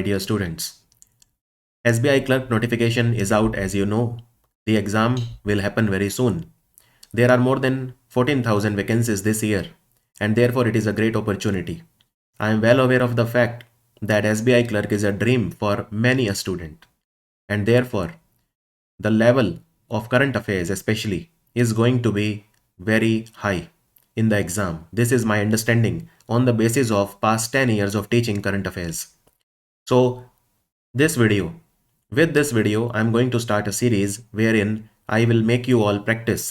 my dear students. SBI Clerk notification is out, as you know. The exam will happen very soon. There are more than 14,000 vacancies this year, and therefore it is a great opportunity. I am well aware of the fact that SBI Clerk is a dream for many a student, and therefore the level of current affairs especially is going to be very high in the exam. This is my understanding on the basis of past 10 years of teaching current affairs. So with this video, I'm going to start a series wherein I will make you all practice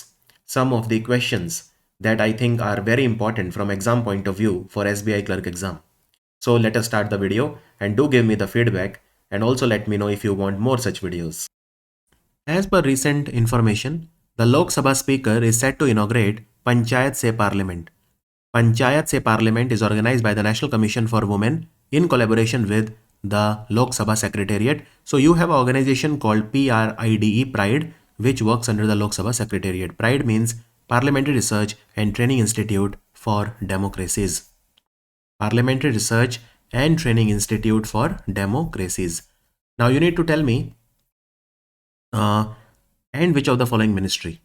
some of the questions that I think are very important from exam point of view for SBI Clerk exam. So let us start the video, and do give me the feedback, and also let me know if you want more such videos. As per recent information, the Lok Sabha Speaker is set to inaugurate Panchayat Se Parliament. Panchayat Se Parliament is organized by the National Commission for Women in collaboration with the Lok Sabha Secretariat. So you have an organization called PRIDE, which works under the Lok Sabha Secretariat. PRIDE means Parliamentary Research and Training Institute for Democracies. Parliamentary Research and Training Institute for Democracies. Now you need to tell me and which of the following ministry.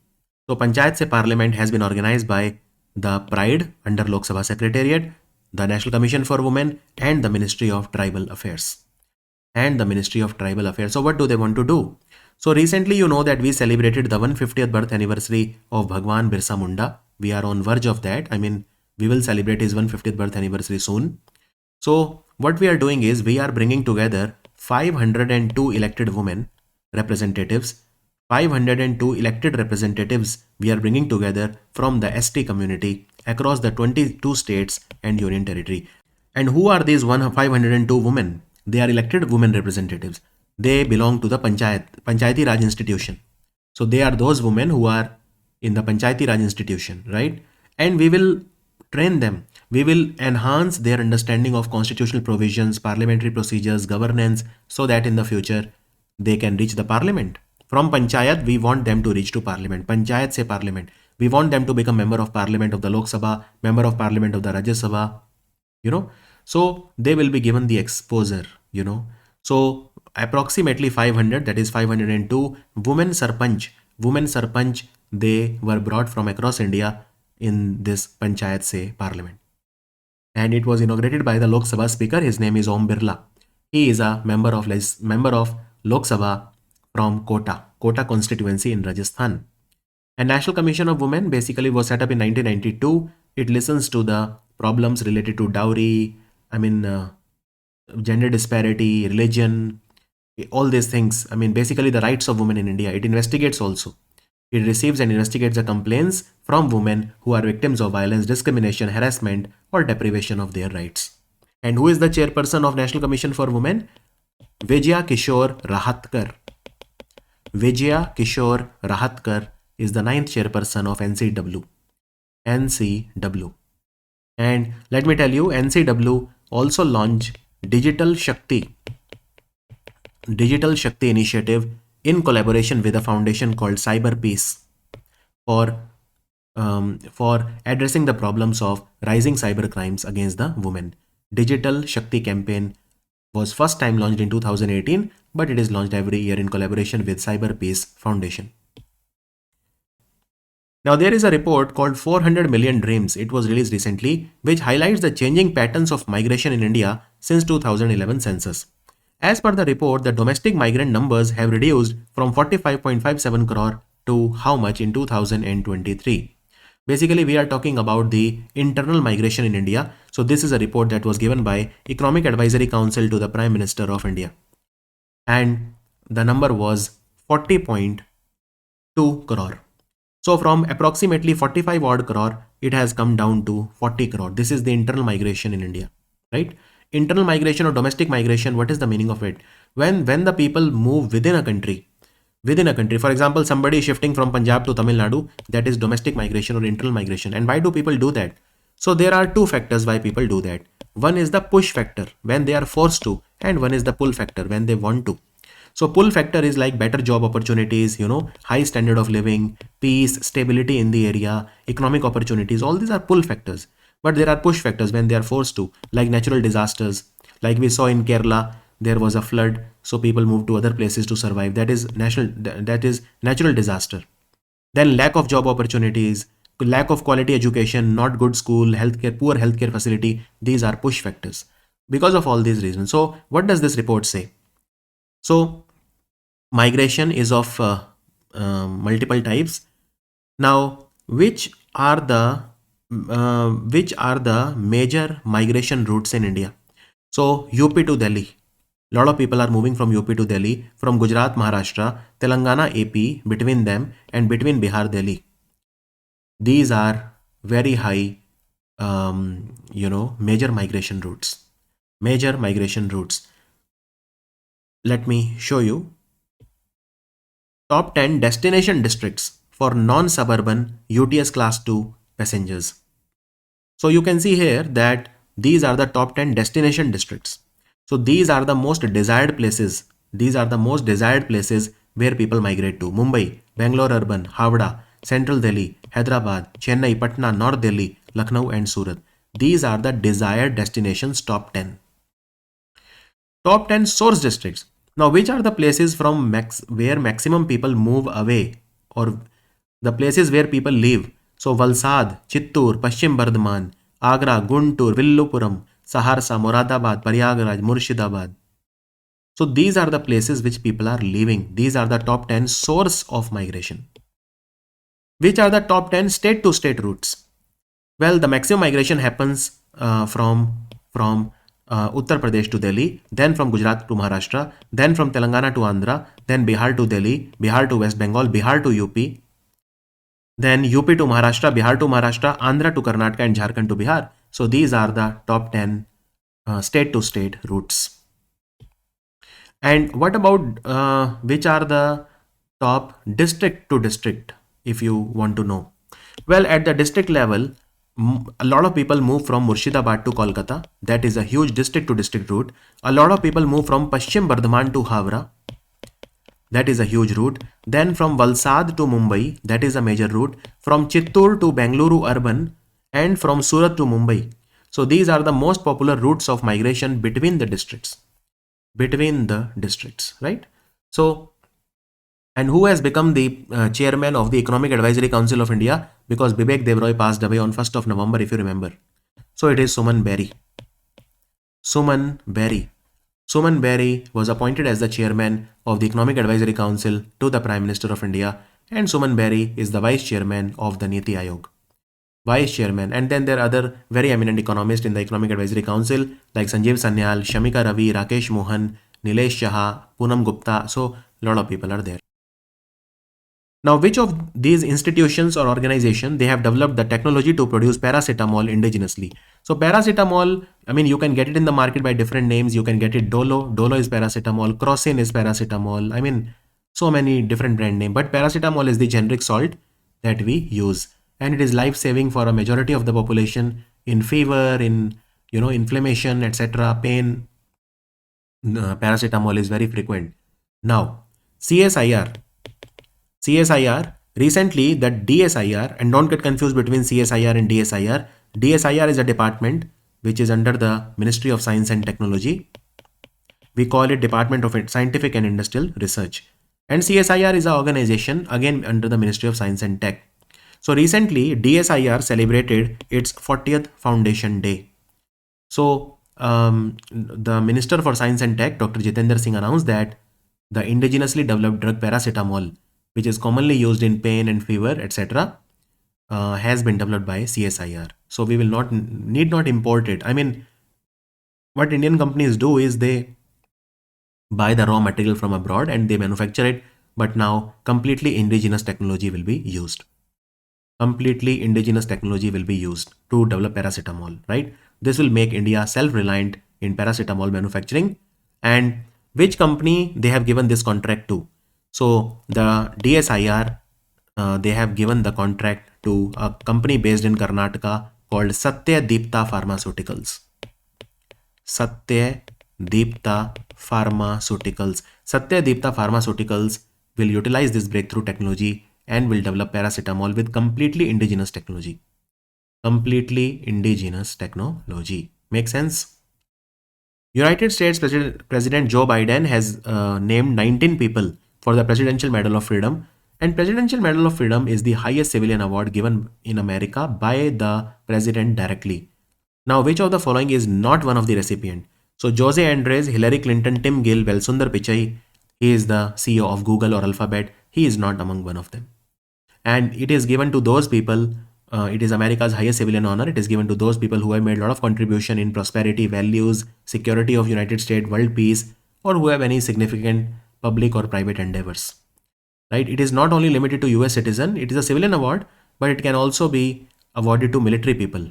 So Panchayat Se Parliament has been organized by the PRIDE under Lok Sabha Secretariat, the National Commission for Women, and the Ministry of Tribal Affairs. So what do they want to do? So recently you know that we celebrated the 150th birth anniversary of Bhagwan Birsa Munda. We are on verge of that. We will celebrate his 150th birth anniversary soon. So what we are doing is we are bringing together 502 elected women representatives. 502 elected representatives we are bringing together from the ST community across the 22 states and union territory. And who are these 502 women? They are elected women representatives. They belong to the Panchayati Raj institution. So they are those women who are in the Panchayati Raj institution, right? And we will train them. We will enhance their understanding of constitutional provisions, parliamentary procedures, governance, so that in the future they can reach the parliament. From Panchayat, we want them to reach to Parliament. Panchayat Se Parliament. We want them to become member of Parliament of the Lok Sabha, member of Parliament of the Rajya Sabha, So they will be given the exposure, So approximately 500, that is 502 women Sarpanch, they were brought from across India in this Panchayat Se Parliament. And it was inaugurated by the Lok Sabha Speaker. His name is Om Birla. He is a member of Lok Sabha from Kota constituency in Rajasthan. And National Commission of Women basically was set up in 1992. It listens to the problems related to dowry, gender disparity, religion, all these things. Basically the rights of women in India. It investigates also. It receives and investigates the complaints from women who are victims of violence, discrimination, harassment, or deprivation of their rights. And who is the chairperson of National Commission for Women? Vijaya Kishore Rahatkar. Vijaya Kishore Rahatkar is the 9th chairperson of NCW. And let me tell you, NCW also launched Digital Shakti initiative in collaboration with a foundation called Cyber Peace for addressing the problems of rising cyber crimes against the women. Digital Shakti campaign was first time launched in 2018, but it is launched every year in collaboration with Cyber Peace Foundation. Now there is a report called 400 Million Dreams. It was released recently, which highlights the changing patterns of migration in India since 2011 census. As per the report, the domestic migrant numbers have reduced from 45.57 crore to how much in 2023. Basically, we are talking about the internal migration in India. So this is a report that was given by Economic Advisory Council to the Prime Minister of India. And the number was 40.2 crore. So from approximately 45 odd crore, it has come down to 40 crore. This is the internal migration in India, right? Internal migration or domestic migration, what is the meaning of it? When the people move within a country, for example, somebody is shifting from Punjab to Tamil Nadu, that is domestic migration or internal migration. And why do people do that? So there are two factors why people do that. One is the push factor, when they are forced to, and one is the pull factor, when they want to. So pull factor is like better job opportunities, high standard of living, peace, stability in the area, economic opportunities. All these are pull factors. But there are push factors when they are forced to, like natural disasters, like we saw in Kerala. there was a flood, so people moved to other places to survive. That is natural disaster. Then lack of job opportunities, lack of quality education, not good school, healthcare, poor healthcare facility. These are push factors because of all these reasons. So what does this report say? So migration is of multiple types. Now, which are the major migration routes in India? So UP to Delhi. A lot of people are moving from UP to Delhi, from Gujarat, Maharashtra, Telangana, AP, between them, and between Bihar, Delhi. These are very high, major migration routes. Major migration routes. Let me show you. Top 10 destination districts for non-suburban UTS Class 2 passengers. So you can see here that these are the top 10 destination districts. So these are the most desired places. These are the most desired places where people migrate to. Mumbai, Bangalore Urban, Havda, Central Delhi, Hyderabad, Chennai, Patna, North Delhi, Lucknow and Surat. These are the desired destinations top 10. Top 10 source districts. Now, which are the places from where maximum people move away, or the places where people live? So, Valsad, Chittoor, Paschim Bardhaman, Agra, Guntur, Villupuram, Saharsa, Moradabad, Prayagraj, Murshidabad. So, these are the places which people are living. These are the top 10 source of migration. Which are the top 10 state to state routes? Well, the maximum migration happens from Uttar Pradesh to Delhi, then from Gujarat to Maharashtra, then from Telangana to Andhra, then Bihar to Delhi, Bihar to West Bengal, Bihar to UP, then UP to Maharashtra, Bihar to Maharashtra, Andhra to Karnataka and Jharkhand to Bihar. So these are the top 10 state to state routes. And what about which are the top district to district, if you want to know? Well, at the district level, a lot of people move from Murshidabad to Kolkata. That is a huge district to district route. A lot of people move from Paschim Bardhaman to Havra. That is a huge route. Then from Valsad to Mumbai. That is a major route. From Chittoor to Bengaluru urban, and from Surat to Mumbai. So these are the most popular routes of migration between the districts. Between the districts, right? So, and who has become the chairman of the Economic Advisory Council of India? Because Bibek Devroy passed away on 1st of November, if you remember. So it is Suman Berry. Suman Berry. Suman Berry was appointed as the chairman of the Economic Advisory Council to the Prime Minister of India, and Suman Berry is the vice chairman of the Niti Aayog. Vice chairman. And then there are other very eminent economists in the Economic Advisory Council like Sanjeev Sanyal, Shamika Ravi, Rakesh Mohan, Nilesh Shah, Poonam Gupta. So a lot of people are there. Now, which of these institutions or organizations they have developed the technology to produce paracetamol indigenously? So paracetamol, I mean, you can get it in the market by different names. You can get it Dolo. Dolo is paracetamol. Crocin is paracetamol. I mean, so many different brand names. But paracetamol is the generic salt that we use. And it is life-saving for a majority of the population in fever, in inflammation, etc. Pain. Paracetamol is very frequent. Now, CSIR. Recently the DSIR, and don't get confused between CSIR and DSIR. DSIR is a department which is under the Ministry of Science and Technology. We call it Department of Scientific and Industrial Research. And CSIR is an organization again under the Ministry of Science and Tech. So recently DSIR celebrated its 40th Foundation Day. So the Minister for Science and Tech, Dr. Jitendra Singh, announced that the indigenously developed drug paracetamol, which is commonly used in pain and fever, etc., has been developed by CSIR. So we will need not import it. I mean, what Indian companies do is they buy the raw material from abroad and they manufacture it, but now completely indigenous technology will be used. Completely indigenous technology will be used to develop paracetamol, right? This will make India self-reliant in paracetamol manufacturing. And which company they have given this contract to? So the DSIR, they have given the contract to a company based in Karnataka called Satya Deepta Pharmaceuticals. Satya Deepta Pharmaceuticals. Satya Deepta Pharmaceuticals will utilize this breakthrough technology and will develop paracetamol with completely indigenous technology. Completely indigenous technology. Make sense? United States President Joe Biden has named 19 people for the Presidential Medal of Freedom. And Presidential Medal of Freedom is the highest civilian award given in America by the president directly. Now, which of the following is not one of the recipient? So, Jose Andres, Hillary Clinton, Tim Gill, Sundar Pichai, he is the CEO of Google or Alphabet. He is not among one of them. And it is given to those people. It is America's highest civilian honor. It is given to those people who have made a lot of contribution in prosperity, values, security of United States, world peace, or who have any significant public or private endeavors. Right? It is not only limited to US citizen. It is a civilian award, but it can also be awarded to military people.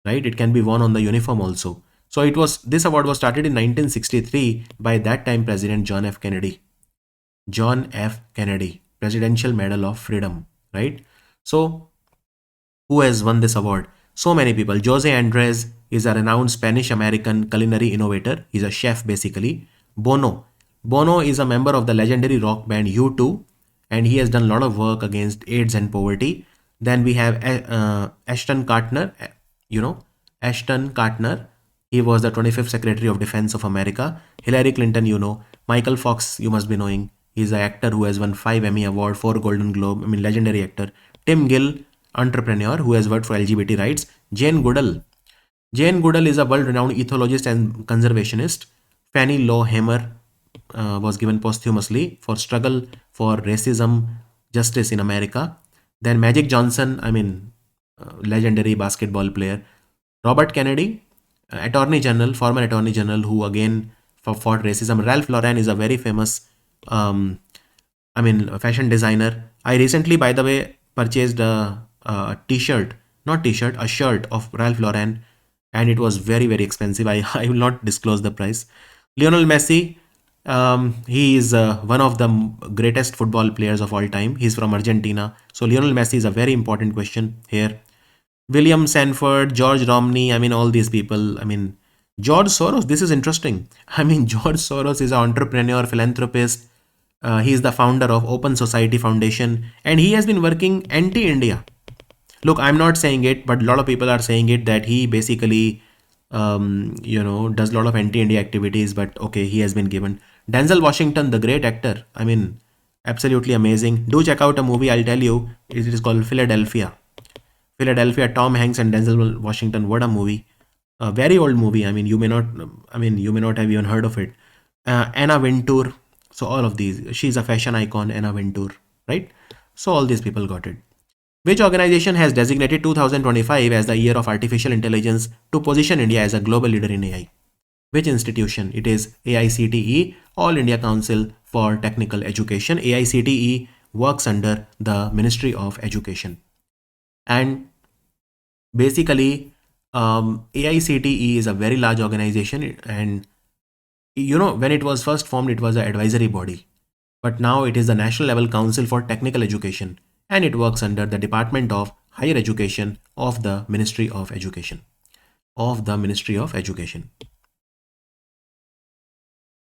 Right? It can be worn on the uniform also. So this award was started in 1963 by that time President John F. Kennedy. John F. Kennedy, Presidential Medal of Freedom. Right? So who has won this award? So many people. Jose Andres is a renowned Spanish-American culinary innovator. He's a chef basically. Bono. Bono is a member of the legendary rock band U2, and he has done a lot of work against AIDS and poverty. Then we have Ashton Kutcher. Ashton Kutcher. He was the 25th Secretary of Defense of America. Hillary Clinton, Michael Fox, you must be knowing. He's an actor who has won 5 Emmy Awards, 4 Golden Globe. Legendary actor. Tim Gill, entrepreneur who has worked for LGBT rights. Jane Goodall. Jane Goodall is a world-renowned ethologist and conservationist. Fannie Lou Hamer was given posthumously for struggle for racism justice in America. Then Magic Johnson, legendary basketball player. Robert Kennedy, former Attorney General who again fought racism. Ralph Lauren is a very famous fashion designer. I recently, by the way, purchased a shirt of Ralph Lauren, and it was very, very expensive. I will not disclose the price. Lionel Messi, he is one of the greatest football players of all time. He's from Argentina. So Lionel Messi is a very important question here. William Sanford, George Romney, all these people. George Soros, this is interesting. George Soros is an entrepreneur, philanthropist. He is the founder of Open Society Foundation, and he has been working anti-India. Look, I'm not saying it, but a lot of people are saying it that he basically, does a lot of anti-India activities, but okay, he has been given. Denzel Washington, the great actor. Absolutely amazing. Do check out a movie, I'll tell you. It is called Philadelphia. Tom Hanks and Denzel Washington. What a movie. A very old movie. You may not have even heard of it. Anna Wintour. So all of these. She's a fashion icon, Anna Wintour. Right? So all these people got it. Which organization has designated 2025 as the year of artificial intelligence to position India as a global leader in AI? Which institution? It is AICTE, All India Council for Technical Education. AICTE works under the Ministry of Education. And basically, AICTE is a very large organization, and when it was first formed, it was an advisory body. But now it is the National Level Council for Technical Education, and it works under the Department of Higher Education of the Ministry of Education.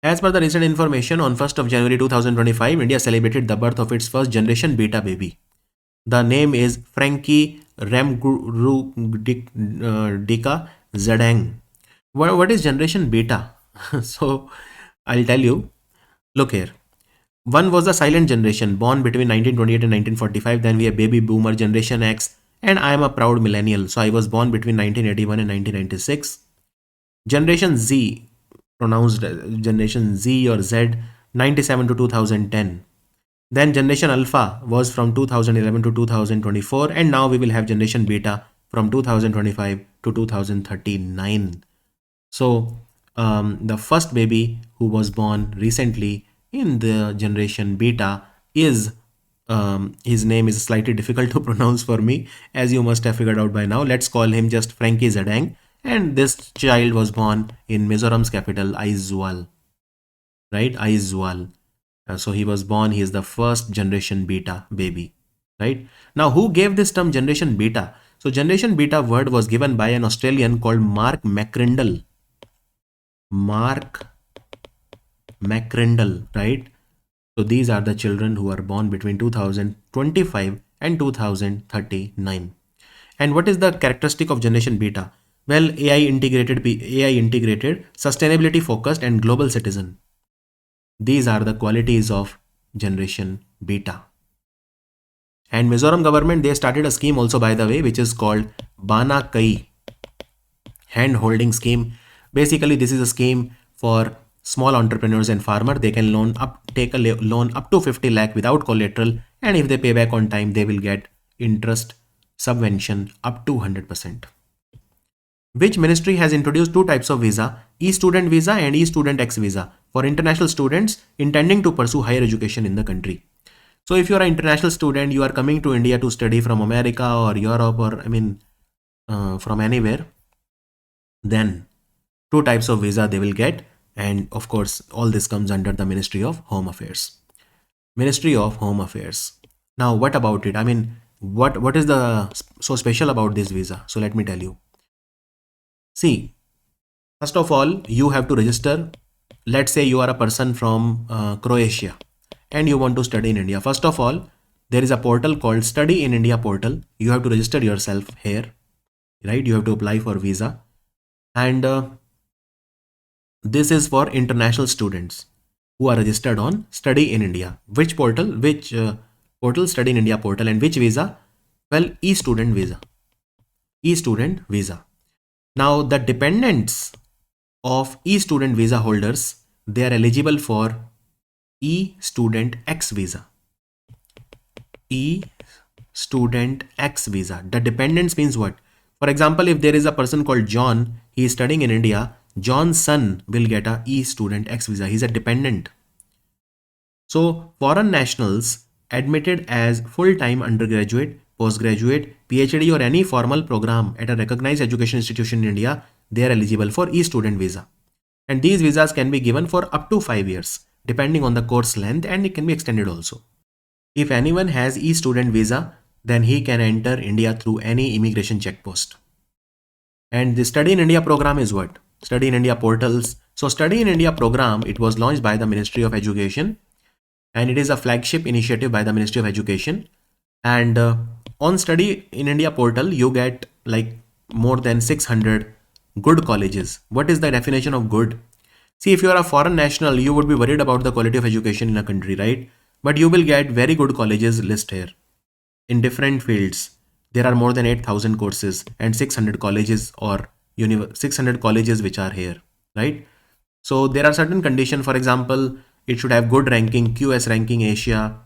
As per the recent information, on 1st of January 2025, India celebrated the birth of its first generation beta baby. The name is Frankie Remgurudika Zedang. What is generation beta? So I'll tell you. Look here. One was the silent generation born between 1928 and 1945. Then we have baby boomer, generation X, and I am a proud millennial. So I was born between 1981 and 1996. Generation Z, pronounced generation Z or Z, 97 to 2010. Then generation Alpha was from 2011 to 2024, and now we will have generation Beta from 2025 to 2039. So the first baby who was born recently in the generation Beta is, his name is slightly difficult to pronounce for me, as you must have figured out by now. Let's call him just Frankie Zedang. And this child was born in Mizoram's capital, Aizawl. Right? Aizawl. So he was born, he is the first generation Beta baby. Right? Now, who gave this term generation Beta? So generation Beta word was given by an Australian called Mark McCrindle. Mark McCrindle, right? So these are the children who are born between 2025 and 2039. And what is the characteristic of generation Beta? Well, AI integrated, sustainability focused, and global citizen. These are the qualities of generation beta. And Mizoram government, they started a scheme also, by the way, which is called Bana Kai hand holding scheme. Basically, this is a scheme for small entrepreneurs and farmer. They can take a loan up to 50 lakh without collateral, and if they pay back on time, they will get interest subvention up to 100%. Which ministry has introduced two types of visa, e-student visa and e-student X visa, for international students intending to pursue higher education in the country? So if you are an international student, you are coming to India to study from America or Europe, or from anywhere, then two types of visa they will get. And of course, all this comes under the Ministry of Home Affairs. Ministry of Home Affairs. Now, what about it? What is the so special about this visa? So let me tell you. See, first of all, you have to register. Let's say you are a person from Croatia and you want to study in India. First of all, there is a portal called Study in India portal. You have to register yourself here, right? You have to apply for visa. And this is for international students who are registered on Study in India. Which portal? Which portal? Study in India portal. And which visa? Well, e-student visa. E-student visa. Now, the dependents of e-student visa holders, they are eligible for e-student X visa. E-student X visa. The dependents means what? For example, if there is a person called John, he is studying in India, John's son will get a e-student X visa. He's a dependent. So, foreign nationals admitted as full-time undergraduate, postgraduate, PhD or any formal program at a recognized education institution in India, they are eligible for e-student visa. And these visas can be given for up to 5 years, depending on the course length, and it can be extended also. If anyone has e-student visa, then he can enter India through any immigration checkpost. And the Study in India program is what? Study in India portals. So Study in India program, it was launched by the Ministry of Education, and it is a flagship initiative by the Ministry of Education. And on Study in India portal, you get like more than 600 good colleges. What is the definition of good? See, if you are a foreign national, you would be worried about the quality of education in a country, right? But you will get very good colleges list here in different fields. There are more than 8,000 courses and 600 colleges or 600 colleges which are here, right? So there are certain conditions. For example, it should have good ranking, QS ranking Asia.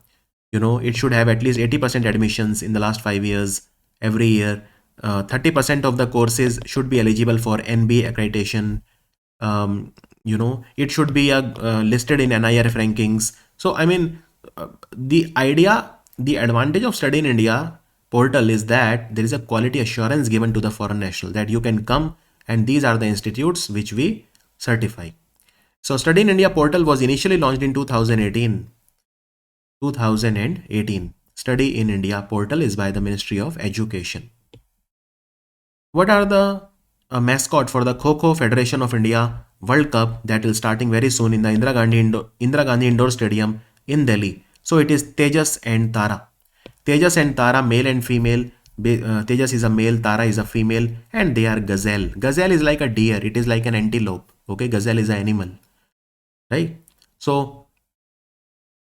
It should have at least 80% admissions in the last 5 years every year. 30% of the courses should be eligible for NBA accreditation. It should be listed in NIRF rankings. So the advantage of Study in India portal is that there is a quality assurance given to the foreign national that you can come, and these are the institutes which we certify. So Study in India portal was initially launched in 2018. Study in India portal is by the Ministry of Education. What are the mascot for the Kho Federation of India World Cup that will starting very soon in the Indira Gandhi Indoor Stadium in Delhi? So it is Tejas and Tara. Tejas and Tara, male and female. Tejas is a male, Tara is a female, and they are gazelle. Gazelle is like a deer. It is like an antelope. Okay, gazelle is an animal, right? So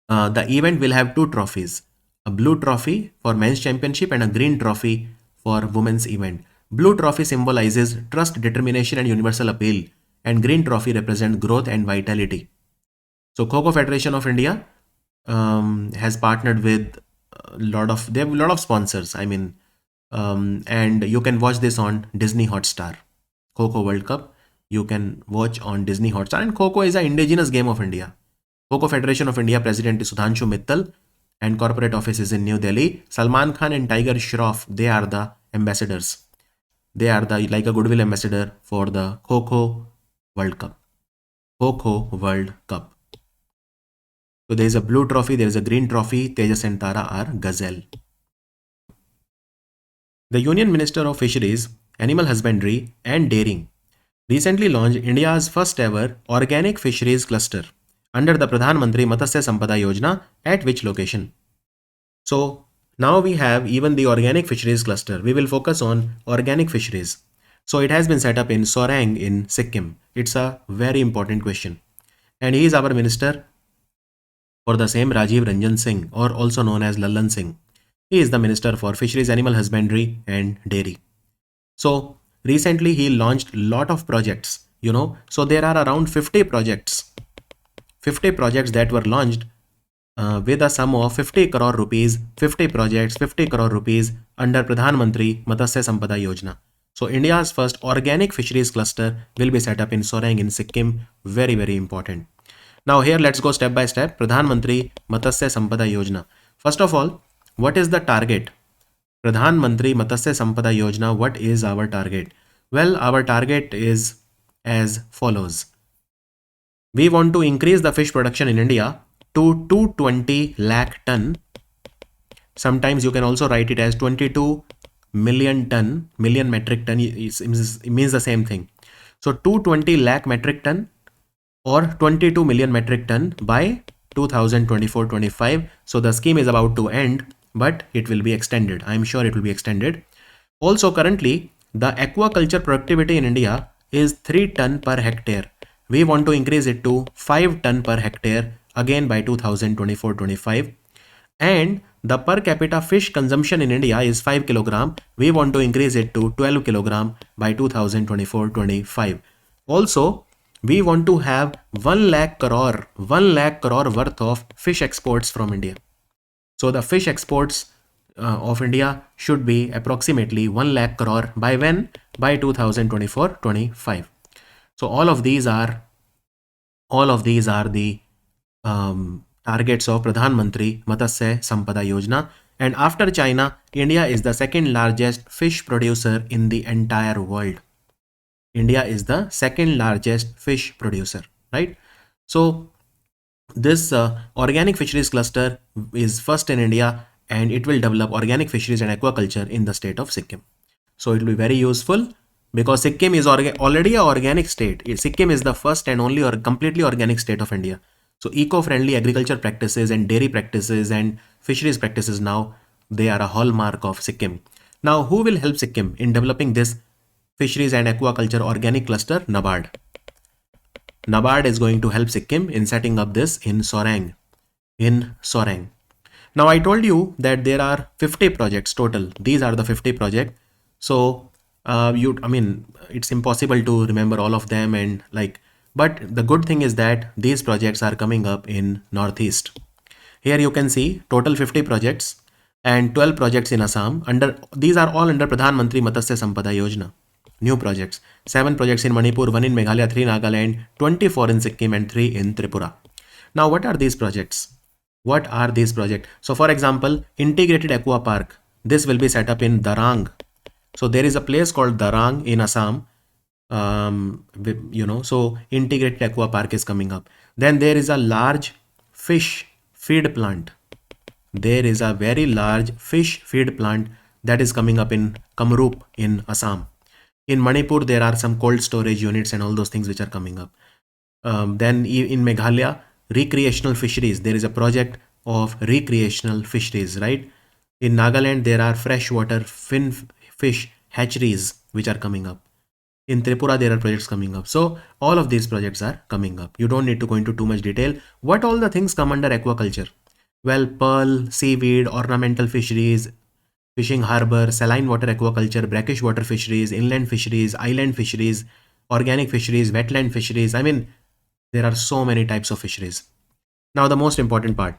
the event will have two trophies: a blue trophy for men's championship and a green trophy for women's event. Blue trophy symbolizes trust, determination, and universal appeal, and green trophy represents growth and vitality. So Kho Federation of India has partnered with they have a lot of sponsors. And you can watch this on Disney Hotstar. Kho World Cup you can watch on Disney Hotstar, and Kho is an indigenous game of India. Kho Federation of India President is Sudhanshu Mittal, and corporate office is in New Delhi. Salman Khan and Tiger Shroff, they are the ambassadors. They are like a goodwill ambassador for the Kho World Cup. Kho World Cup. So there is a blue trophy, there is a green trophy. Tejas and Tara are gazelle. The Union Minister of Fisheries, Animal Husbandry and Dairying recently launched India's first ever organic fisheries cluster under the Pradhan Mantri Matsya Sampada Yojana at which location? So now we have even the organic fisheries cluster. We will focus on organic fisheries. So it has been set up in Sorang in Sikkim. It's a very important question. And he is our minister for the same, Rajiv Ranjan Singh, or also known as Lallan Singh. He is the minister for Fisheries, Animal Husbandry and Dairy. So recently he launched lot of projects, So there are around 50 projects that were launched with a sum of 50 crore rupees, 50 projects, 50 crore rupees under Pradhan Mantri Matsya Sampada Yojana. So India's first organic fisheries cluster will be set up in Sorang in Sikkim. Very, very important. Now here let's go step by step. Pradhan Mantri Matsya Sampada Yojana. First of all, what is the target? Pradhan Mantri Matsya Sampada Yojana, what is our target? Well, our target is as follows. We want to increase the fish production in India to 220 lakh ton. Sometimes you can also write it as 22 million ton, million metric ton. It means the same thing. So 220 lakh metric ton or 22 million metric ton by 2024-25. So the scheme is about to end, but it will be extended. I'm sure it will be extended. Also currently, the aquaculture productivity in India is 3 ton per hectare. We want to increase it to 5 ton per hectare again by 2024-25. And the per capita fish consumption in India is 5 kilogram. We want to increase it to 12 kilogram by 2024-25. Also, we want to have 1 lakh crore worth of fish exports from India. So the fish exports of India should be approximately 1 lakh crore by when? By 2024-25. So all of these are the targets of Pradhan Mantri Matsya Sampada Yojana. And after China, India is the second largest fish producer in the entire world. India is the second largest fish producer, right? So this organic fisheries cluster is first in India, and it will develop organic fisheries and aquaculture in the state of Sikkim. So it will be very useful because Sikkim is already an organic state. Sikkim is the first and only or completely organic state of India. So eco-friendly agriculture practices and dairy practices and fisheries practices now, they are a hallmark of Sikkim. Now who will help Sikkim in developing this fisheries and aquaculture organic cluster? NABARD. NABARD is going to help Sikkim in setting up this in Sorang. Now I told you that there are 50 projects total. These are the 50 projects. So it's impossible to remember all of them but the good thing is that these projects are coming up in Northeast. Here you can see total 50 projects and 12 projects in Assam. These are all under Pradhan Mantri Matsya Sampada Yojana. New projects. 7 projects in Manipur, 1 in Meghalaya, 3 in Nagaland, 24 in Sikkim and 3 in Tripura. Now what are these projects? So for example, Integrated Aqua Park. This will be set up in Darang. So there is a place called Darang in Assam. So Integrated Aqua Park is coming up. Then there is a large fish feed plant. There is a very large fish feed plant that is coming up in Kamrup in Assam. In Manipur, there are some cold storage units and all those things which are coming up. Then in Meghalaya, recreational fisheries. There is a project of recreational fisheries, right? In Nagaland, there are freshwater fish hatcheries which are coming up. In Tripura, there are projects coming up. So all of these projects are coming up. You don't need to go into too much detail. What all the things come under aquaculture? Well, pearl, seaweed, ornamental fisheries, fishing harbor, saline water aquaculture, brackish water fisheries, inland fisheries, island fisheries, organic fisheries, wetland fisheries. There are so many types of fisheries. Now the most important part.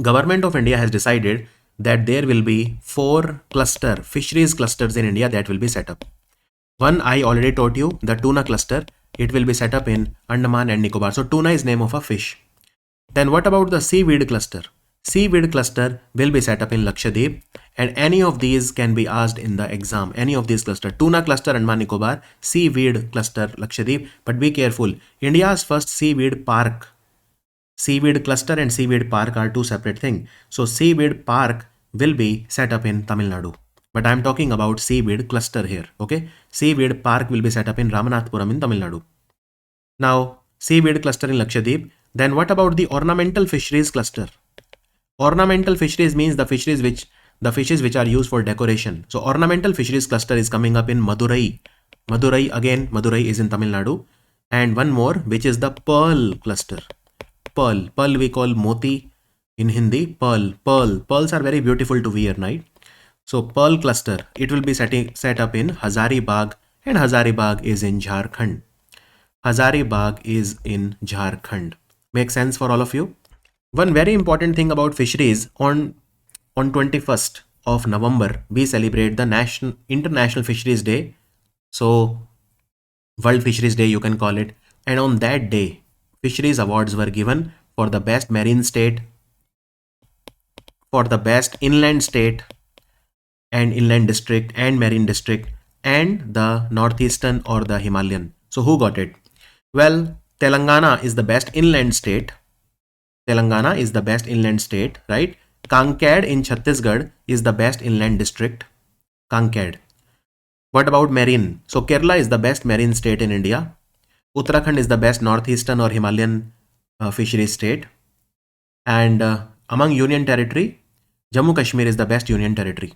Government of India has decided that there will be 4 fisheries clusters in India that will be set up. One I already told you, the tuna cluster. It will be set up in Andaman and Nicobar. So tuna is name of a fish. Then what about the seaweed cluster? Seaweed cluster will be set up in Lakshadweep, and any of these can be asked in the exam. Any of these cluster, tuna cluster Andaman Nicobar, seaweed cluster Lakshadweep. But be careful, India's first seaweed park. Seaweed cluster and seaweed park are two separate things. So seaweed park will be set up in Tamil Nadu. But I am talking about seaweed cluster here. Okay, seaweed park will be set up in Ramanathapuram in Tamil Nadu. Now seaweed cluster in Lakshadweep. Then what about the ornamental fisheries cluster? Ornamental fisheries means the fishes which are used for decoration. So ornamental fisheries cluster is coming up in Madurai. Madurai, again, Madurai is in Tamil Nadu. And one more, which is the Pearl cluster. Pearl we call Moti in Hindi. Pearls are very beautiful to wear, right? So Pearl cluster, it will be set up in Hazaribagh, and Hazaribagh is in Jharkhand. Hazaribagh is in Jharkhand. Make sense for all of you? One very important thing about fisheries, on 21st of November, we celebrate the International Fisheries Day. So World Fisheries Day, you can call it. And on that day, fisheries awards were given for the best marine state, for the best inland state and inland district and marine district, and the northeastern or the Himalayan. So who got it? Well, Telangana is the best inland state. Telangana is the best inland state, right? Kankad in Chhattisgarh is the best inland district. Kankad. What about marine? So Kerala is the best marine state in India. Uttarakhand is the best northeastern or Himalayan fisheries state. And among union territory, Jammu Kashmir is the best union territory.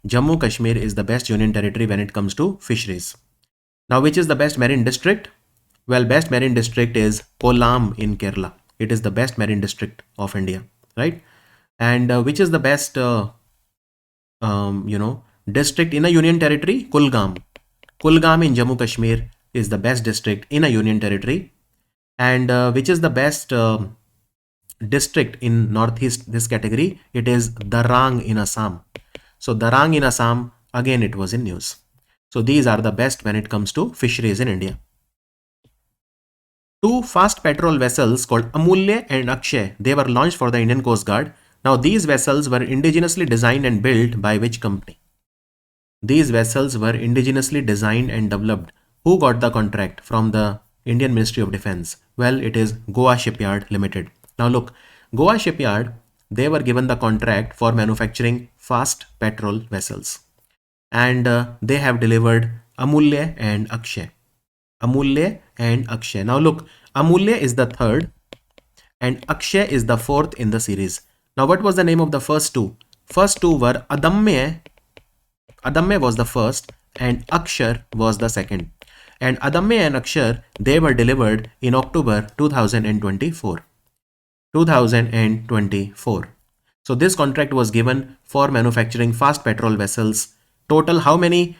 Jammu Kashmir is the best union territory when it comes to fisheries. Now, which is the best marine district? Well, best marine district is Kollam in Kerala. It is the best marine district of India, right? And which is the best, district in a union territory? Kulgam. Kulgam in Jammu Kashmir is the best district in a union territory. And which is the best district in northeast this category? It is Darang in Assam. So Darang in Assam, again it was in news. So these are the best when it comes to fisheries in India. Two fast petrol vessels called Amulya and Akshay, they were launched for the Indian Coast Guard. Now these vessels were indigenously designed and built by which company? These vessels were indigenously designed and developed. Who got the contract from the Indian Ministry of Defense? Well, it is Goa Shipyard Limited. Now look, Goa Shipyard, they were given the contract for manufacturing fast petrol vessels. And they have delivered Amulya and Akshay. Amulya and Akshay. Now look, Amulya is the third and Akshay is the fourth in the series. Now what was the name of the first two? First two were Adamya. Adamya was the first and Akshar was the second. And Adamya and Akshar, they were delivered in October 2024. 2024. So this contract was given for manufacturing fast petrol vessels. Total how many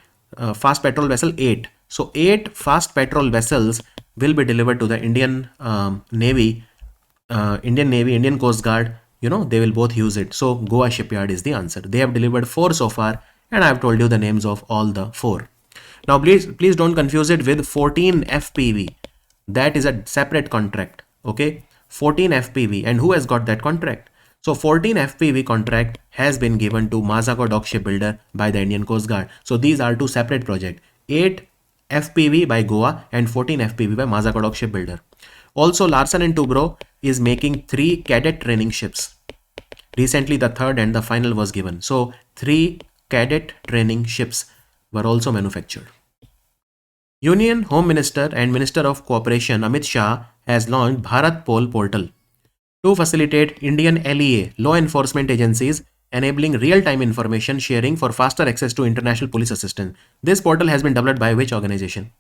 fast petrol vessels? 8. So 8 fast petrol vessels will be delivered to the Indian Navy, Indian Coast Guard. You know, they will both use it. So Goa Shipyard is the answer. They have delivered 4 so far, and I have told you the names of all the 4. Now please don't confuse it with 14 FPV. That is a separate contract. Okay, 14 FPV, and who has got that contract? So 14 FPV contract has been given to Mascot dock shipbuilder by the Indian Coast Guard. So these are two separate projects. 8 FPV by Goa and 14 FPV by Mascot dock shipbuilder. Also, Larsen and Toubro is making 3 cadet training ships. Recently, the third and the final was given. So 3 cadet training ships were also manufactured. Union Home Minister and Minister of Cooperation Amit Shah has launched Bharat Portal to facilitate Indian LEA, law enforcement agencies, enabling real-time information sharing for faster access to international police assistance. This portal has been developed by which organization?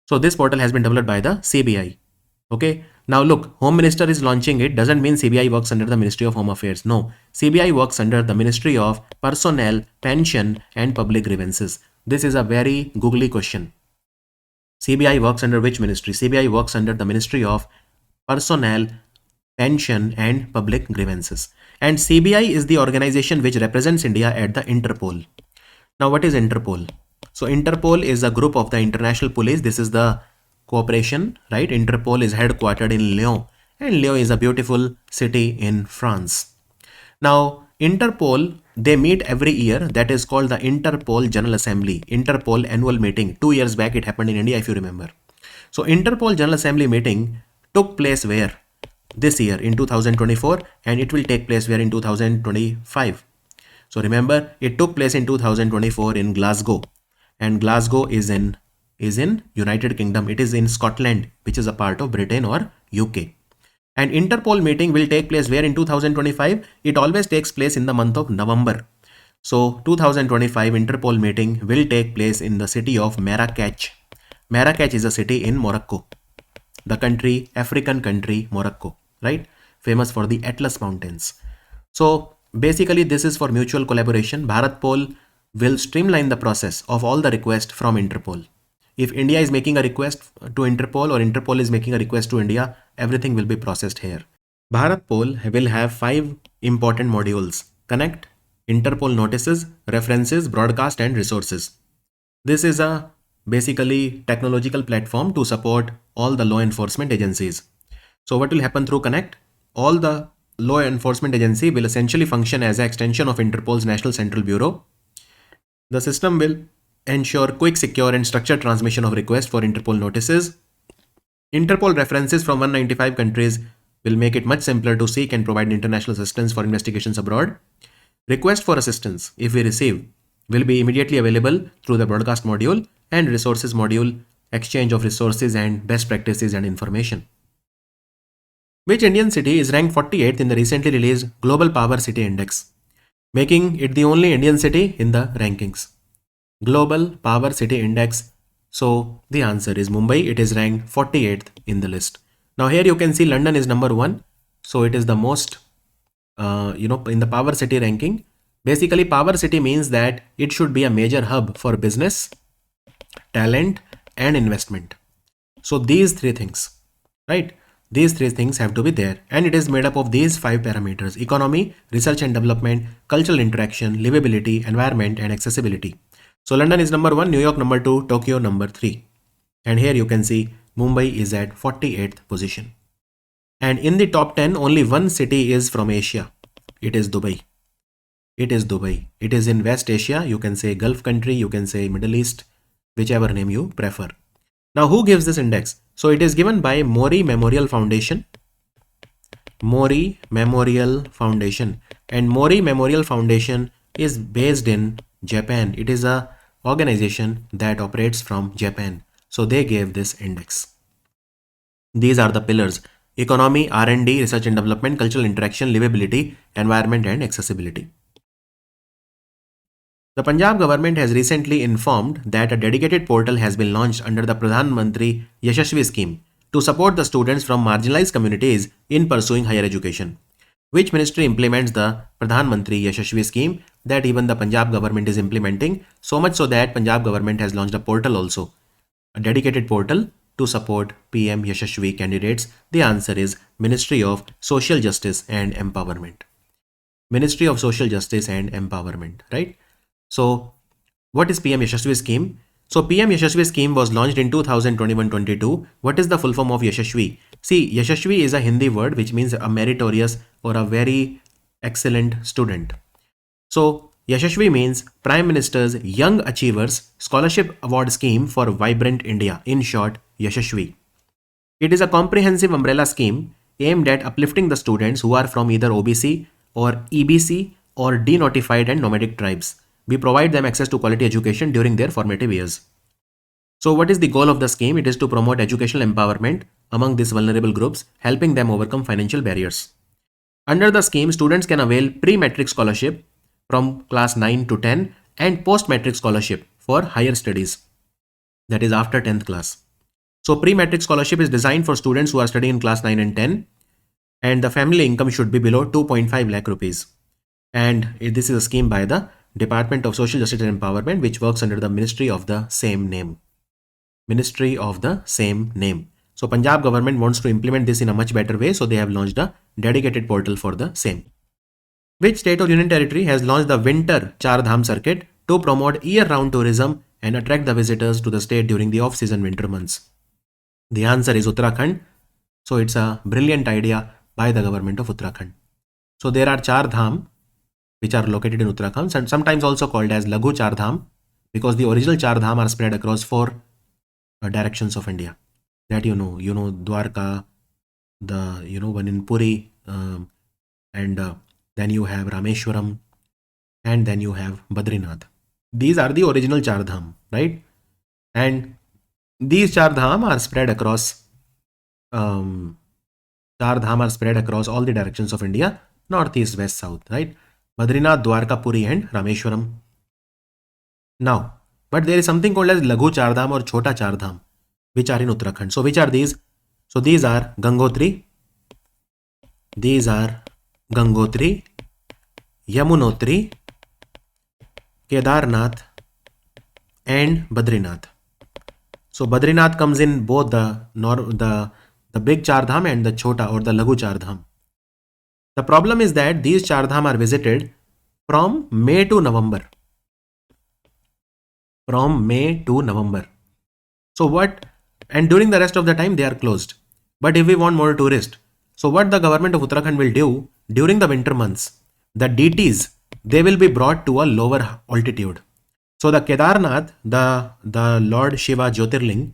So this portal has been developed by the CBI. Okay. Now look, Home Minister is launching it. Doesn't mean CBI works under the Ministry of Home Affairs. No, CBI works under the Ministry of Personnel, Pension and Public Grievances. This is a very googly question. CBI works under which ministry? CBI works under the Ministry of Personnel, Pension and Public Grievances. And CBI is the organization which represents India at the Interpol. Now what is Interpol? So Interpol is a group of the international police. This is the cooperation, right? Interpol is headquartered in Lyon, and Lyon is a beautiful city in France. Now Interpol, they meet every year. That is called the Interpol General Assembly, Interpol annual meeting. 2 years back it happened in India, if you remember. So Interpol General Assembly meeting took place where? This year in 2024, and it will take place where in 2025. So remember, it took place in 2024 in Glasgow, and Glasgow is in United Kingdom. It is in Scotland, which is a part of Britain or UK. And Interpol meeting will take place where in 2025? It always takes place in the month of November. So 2025 Interpol meeting will take place in the city of Marrakech. Marrakech is a city in Morocco. The country, African country, Morocco, right? Famous for the Atlas Mountains. So basically this is for mutual collaboration. Bharatpol will streamline the process of all the requests from Interpol. If India is making a request to Interpol or Interpol is making a request to India, everything will be processed here. Bharatpol will have 5 important modules: connect, Interpol notices, references, broadcast and resources. This is a basically technological platform to support all the law enforcement agencies. So what will happen through connect? All the law enforcement agency will essentially function as an extension of Interpol's National Central Bureau. The system will ensure quick, secure and structured transmission of requests for Interpol notices. Interpol references from 195 countries will make it much simpler to seek and provide international assistance for investigations abroad. Request for assistance, if we receive, will be immediately available through the broadcast module and resources module, exchange of resources and best practices and information. Which Indian city is ranked 48th in the recently released Global Power City Index, making it the only Indian city in the rankings? Global Power City Index. So the answer is Mumbai. It is ranked 48th in the list. Now here you can see London is number 1. So it is the most, in the power city ranking. Basically power city means that it should be a major hub for business, talent and investment. So these 3 things, right? These 3 things have to be there, and it is made up of these 5 parameters: economy, research and development, cultural interaction, livability, environment and accessibility. So London is number 1, New York number 2, Tokyo number 3. And here you can see Mumbai is at 48th position. And in the top 10, only one city is from Asia. It is Dubai. It is Dubai. It is in West Asia. You can say Gulf country, you can say Middle East, whichever name you prefer. Now who gives this index? So it is given by Mori Memorial Foundation. Mori Memorial Foundation. And Mori Memorial Foundation is based in Japan. It is a organization that operates from Japan. So they gave this index. These are the pillars: economy, R&D, research and development, cultural interaction, livability, environment and accessibility. The Punjab government has recently informed that a dedicated portal has been launched under the Pradhan Mantri Yashashvi scheme to support the students from marginalized communities in pursuing higher education. Which ministry implements the Pradhan Mantri Yashashvi scheme that even the Punjab government is implementing, so much so that Punjab government has launched a portal also, a dedicated portal to support PM Yashashvi candidates? The answer is Ministry of Social Justice and Empowerment. Ministry of Social Justice and Empowerment, right? So what is PM Yashashvi scheme? So PM Yashashvi scheme was launched in 2021-22. What is the full form of Yashashvi? See, Yashashvi is a Hindi word which means a meritorious or a very excellent student. So Yashashvi means Prime Minister's Young Achievers Scholarship Award Scheme for Vibrant India. In short, Yashashvi. It is a comprehensive umbrella scheme aimed at uplifting the students who are from either OBC or EBC or denotified and nomadic tribes. We provide them access to quality education during their formative years. So what is the goal of the scheme? It is to promote educational empowerment among these vulnerable groups, helping them overcome financial barriers. Under the scheme, students can avail pre-matric scholarship from class 9 to 10 and post-matric scholarship for higher studies, that is after 10th class. So pre-matric scholarship is designed for students who are studying in class 9 and 10, and the family income should be below 2.5 lakh rupees. And this is a scheme by the Department of Social Justice and Empowerment, which works under the Ministry of the same name. Ministry of the same name. So Punjab government wants to implement this in a much better way, so they have launched a dedicated portal for the same. Which state or union territory has launched the Winter Char Dham circuit to promote year-round tourism and attract the visitors to the state during the off-season winter months? The answer is Uttarakhand. So it's a brilliant idea by the government of Uttarakhand. So there are Char Dham which are located in Uttarakhand, and sometimes also called as Laghu Char Dham, because the original Char Dham are spread across 4 directions of India. That you know Dwarka, the one in Puri, and then you have Rameshwaram, and then you have Badrinath. These are the original Char Dham, right? And these Char Dham are spread across all the directions of India: north, east, west, south, right? Badrinath, Dwarka, Puri and Rameshwaram. Now, but there is something called as Laghu Chardham or Chota Chardham, which are in Uttarakhand. So which are these? So these are Gangotri, Yamunotri, Kedarnath and Badrinath. So Badrinath comes in both the big Chardham and the Chota or the Laghu Chardham. The problem is that these Chardham are visited from May to November. From May to November. So what? And during the rest of the time they are closed. But if we want more tourists, so what the government of Uttarakhand will do during the winter months, the DTs, they will be brought to a lower altitude. So the Kedarnath, the Lord Shiva Jyotirling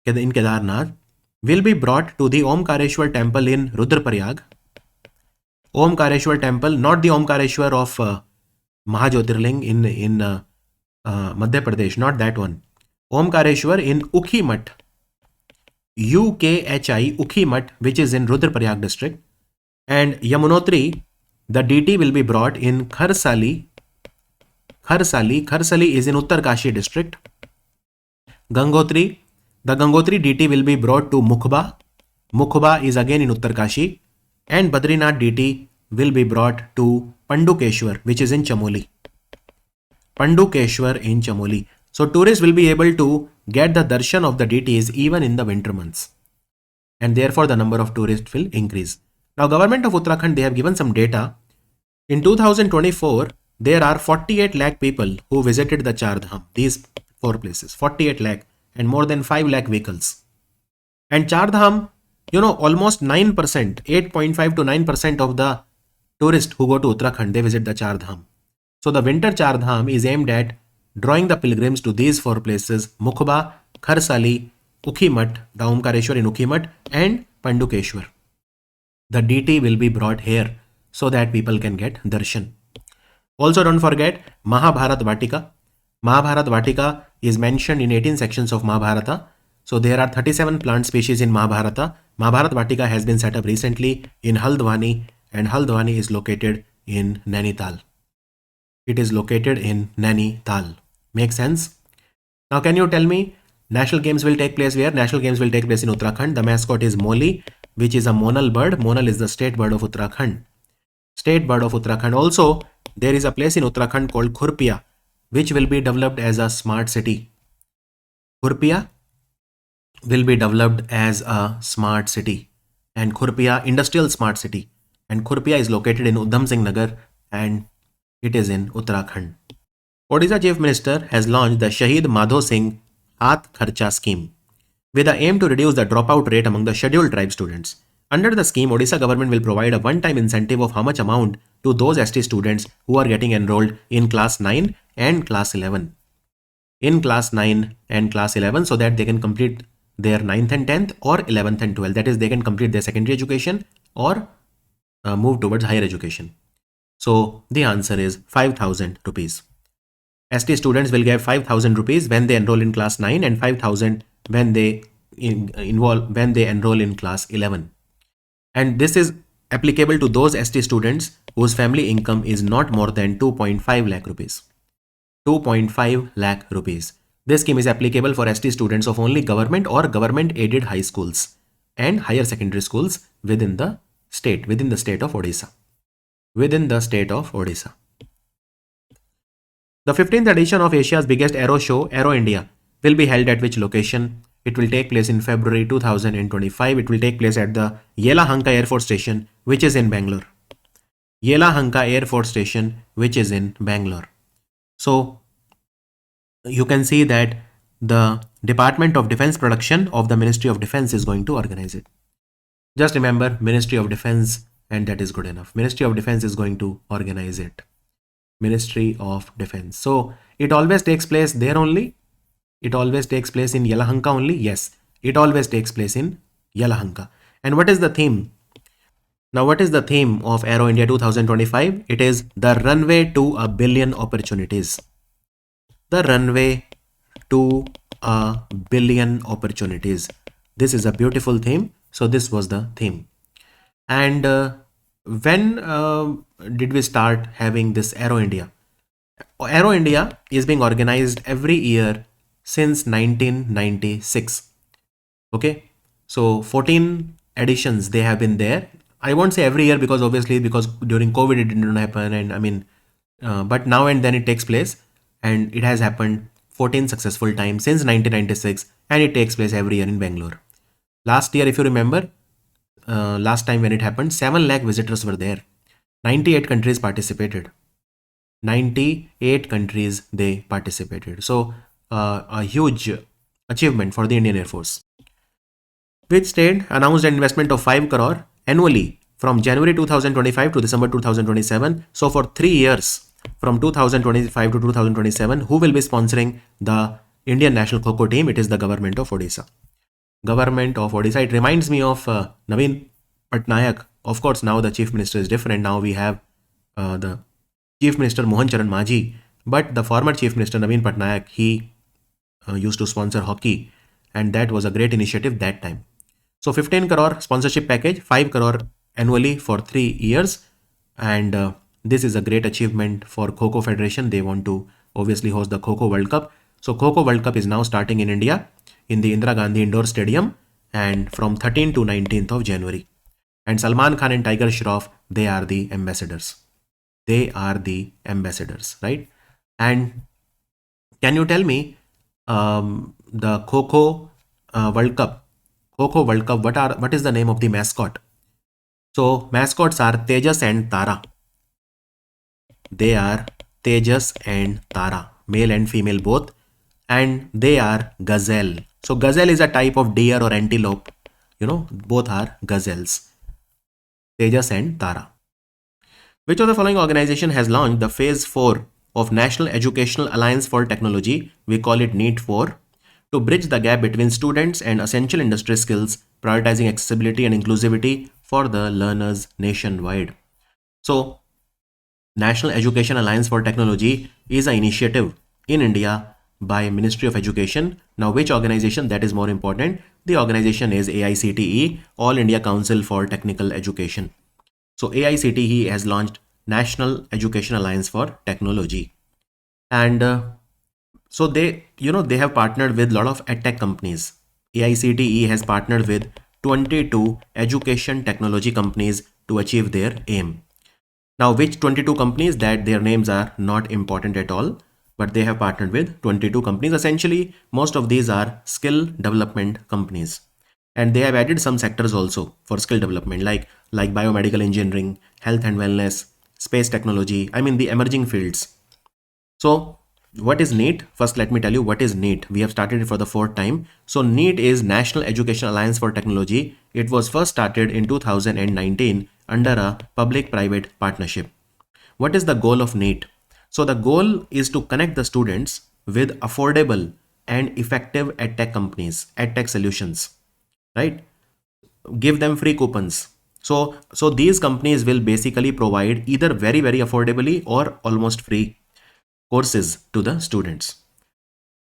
in Kedarnath will be brought to the Omkareshwar temple in Rudraprayag. Omkareshwar temple, not the Omkareshwar of Mahajyotirling in Madhya Pradesh, not that one. Omkareshwar in Ukhimat, UKHI, Ukhimat, which is in Rudraprayag district. And Yamunotri, the DT will be brought in Kharsali. Kharsali is in Uttarkashi district. Gangotri, the Gangotri DT will be brought to Mukhba. Mukhba is again in Uttarkashi. And Badrinath DT will be brought to Pandukeshwar, which is in Chamoli. Pandukeshwar in Chamoli. So tourists will be able to get the darshan of the deities even in the winter months. And therefore the number of tourists will increase. Now government of Uttarakhand, they have given some data. In 2024, there are 48 lakh people who visited the Char Dham, these four places, 48 lakh and more than 5 lakh vehicles. And Char Dham, almost 9%, 8.5 to 9% of the tourists who go to Uttarakhand, they visit the Char Dham. So the winter Char Dham is aimed at drawing the pilgrims to these four places: Mukhba, Kharsali, Ukhimat, the Omkareshwar in Ukhimat, and Pandukeshwar. The DT will be brought here so that people can get darshan. Also don't forget Mahabharat Vatika. Mahabharat Vatika is mentioned in 18 sections of Mahabharata. So there are 37 plant species in Mahabharata. Mahabharat Vatika has been set up recently in Haldwani, and Haldwani is located in Nainital. It is located in Nainital. Make sense? Now can you tell me, National Games will take place where? National Games will take place in Uttarakhand. The mascot is Moli, which is a monal bird. Monal is the state bird of Uttarakhand. State bird of Uttarakhand. Also, there is a place in Uttarakhand called Khurpia, which will be developed as a smart city. Khurpia will be developed as a smart city, and Khurpia industrial smart city. And Khurpia is located in Udham Singh Nagar, and it is in Uttarakhand. Odisha Chief Minister has launched the Shaheed Madho Singh Hath Kharcha scheme with the aim to reduce the dropout rate among the scheduled tribe students. Under the scheme, Odisha government will provide a one-time incentive of how much amount to those ST students who are getting enrolled in class 9 and class 11. In class 9 and class 11, so that they can complete their 9th and 10th or 11th and 12th. That is, they can complete their secondary education or move towards higher education. So the answer is 5,000 rupees. ST students will get 5,000 rupees when they enroll in class 9 and 5,000 when they enroll in class 11. And this is applicable to those ST students whose family income is not more than 2.5 lakh rupees. 2.5 lakh rupees. This scheme is applicable for ST students of only government or government aided high schools and higher secondary schools within the state of Odisha. Within the state of Odisha. The 15th edition of Asia's biggest aero show, Aero India, will be held at which location? It will take place in February 2025. It will take place at the Yelahanka Air Force Station, which is in Bangalore. Yelahanka Air Force Station, which is in Bangalore. So, you can see that the Department of Defense Production of the Ministry of Defense is going to organize it. Just remember, Ministry of Defense, and that is good enough. Ministry of Defense is going to organize it. Ministry of Defense. So it always takes place there only? It always takes place in Yelahanka only? Yes, it always takes place in Yelahanka. And what is the theme? Now what is the theme of Aero India 2025? It is the runway to a billion opportunities. The runway to a billion opportunities. This is a beautiful theme. So this was the theme. And when did we start having this Aero India? Aero India is being organized every year since 1996. Okay, so 14 editions they have been there. I won't say every year because obviously because during COVID it didn't happen, and I mean, but now and then it takes place, and it has happened 14 successful times since 1996, and it takes place every year in Bangalore. Last year, if you remember, last time when it happened, 7 lakh visitors were there. 98 countries participated. 98 countries they participated. So a huge achievement for the Indian Air Force. Which state announced an investment of 5 crore annually from January 2025 to December 2027. So for 3 years from 2025 to 2027, who will be sponsoring the Indian national Kho team? It is the government of Odisha. Government of Odisha. It reminds me of Naveen Patnaik. Of course, now the chief minister is different. Now we have the chief minister Mohan Charan Majhi, but the former chief minister Naveen Patnaik, he used to sponsor hockey, and that was a great initiative that time. So 15 crore sponsorship package, 5 crore annually for 3 years, and this is a great achievement for Kho Federation. They want to obviously host the Kho World Cup. So Kho World Cup is now starting in India in the Indira Gandhi Indoor Stadium, and from 13th to 19th of January. And Salman Khan and Tiger Shroff, they are the ambassadors. They are the ambassadors, right? And can you tell me the Kho World Cup? Kho World Cup. What is the name of the mascot? So mascots are Tejas and Tara. They are Tejas and Tara, male and female both, and they are gazelle. So gazelle is a type of deer or antelope. You know, both are gazelles. Tejas and Tara. Which of the following organization has launched the Phase 4 of National Educational Alliance for Technology? We call it NEET 4, to bridge the gap between students and essential industry skills, prioritizing accessibility and inclusivity for the learners nationwide. So, National Education Alliance for Technology is an initiative in India by Ministry of Education. Now, which organization? That is more important. The organization is AICTE, All India Council for Technical Education. So AICTE has launched National Education Alliance for Technology, and so they have partnered with a lot of edtech companies. AICTE has partnered with 22 education technology companies to achieve their aim. Now, which 22 companies? That their names are not important at all, but they have partnered with 22 companies. Essentially, most of these are skill development companies, and they have added some sectors also for skill development, like biomedical engineering, health and wellness, space technology. I mean the emerging fields. So what is NEET? First, let me tell you what is NEET. We have started it for the 4th time. So NEET is National Education Alliance for Technology. It was first started in 2019 under a public-private partnership. What is the goal of NEET? So the goal is to connect the students with affordable and effective edtech companies, edtech solutions, right? Give them free coupons. So these companies will basically provide either very, very affordably or almost free courses to the students.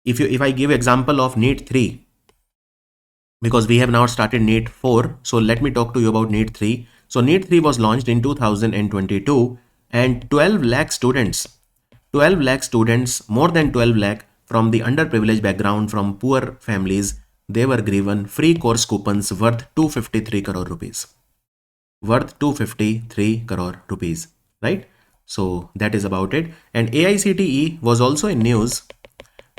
If I give example of NEET 3, because we have now started NEET 4, so let me talk to you about NEET 3. So NEET 3 was launched in 2022, and 12 lakh students, more than 12 lakh from the underprivileged background, from poor families, they were given free course coupons worth 253 crore rupees. Worth 253 crore rupees, right? So that is about it. And AICTE was also in news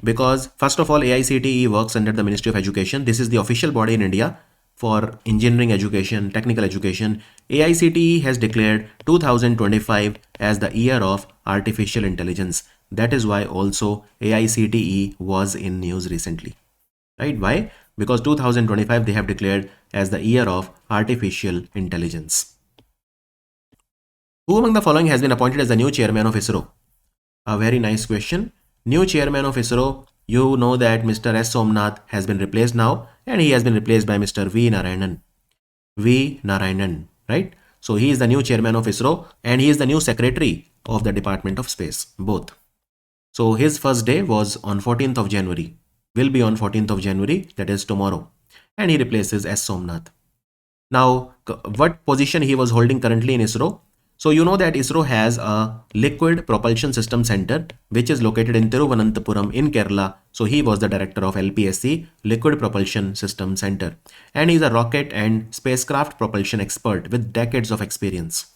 because, first of all, AICTE works under the Ministry of Education. This is the official body in India for engineering education, technical education. AICTE has declared 2025 as the year of artificial intelligence. That is why also AICTE was in news recently, right? Why? Because 2025 they have declared as the year of artificial intelligence. Who among the following has been appointed as the new chairman of ISRO? A very nice question. New chairman of ISRO, you know that Mr. S. Somnath has been replaced now, and he has been replaced by Mr. V. Narayanan. V. Narayanan, right? So he is the new chairman of ISRO, and he is the new secretary of the Department of Space, both. So his first day was on 14th of January, will be on 14th of January, that is tomorrow, and he replaces S. Somnath. Now, what position he was holding currently in ISRO? So you know that ISRO has a liquid propulsion system center which is located in Thiruvananthapuram in Kerala. So he was the director of LPSC, Liquid Propulsion System Center, and he's a rocket and spacecraft propulsion expert with decades of experience.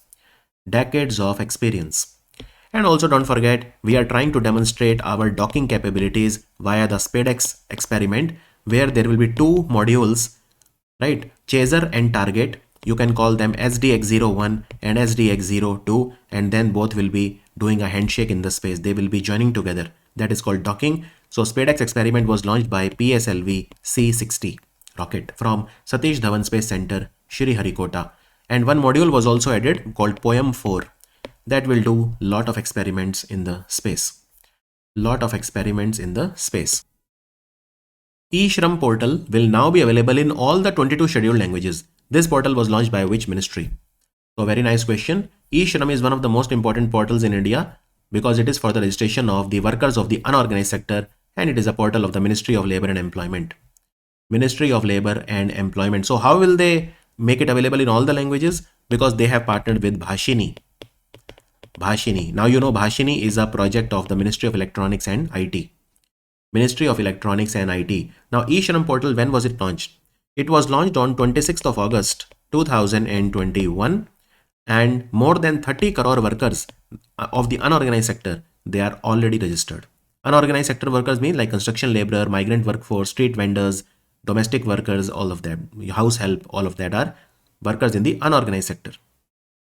Decades of experience. And also don't forget, we are trying to demonstrate our docking capabilities via the SpaceX experiment, where there will be two modules, right? Chaser and target. You can call them SDX01 and SDX02, and then both will be doing a handshake in the space. They will be joining together. That is called docking. So SpaceX experiment was launched by PSLV C60 rocket from Satish Dhawan Space Center, Sriharikota. And one module was also added called Poem 4 that will do lot of experiments in the space. Lot of experiments in the space. eShram portal will now be available in all the 22 scheduled languages. This portal was launched by which ministry? So very nice question. eShram is one of the most important portals in India because it is for the registration of the workers of the unorganized sector, and it is a portal of the Ministry of Labor and Employment. Ministry of Labor and Employment. So how will they make it available in all the languages? Because they have partnered with Bhashini. Bhashini. Now you know Bhashini is a project of the Ministry of Electronics and IT. Ministry of Electronics and IT. Now eShram portal, when was it launched? It was launched on 26th of August 2021, and more than 30 crore workers of the unorganized sector, they are already registered. Unorganized sector workers mean like construction laborer, migrant workforce, street vendors, domestic workers, all of them, house help, all of that are workers in the unorganized sector.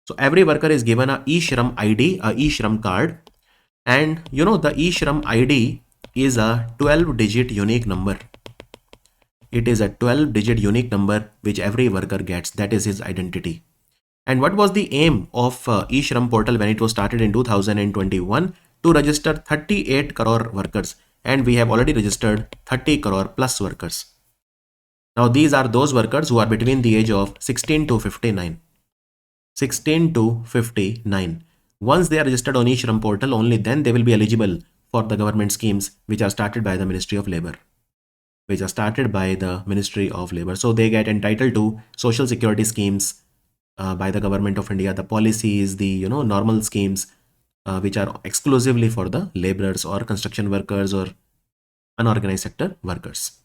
So every worker is given a eShram ID, a eShram card, and you know the eShram ID is a 12-digit unique number. It is a 12-digit unique number which every worker gets. That is his identity. And what was the aim of eShram portal when it was started in 2021? To register 38 crore workers, and we have already registered 30 crore plus workers. Now these are those workers who are between the age of 16 to 59. 16 to 59. Once they are registered on eShram portal, only then they will be eligible for the government schemes which are started by the Ministry of Labor. So they get entitled to social security schemes by the government of India, the policies, the normal schemes which are exclusively for the laborers or construction workers or unorganized sector workers.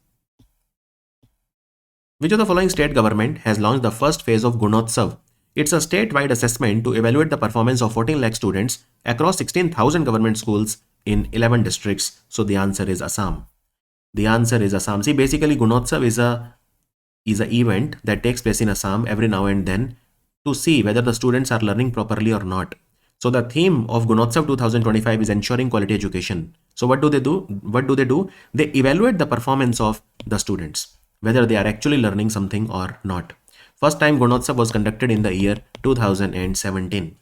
Which of the following state government has launched the first phase of Gunotsav? It's a statewide assessment to evaluate the performance of 14 lakh students across 16,000 government schools in 11 districts. So the answer is Assam. The answer is Assam. See, basically Gunotsav is a event that takes place in Assam every now and then to see whether the students are learning properly or not. So the theme of Gunotsav 2025 is ensuring quality education. So what do they do? They evaluate the performance of the students, whether they are actually learning something or not. First time Gunotsav was conducted in the year 2017.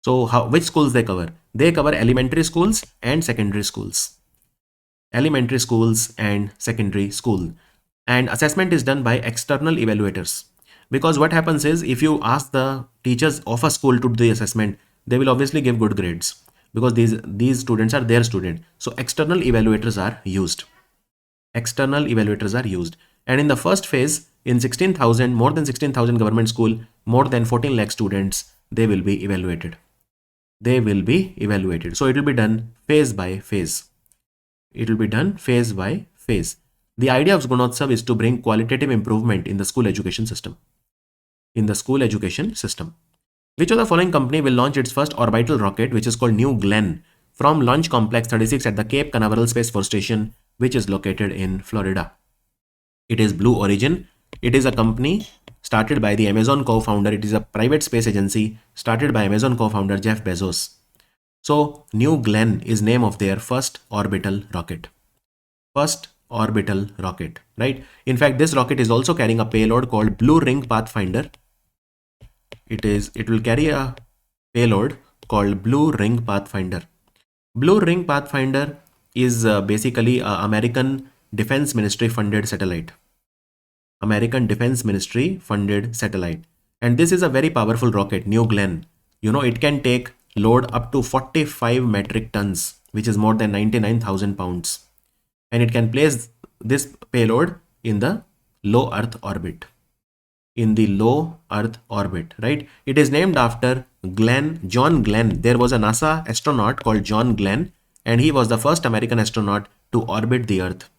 So which schools they cover? They cover elementary schools and secondary schools. Elementary schools and secondary school. And assessment is done by external evaluators. Because what happens is, if you ask the teachers of a school to do the assessment, they will obviously give good grades because these students are their students. So external evaluators are used. External evaluators are used. And in the first phase, in more than 16,000 government school, more than 14 lakh students, they will be evaluated. They will be evaluated. So it will be done phase by phase. It will be done phase by phase. The idea of Gunotsav is to bring qualitative improvement in the school education system. Which of the following company will launch its first orbital rocket, which is called New Glenn, from Launch Complex 36 at the Cape Canaveral Space Force Station, which is located in Florida? It is Blue Origin. It is a company started by the Amazon co-founder. It is a private space agency started by Amazon co-founder Jeff Bezos. So New Glenn is name of their first orbital rocket. First orbital rocket, right? In fact, this rocket is also carrying a payload called Blue Ring Pathfinder. It will carry a payload called Blue Ring Pathfinder. Blue Ring Pathfinder is basically an American Defense Ministry funded satellite. American Defense Ministry funded satellite. And this is a very powerful rocket, New Glenn. It can take load up to 45 metric tons, which is more than 99,000 pounds. And it can place this payload in the low Earth orbit. in the low Earth orbit, right? It is named after John Glenn. There was a NASA astronaut called John Glenn, and he was the first American astronaut to orbit the Earth.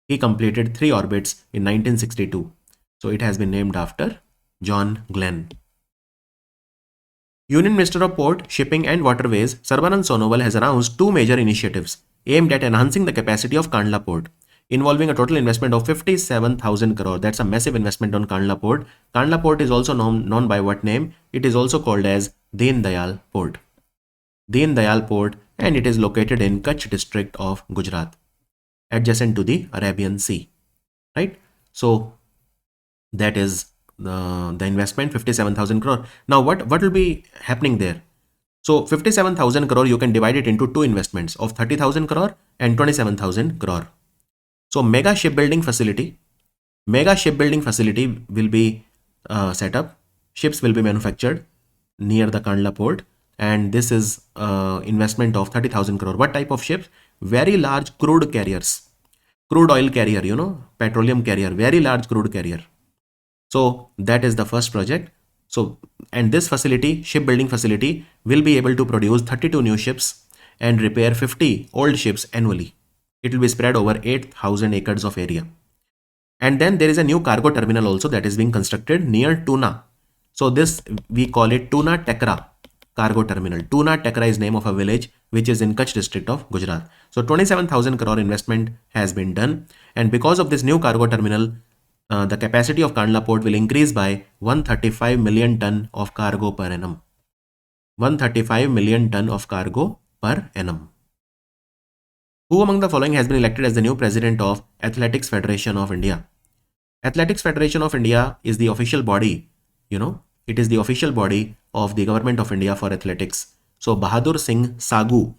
He completed 3 orbits in 1962. So it has been named after John Glenn. Union Minister of Port, Shipping and Waterways, Sarbanand Sonowal, has announced 2 major initiatives aimed at enhancing the capacity of Kandla Port, involving a total investment of 57,000 crore. That's a massive investment on Kandla Port. Kandla Port is also known by what name? It is also called as Deen Dayal Port. Deen Dayal Port, and it is located in Kutch district of Gujarat, adjacent to the Arabian Sea, right? So that is the investment, 57,000 crore. Now what will be happening there? So 57,000 crore, you can divide it into 2 investments of 30,000 crore and 27,000 crore. So mega shipbuilding facility will be set up. Ships will be manufactured near the Kandla port, and this is investment of 30,000 crore. What type of ships? Very large crude carriers, crude oil carrier, petroleum carrier, very large crude carrier. So that is the first project. So, and this facility, shipbuilding facility, will be able to produce 32 new ships and repair 50 old ships annually. It will be spread over 8,000 acres of area. And then there is a new cargo terminal also that is being constructed near Tuna. So this, we call it Tuna Tekra cargo terminal. Tuna Tekra is name of a village which is in Kutch district of Gujarat. So 27,000 crore investment has been done. And because of this new cargo terminal, the capacity of Kandla port will increase by 135 million ton of cargo per annum. 135 million ton of cargo per annum. Who among the following has been elected as the new president of Athletics Federation of India? Athletics Federation of India is the official body, it is the official body of the Government of India for athletics. So Bahadur Singh Sagu,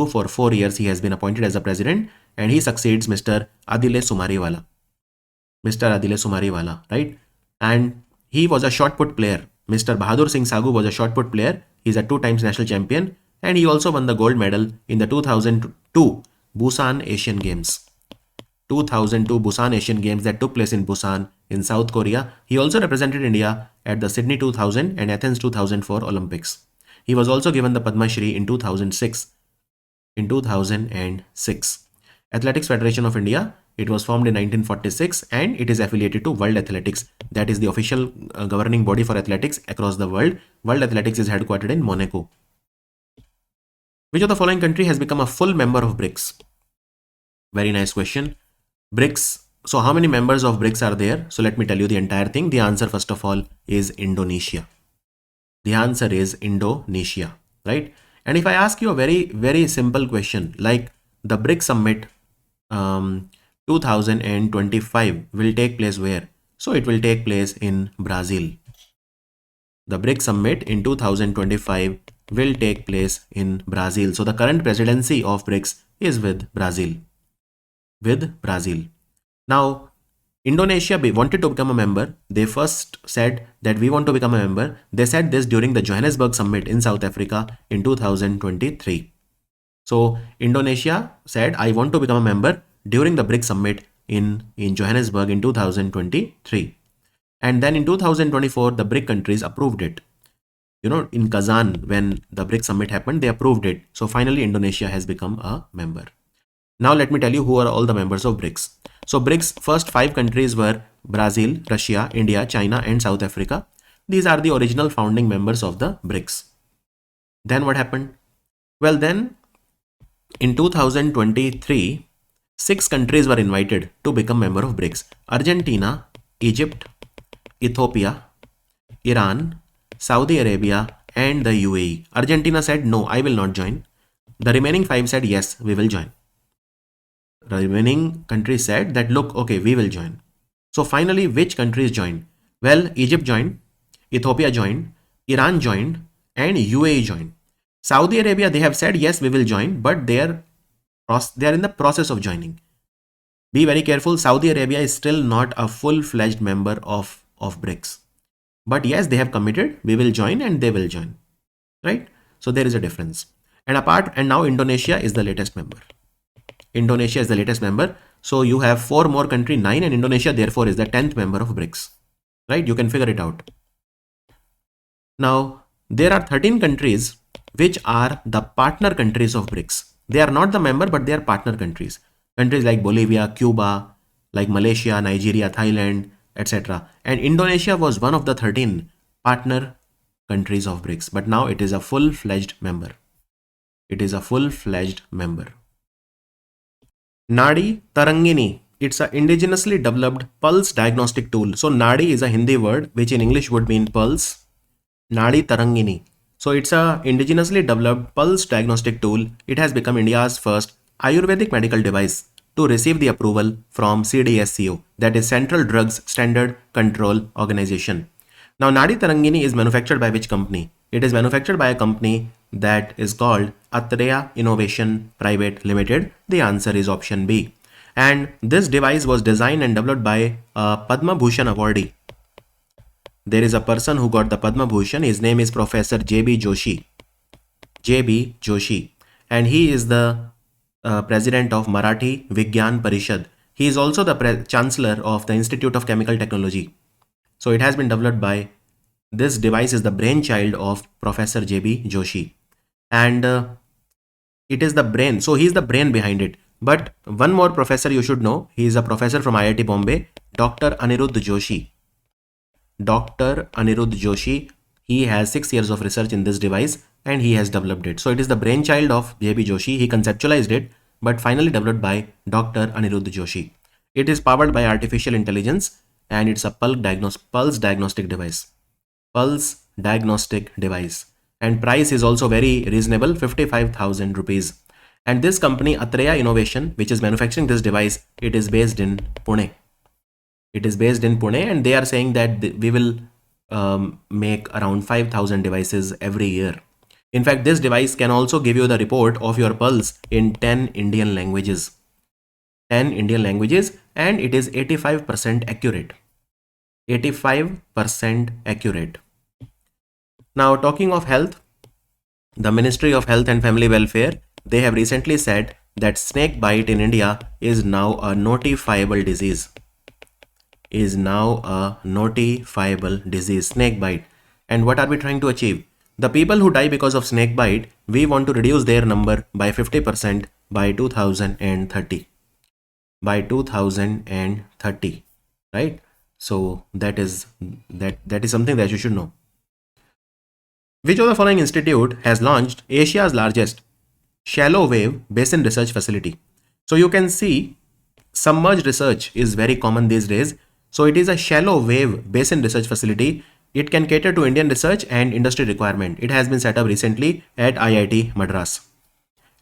for 4 years he has been appointed as the president, and he succeeds Mr. Adile Sumariwala. Right? And he was a shot put player. Mr. Bahadur Singh Sagu was a shot put player. He's a 2 times national champion, and he also won the gold medal in the 2002 Busan Asian Games. 2002 Busan Asian Games that took place in Busan in South Korea. He also represented India at the Sydney 2000 and Athens 2004 Olympics. He was also given the Padma Shri in 2006. Athletics Federation of India, it was formed in 1946 and it is affiliated to World Athletics. That is the official governing body for athletics across the world. World Athletics is headquartered in Monaco. Which of the following country has become a full member of BRICS? Very nice question. BRICS. So how many members of BRICS are there? So let me tell you the entire thing. The answer first of all is Indonesia. The answer is Indonesia, right? And if I ask you a very, very simple question, like the BRICS Summit 2025 will take place where? So it will take place in Brazil. The BRICS Summit in 2025 will take place in Brazil. So the current presidency of BRICS is with Brazil. Now, Indonesia wanted to become a member. They first said that we want to become a member. They said this during the Johannesburg Summit in South Africa in 2023. So Indonesia said, I want to become a member during the BRICS Summit in Johannesburg in 2023. And then in 2024, the BRIC countries approved it. In Kazan, when the BRICS Summit happened, they approved it. So finally, Indonesia has become a member. Now let me tell you who are all the members of BRICS. So BRICS first 5 countries were Brazil, Russia, India, China and South Africa. These are the original founding members of the BRICS. Then what happened? Well, then in 2023, 6 countries were invited to become member of BRICS. Argentina, Egypt, Ethiopia, Iran, Saudi Arabia and the UAE. Argentina said, no, I will not join. The remaining 5 said, yes, we will join. The remaining countries said that, look, okay, we will join. So finally, which countries joined? Well, Egypt joined, Ethiopia joined, Iran joined, and UAE joined. Saudi Arabia, they have said, yes, we will join, but they are in the process of joining. Be very careful. Saudi Arabia is still not a full-fledged member of BRICS. But yes, they have committed, we will join and they will join. Right? So there is a difference. And now Indonesia is the latest member. So you have 4 more country, 9, and Indonesia therefore is the 10th member of BRICS. Right? You can figure it out. Now, there are 13 countries which are the partner countries of BRICS. They are not the member, but they are partner countries. Countries like Bolivia, Cuba, like Malaysia, Nigeria, Thailand, etc. And Indonesia was one of the 13 partner countries of BRICS, but now it is a full-fledged member. It is a full-fledged member. Nar Tarangini. It's an indigenously developed pulse diagnostic tool. So Nadi is a Hindi word which in English would mean pulse. Nar Tarangini. So it's a indigenously developed pulse diagnostic tool. It has become India's first Ayurvedic medical device to receive the approval from CDSCO, that is Central Drugs Standard Control Organization. Now Nar Tarangini is manufactured by which company? It is manufactured by a company that is called Atreya Innovation Private Limited. The answer is option B. And this device was designed and developed by a Padma Bhushan awardee. There is a person who got the Padma Bhushan. His name is Professor J.B. Joshi. J.B. Joshi. And he is the president of Marathi Vigyan Parishad. He is also the chancellor of the Institute of Chemical Technology. So it has been developed by, this device is the brainchild of Professor J.B. Joshi. And it is the brain. So he is the brain behind it. But one more professor you should know. He is a professor from IIT Bombay, Dr. Anirudh Joshi. Dr. Anirudh Joshi. He has 6 years of research in this device and he has developed it. So it is the brainchild of J.B. Joshi. He conceptualized it, but finally developed by Dr. Anirudh Joshi. It is powered by artificial intelligence and it's a pulse diagnostic device. Pulse diagnostic device. And price is also very reasonable, 55,000 rupees. And this company, Atreya Innovation, which is manufacturing this device, it is based in Pune. It is based in Pune and they are saying that we will make around 5,000 devices every year. In fact, this device can also give you the report of your pulse in 10 Indian languages. 10 Indian languages, and it is 85% accurate. 85% accurate. Now, talking of health, the Ministry of Health and Family Welfare, they have recently said that snake bite in India is now a notifiable disease. Is now a notifiable disease, snake bite. And what are we trying to achieve? The people who die because of snake bite, we want to reduce their number by 50% by 2030. By 2030, right? So that is something that you should know. Which of the following institute has launched Asia's largest shallow wave basin research facility? So you can see submerged research is very common these days. So it is a shallow wave basin research facility. It can cater to Indian research and industry requirement. It has been set up recently at IIT Madras.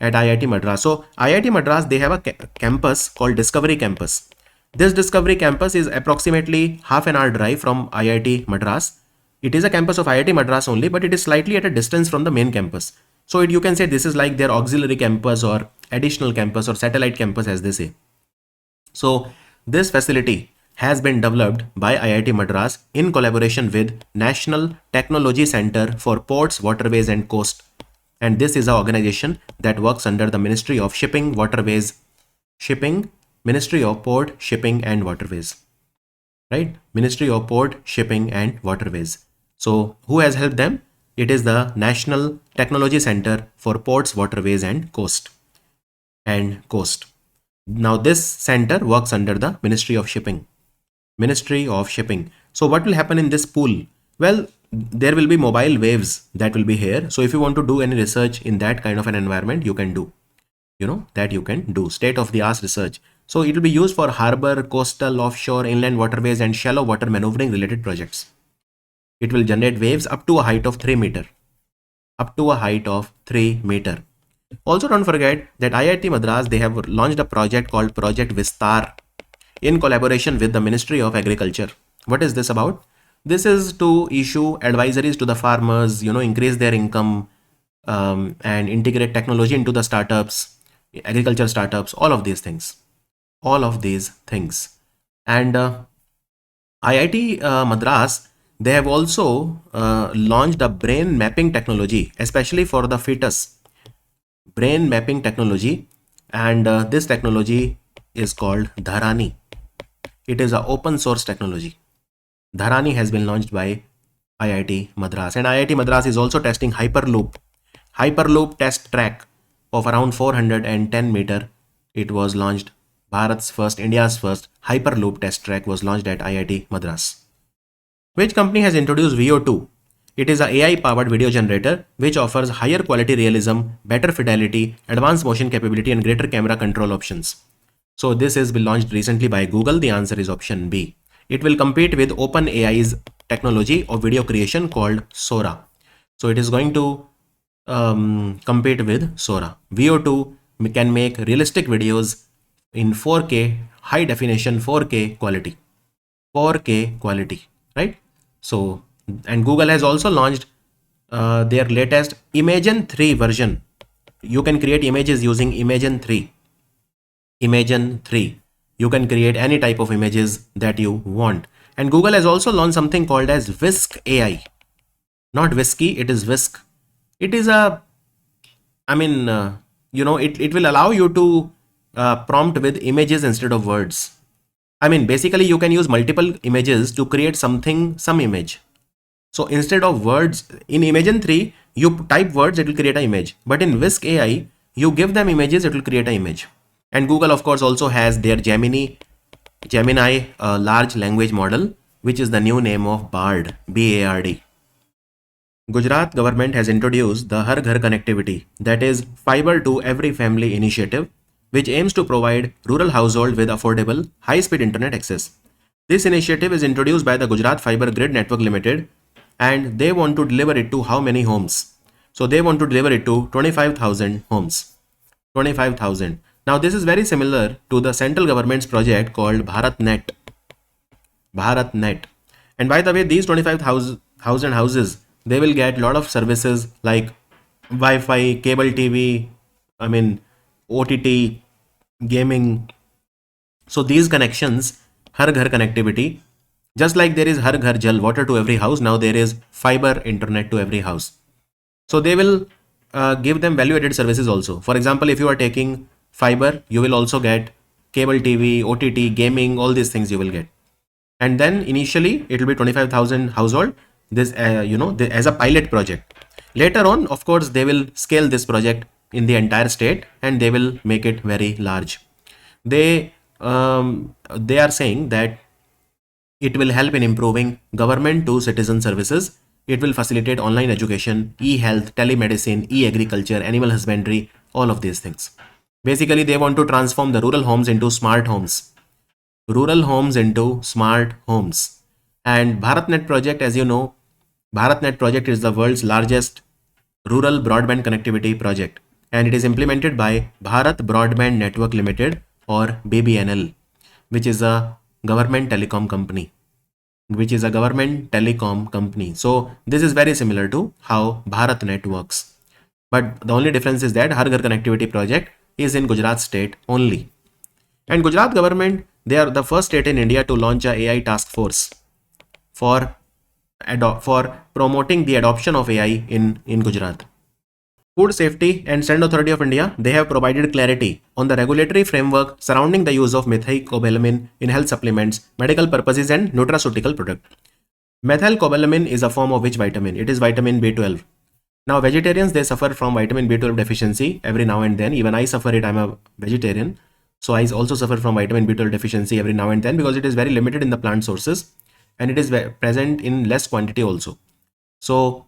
At IIT Madras. So IIT Madras, they have a campus called Discovery Campus. This Discovery Campus is approximately half an hour drive from IIT Madras. It is a campus of IIT Madras only, but it is slightly at a distance from the main campus. So you can say this is like their auxiliary campus or additional campus or satellite campus as they say. So this facility has been developed by IIT Madras in collaboration with National Technology Center for Ports, Waterways and Coast. And this is an organization that works under the Ministry of Shipping, Waterways, Ministry of Port, Shipping and Waterways. Right? Ministry of Port, Shipping and Waterways. So who has helped them? It is the National Technology Center for Ports, Waterways and Coast. Now this center works under the Ministry of Shipping. Ministry of Shipping. So what will happen in this pool? Well, there will be mobile waves that will be here. So if you want to do any research in that kind of an environment, you can do. That you can do state-of-the-art research. So it will be used for harbor, coastal, offshore, inland waterways and shallow water maneuvering related projects. It will generate waves up to a height of 3 meter. Up to a height of 3 meter. Also don't forget that IIT Madras, they have launched a project called Project Vistar in collaboration with the Ministry of Agriculture. What is this about? This is to issue advisories to the farmers, increase their income and integrate technology into the startups, agriculture startups, all of these things. And IIT Madras, they have also launched a brain mapping technology, especially for the fetus. Brain mapping technology, and this technology is called Dharani. It is an open source technology. Dharani has been launched by IIT Madras, and IIT Madras is also testing Hyperloop test track of around 410 meter. It was launched. India's first Hyperloop test track was launched at IIT Madras. Which company has introduced VO2? It is an AI-powered video generator which offers higher quality realism, better fidelity, advanced motion capability, and greater camera control options. So this has been launched recently by Google. The answer is option B. It will compete with OpenAI's technology of video creation called Sora. So it is going to compete with Sora. VO2 can make realistic videos in 4K, high definition 4K quality. 4K quality, right? So, and Google has also launched their latest Imagen 3 version. You can create images using Imagen 3. Imagen 3. You can create any type of images that you want. And Google has also launched something called as Whisk AI. Not Whiskey, it is Whisk. It is a, it will allow you to prompt with images instead of words. Basically you can use multiple images to create some image. So instead of words, in Imagen 3, you type words, it will create an image. But in Whisk AI, you give them images, it will create an image. And Google, of course, also has their Gemini large language model, which is the new name of BARD, B-A-R-D. Gujarat government has introduced the Har Ghar Connectivity, that is Fiber to Every Family initiative, which aims to provide rural households with affordable, high-speed internet access. This initiative is introduced by the Gujarat Fiber Grid Network Limited, and they want to deliver it to how many homes? So they want to deliver it to 25,000 homes. 25,000. Now this is very similar to the central government's project called BharatNet. BharatNet. And by the way, these 25,000 houses, they will get a lot of services like Wi-Fi, cable TV, OTT, gaming. So these connections, Har Ghar Connectivity, just like there is Har Ghar Jal, water to every house, now there is fiber internet to every house. So they will give them value-added services also. For example, if you are taking fiber, you will also get cable TV, OTT, gaming, all these things you will get. And then initially it will be 25,000 household, this as a pilot project. Later on, of course, they will scale this project in the entire state and they will make it very large. They are saying that it will help in improving government to citizen services. It will facilitate online education, e-health, telemedicine, e-agriculture, animal husbandry, all of these things. Basically, they want to transform the rural homes into smart homes. Rural homes into smart homes. And BharatNet project, as you know, BharatNet project is the world's largest rural broadband connectivity project. And it is implemented by Bharat Broadband Network Limited, or BBNL, which is a government telecom company. So this is very similar to how BharatNet works. But the only difference is that Har Ghar Connectivity project is in Gujarat state only. And Gujarat government, they are the first state in India to launch a AI task force for promoting the adoption of AI in Gujarat. Food Safety and Standard Authority of India, they have provided clarity on the regulatory framework surrounding the use of methylcobalamin in health supplements, medical purposes and nutraceutical products. Methylcobalamin is a form of which vitamin? It is vitamin B12. Now vegetarians, they suffer from vitamin B12 deficiency every now and then. Even I suffer it, I'm a vegetarian. So I also suffer from vitamin B12 deficiency every now and then because it is very limited in the plant sources and it is present in less quantity also. So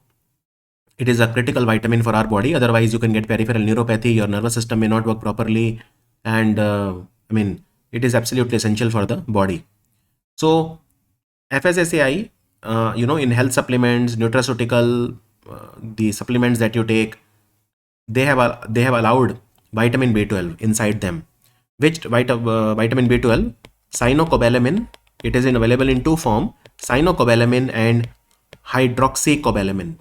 it is a critical vitamin for our body. Otherwise, you can get peripheral neuropathy. Your nervous system may not work properly. And it is absolutely essential for the body. So FSSAI, in health supplements, nutraceutical, the supplements that you take, they have allowed vitamin B12 inside them. Which vitamin B12? Cyanocobalamin. It is available in two forms: cyanocobalamin and hydroxycobalamin.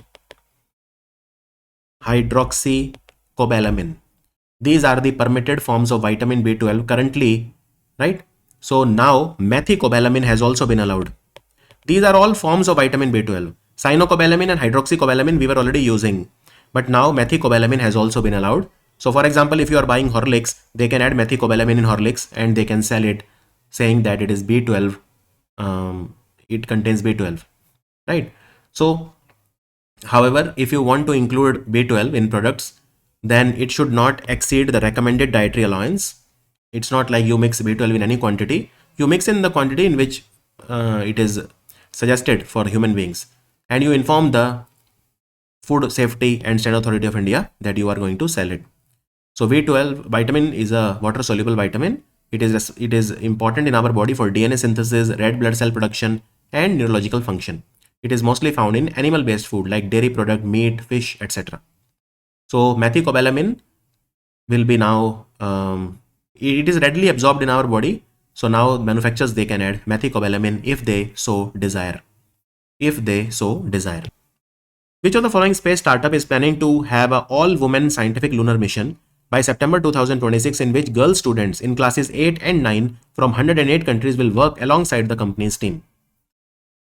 Hydroxycobalamin. These are the permitted forms of vitamin B12 currently, right? So now methylcobalamin has also been allowed. These are all forms of vitamin B12. Cyanocobalamin and hydroxycobalamin we were already using, but now methylcobalamin has also been allowed. So for example, if you are buying Horlicks, they can add methylcobalamin in Horlicks and they can sell it saying that it is B12, it contains B12, right? So however, if you want to include B12 in products, then it should not exceed the recommended dietary allowance. It's not like you mix B12 in any quantity. You mix in the quantity in which it is suggested for human beings, and you inform the Food Safety and Standard Authority of India that you are going to sell it. So B12 vitamin is a water soluble vitamin. It is important in our body for DNA synthesis, red blood cell production, and neurological function. It is mostly found in animal based food like dairy product, meat, fish, etc. So methylcobalamin will be now it is readily absorbed in our body. So now manufacturers, they can add methylcobalamin if they so desire. If they so desire. Which of the following space startup is planning to have an all-women scientific lunar mission by September 2026, in which girl students in classes 8 and 9 from 108 countries will work alongside the company's team?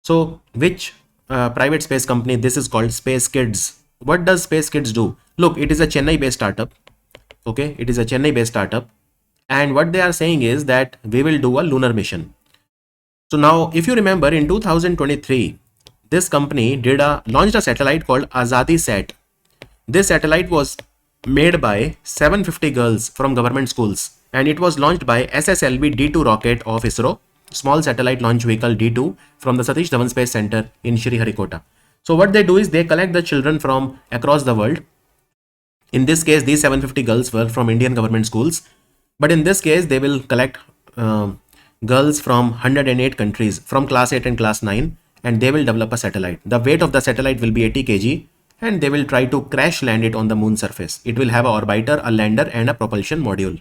So which private space company? This is called Space Kids. What does Space Kids do? Look, it is a Chennai based startup. Okay, it is a Chennai based startup, and what they are saying is that we will do a lunar mission. So now if you remember, in 2023 this company launched a satellite called Azadi Sat. This satellite was made by 750 girls from government schools, and it was launched by SSLV D2 rocket of ISRO, small satellite launch vehicle D2, from the Satish Dhawan Space Center in Sriharikota. So what they do is they collect the children from across the world. In this case, these 750 girls were from Indian government schools, but in this case they will collect girls from 108 countries from class 8 and class 9, and they will develop a satellite. The weight of the satellite will be 80 kg, and they will try to crash land it on the moon surface. It will have an orbiter, a lander, and a propulsion module.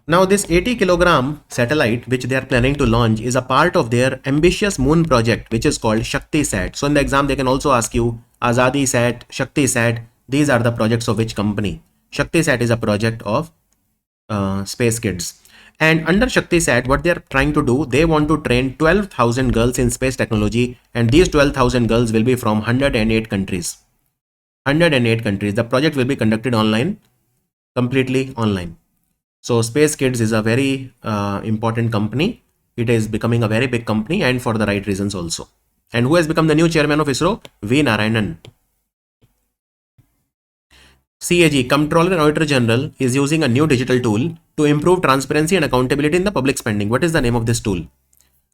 Now this 80 kilogram satellite which they are planning to launch is a part of their ambitious moon project, which is called Shakti Sat. So in the exam they can also ask you Azadi Sat, Shakti Sat. These are the projects of which company? Shakti Sat is a project of Space Kids. And under Shakti Sat, what they are trying to do, they want to train 12,000 girls in space technology, and these 12,000 girls will be from 108 countries. 108 countries. The project will be conducted online, completely online. So Space Kids is a very important company. It is becoming a very big company, and for the right reasons also. And who has become the new chairman of ISRO? V. Narayanan. CAG, Comptroller and Auditor General, is using a new digital tool to improve transparency and accountability in the public spending. What is the name of this tool?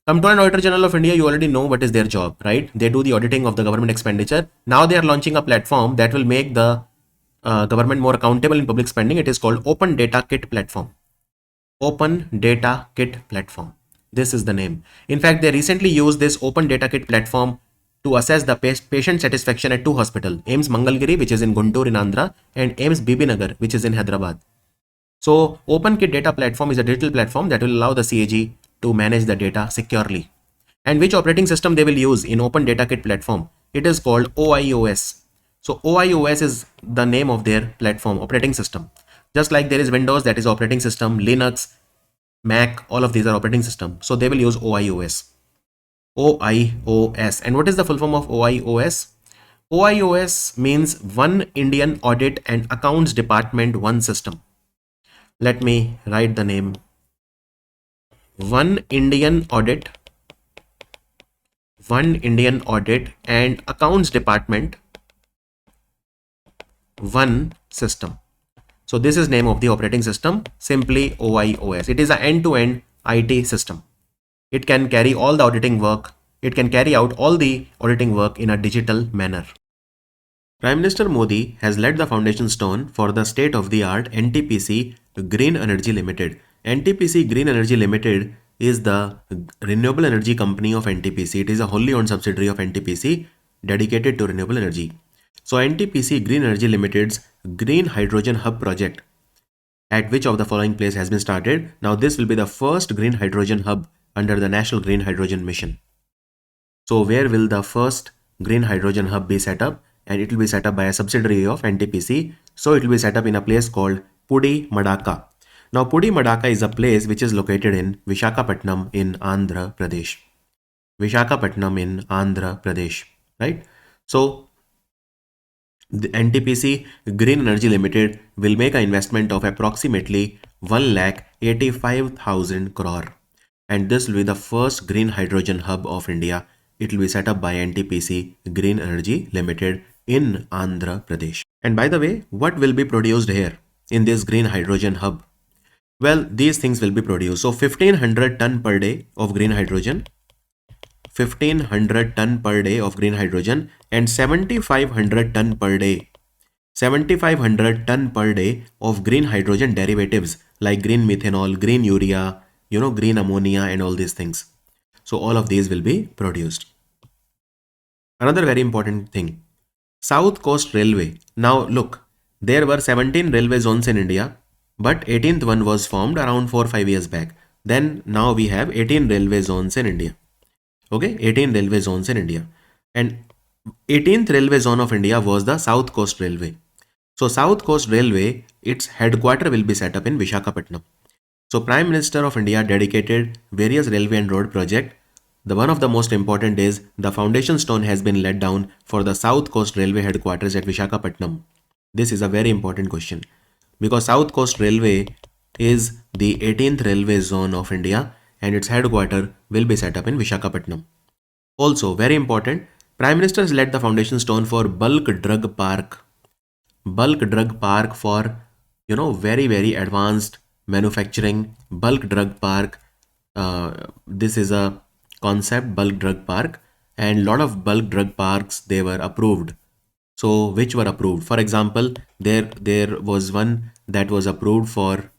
Comptroller and Auditor General of India, you already know what is their job, right? They do the auditing of the government expenditure. Now they are launching a platform that will make the government more accountable in public spending. It is called Open Data Kit Platform. Open Data Kit Platform. This is the name. In fact, they recently used this Open Data Kit Platform to assess the patient satisfaction at two hospitals, AIIMS Mangalgiri, which is in Guntur in Andhra, and AIIMS Bibinagar, which is in Hyderabad. So Open Kit Data Platform is a digital platform that will allow the CAG to manage the data securely. And which operating system they will use in Open Data Kit Platform? It is called OIOS. So OIOS is the name of their platform operating system. Just like there is Windows, that is operating system, Linux, Mac, all of these are operating system. So they will use OIOS. OIOS. And what is the full form of OIOS? OIOS means One Indian Audit and Accounts Department One System. Let me write the name. One Indian Audit and Accounts Department One System. So this is name of the operating system, simply OIOS. It is an end-to-end IT system. It can carry all the auditing work. It can carry out all the auditing work in a digital manner. Prime Minister Modi has laid the foundation stone for the state-of-the-art NTPC Green Energy Limited. NTPC Green Energy Limited is the renewable energy company of NTPC. It is a wholly owned subsidiary of NTPC dedicated to renewable energy. So NTPC Green Energy Limited's Green Hydrogen Hub project, at which of the following place has been started? Now this will be the first green hydrogen hub under the National Green Hydrogen Mission. So where will the first green hydrogen hub be set up? And it will be set up by a subsidiary of NTPC. So it will be set up in a place called Pudi Madaka. Now Pudi Madaka is a place which is located in Visakhapatnam in Andhra Pradesh. Visakhapatnam in Andhra Pradesh, right? So The NTPC Green Energy Limited will make an investment of approximately 1,85,000 crore. And this will be the first green hydrogen hub of India. It will be set up by NTPC Green Energy Limited in Andhra Pradesh. And by the way, what will be produced here in this green hydrogen hub? Well, these things will be produced. So 1500 ton per day of green hydrogen, 1500 ton per day of green hydrogen, and 7500 ton per day, 7500 ton per day of green hydrogen derivatives like green methanol, green urea, green ammonia and all these things. So all of these will be produced. Another very important thing, South Coast Railway. Now look, there were 17 railway zones in India, but 18th one was formed around 4-5 years back. Then now we have 18 railway zones in India. Okay, 18 railway zones in India. And 18th railway zone of India was the South Coast Railway. So South Coast Railway, its headquarter will be set up in Visakhapatnam. So Prime Minister of India dedicated various railway and road project. The one of the most important is the foundation stone has been let down for the South Coast Railway headquarters at Visakhapatnam. This is a very important question because South Coast Railway is the 18th railway zone of India and its headquarter will be set up in Visakhapatnam. Also very important, Prime Minister has laid the foundation stone for bulk drug park. Bulk drug park for very advanced manufacturing. Bulk drug park, this is a concept, bulk drug park, and lot of bulk drug parks, they were approved. So which were approved? For example, there was one that was approved for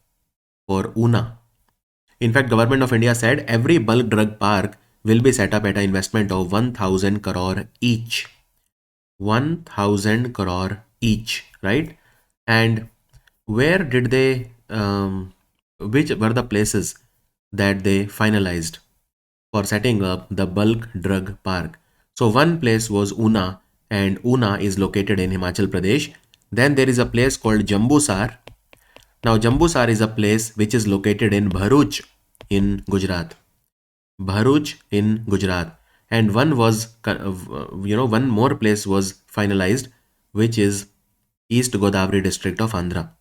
Una. In fact, Government of India said every bulk drug park will be set up at an investment of 1000 crore each. 1000 crore each, right? And where did they which were the places that they finalized for setting up the bulk drug park? So one place was Una, and Una is located in Himachal Pradesh. Then there is a place called Jambusar. Now Jambusar is a place which is located in Bharuch in Gujarat. Bharuch in Gujarat. And one was, one more place was finalized, which is East Godavari district of Andhra.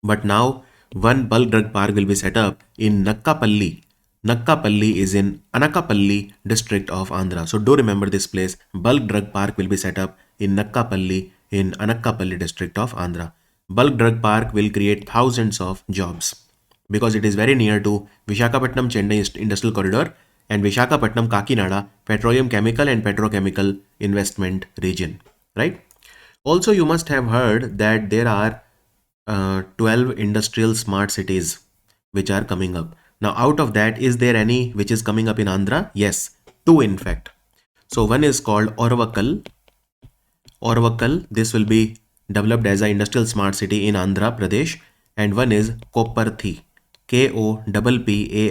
But now one bulk drug park will be set up in Nakkapalli. Nakkapalli is in Anakapalli district of Andhra. So do remember this place. Bulk drug park will be set up in Nakkapalli in Anakapalli district of Andhra. Bulk drug park will create thousands of jobs because it is very near to Visakhapatnam Chennai Industrial Corridor and Visakhapatnam Kakinada Petroleum Chemical and Petrochemical Investment Region, right? Also, you must have heard that there are 12 industrial smart cities which are coming up. Now, out of that, is there any which is coming up in Andhra? Yes, two in fact. So one is called Orvakal. Orvakal, this will be developed as an industrial smart city in Andhra Pradesh, and one is Koparthi. Kopparthy.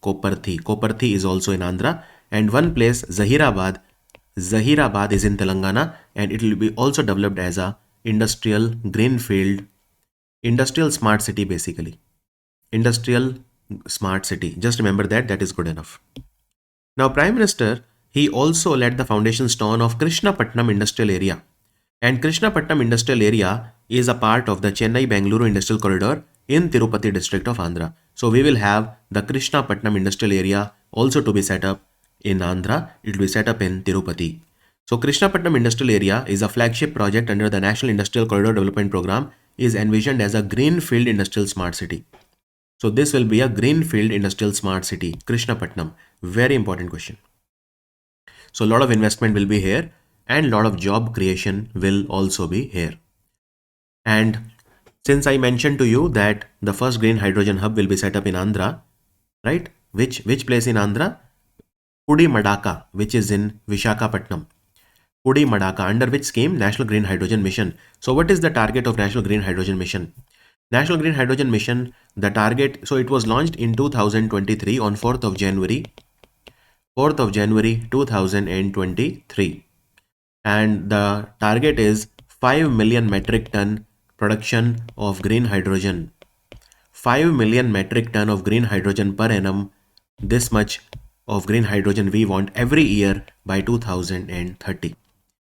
Koparthi. Koparthi is also in Andhra, and one place Zahirabad. Zahirabad is in Telangana, and it will be also developed as a industrial greenfield, industrial smart city basically. Industrial smart city. Just remember that, that is good enough. Now Prime Minister, he also laid the foundation stone of Krishnapatnam industrial area. And Krishnapatnam industrial area is a part of the Chennai-Bengaluru industrial corridor in Tirupati district of Andhra. So we will have the Krishnapatnam industrial area also to be set up in Andhra. It will be set up in Tirupati. So Krishnapatnam industrial area is a flagship project under the National Industrial Corridor Development Program, is envisioned as a greenfield industrial smart city. So this will be a greenfield industrial smart city, Krishnapatnam. Very important question. So a lot of investment will be here and a lot of job creation will also be here. And since I mentioned to you that the first green hydrogen hub will be set up in Andhra, right? Which place in Andhra? Pudimadaka, which is in Visakhapatnam. Pudimadaka, under which scheme? National Green Hydrogen Mission. So what is the target of National Green Hydrogen Mission? National Green Hydrogen Mission, the target, so it was launched in 2023 on 4th of January 2023. And the target is 5 million metric ton production of green hydrogen. 5 million metric ton of green hydrogen per annum. This much of green hydrogen we want every year by 2030.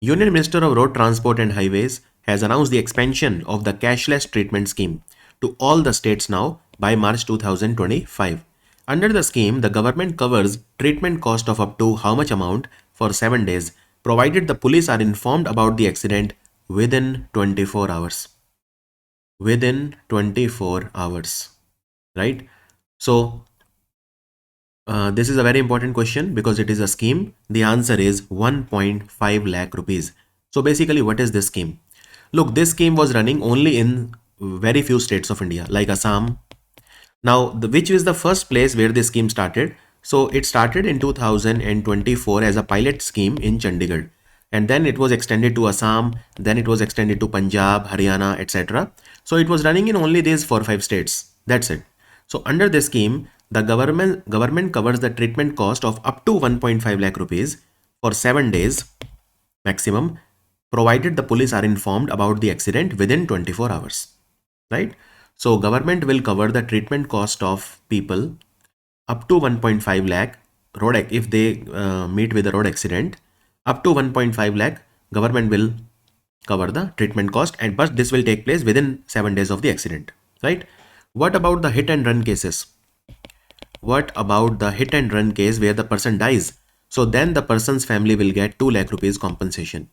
Union Minister of Road Transport and Highways has announced the expansion of the cashless treatment scheme to all the states now by March 2025. Under the scheme, the government covers treatment cost of up to how much amount for 7 days, provided the police are informed about the accident within 24 hours. Within 24 hours, right? So, this is a very important question because it is a scheme. The answer is 1.5 lakh rupees. So basically, what is this scheme? Look, this scheme was running only in very few states of India, like Assam. Now, which is the first place where this scheme started? So it started in 2024 as a pilot scheme in Chandigarh. And then it was extended to Assam, then it was extended to Punjab, Haryana, etc. So it was running in only these 4 or 5 states. That's it. So under this scheme, the government covers the treatment cost of up to 1.5 lakh rupees for 7 days maximum, provided the police are informed about the accident within 24 hours, right? So government will cover the treatment cost of people up to 1.5 lakh road if they meet with a road accident. Up to 1.5 lakh, government will cover the treatment cost, and but this will take place within 7 days of the accident, right? What about the hit and run cases? What about the hit and run case where the person dies? So then the person's family will get 2 lakh rupees compensation.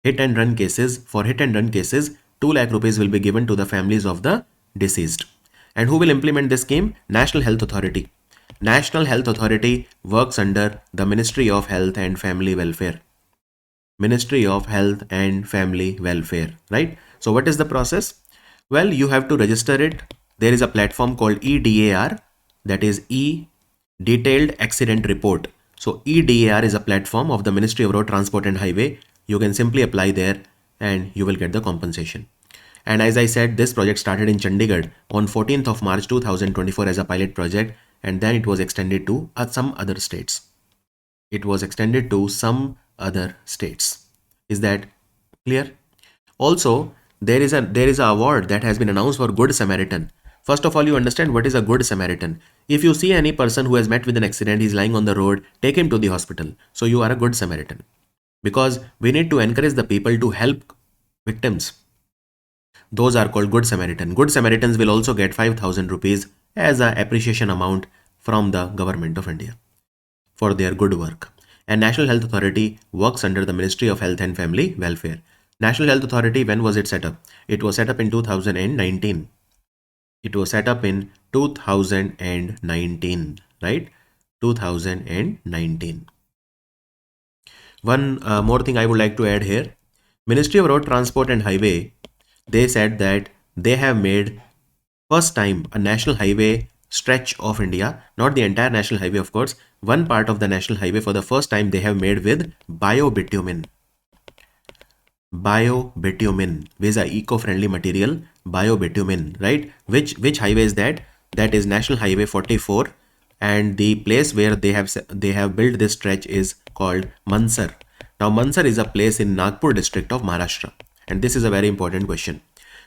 Hit and run cases, for hit and run cases, 2 lakh rupees will be given to the families of the deceased. And who will implement this scheme? National Health Authority. National Health Authority works under the Ministry of Health and Family Welfare. Ministry of Health and Family Welfare, right? So what is the process? Well, you have to register it. There is a platform called EDAR, that is E Detailed Accident Report. So EDAR is a platform of the Ministry of Road Transport and Highway. You can simply apply there and you will get the compensation. And as I said, this project started in Chandigarh on 14th of March 2024 as a pilot project, and then it was extended to some other states. It was extended to some other states. Is that clear? Also, there is an award that has been announced for Good Samaritan. First of all, you understand what is a Good Samaritan. If you see any person who has met with an accident, he's lying on the road, take him to the hospital. So you are a Good Samaritan. Because we need to encourage the people to help victims. Those are called Good Samaritan. Good Samaritans will also get 5,000 rupees as an appreciation amount from the government of India for their good work. And National Health Authority works under the Ministry of Health and Family Welfare. National Health Authority, when was it set up? It was set up in 2019. It was set up in 2019, right? 2019. One more thing I would like to add here. Ministry of Road Transport and Highway, they said that they have made first time a national highway stretch of India, not the entire national highway of course, one part of the national highway for the first time they have made with biobitumen. Biobitumen, which is an eco-friendly material, biobitumen, right? Which highway is that? That is National Highway 44, and the place where they have built this stretch is called Mansar. Now Mansar is a place in Nagpur district of Maharashtra, and this is a very important question.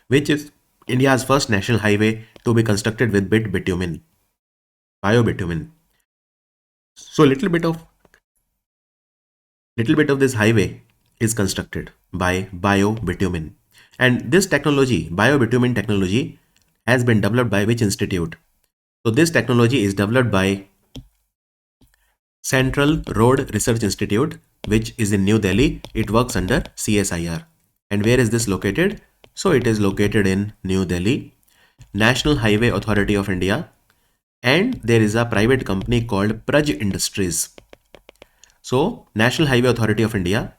Which is India's first national highway to be constructed with bitumen, biobitumen. So little bit of this highway is constructed by biobitumen. And this technology, biobitumen technology, has been developed by which institute? So this technology is developed by Central Road Research Institute, which is in New Delhi. It works under CSIR. And where is this located? So it is located in New Delhi. National Highway Authority of India, and there is a private company called Praj Industries. So National Highway Authority of India,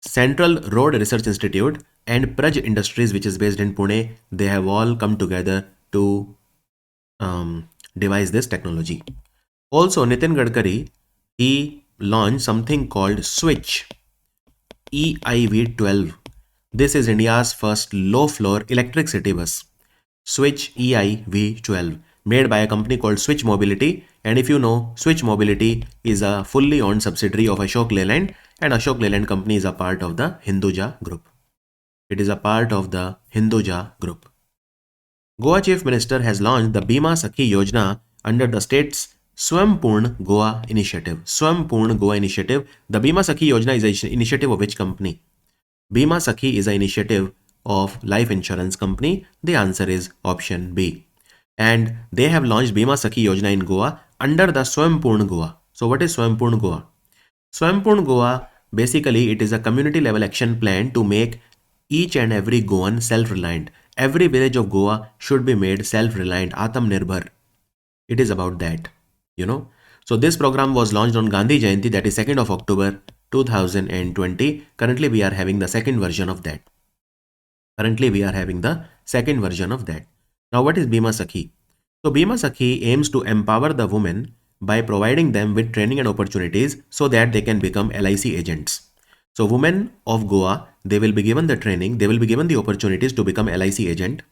Central Road Research Institute, and Praj Industries, which is based in Pune, they have all come together to devise this technology. Also, Nitin Gadkari, he launched something called Switch EIV12. This is India's first low-floor electric city bus. Switch EIV12, made by a company called Switch Mobility. And if you know, Switch Mobility is a fully owned subsidiary of Ashok Leyland, and Ashok Leyland company is a part of the Hinduja group. It is a part of the Hinduja group. Goa Chief Minister has launched the Bima Sakhi Yojana under the state's Swampurn Goa Initiative. Swampurn Goa Initiative. The Bima Sakhi Yojana is an initiative of which company? Bima Sakhi is an initiative of life insurance company. The answer is option B. And they have launched Bima Sakhi Yojana in Goa under the Swampurn Goa. So what is Swampurn Goa? Swampurn Goa, basically it is a community level action plan to make each and every Goan self-reliant. Every village of Goa should be made self-reliant, Atmanirbhar. It is about that, you know. So this program was launched on Gandhi Jayanti, that is 2nd of October 2020. Currently we are having the second version of that. Now what is Bima Sakhi? So Bima Sakhi aims to empower the women by providing them with training and opportunities so that they can become LIC agents. So women of Goa, they will be given the training, they will be given the opportunities to become LIC agent,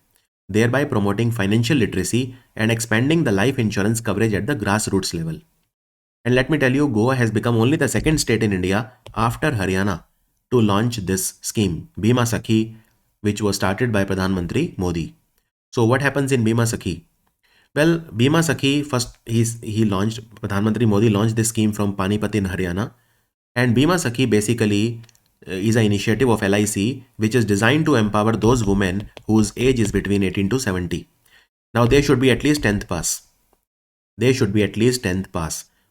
thereby promoting financial literacy and expanding the life insurance coverage at the grassroots level. And let me tell you, Goa has become only the second state in India after Haryana to launch this scheme, Bima Sakhi, which was started by Pradhan Mantri Modi. So what happens in Bima Sakhi? Well, Bima Sakhi, first Pradhan Mantri Modi launched this scheme from Panipat in Haryana. And Bima Sakhi basically is an initiative of LIC which is designed to empower those women whose age is between 18 to 70. Now they should be at least 10th pass.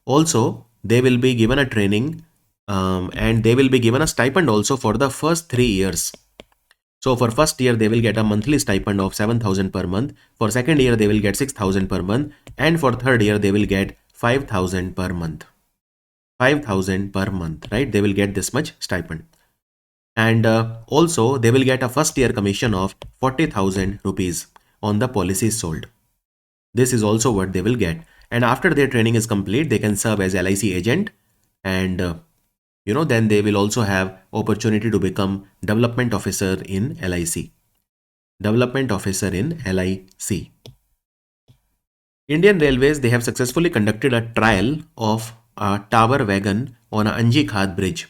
Also, they will be given a training and they will be given a stipend also for the first 3 years. So for first year, they will get a monthly stipend of 7,000 per month. For second year, they will get 6,000 per month. And for third year, they will get 5,000 per month. 5,000 per month, right? They will get this much stipend. And also, they will get a first year commission of 40,000 rupees on the policies sold. This is also what they will get. And after their training is complete, they can serve as LIC agent and then they will also have opportunity to become development officer in LIC. Indian Railways, they have successfully conducted a trial of a tower wagon on a Anji Khad bridge.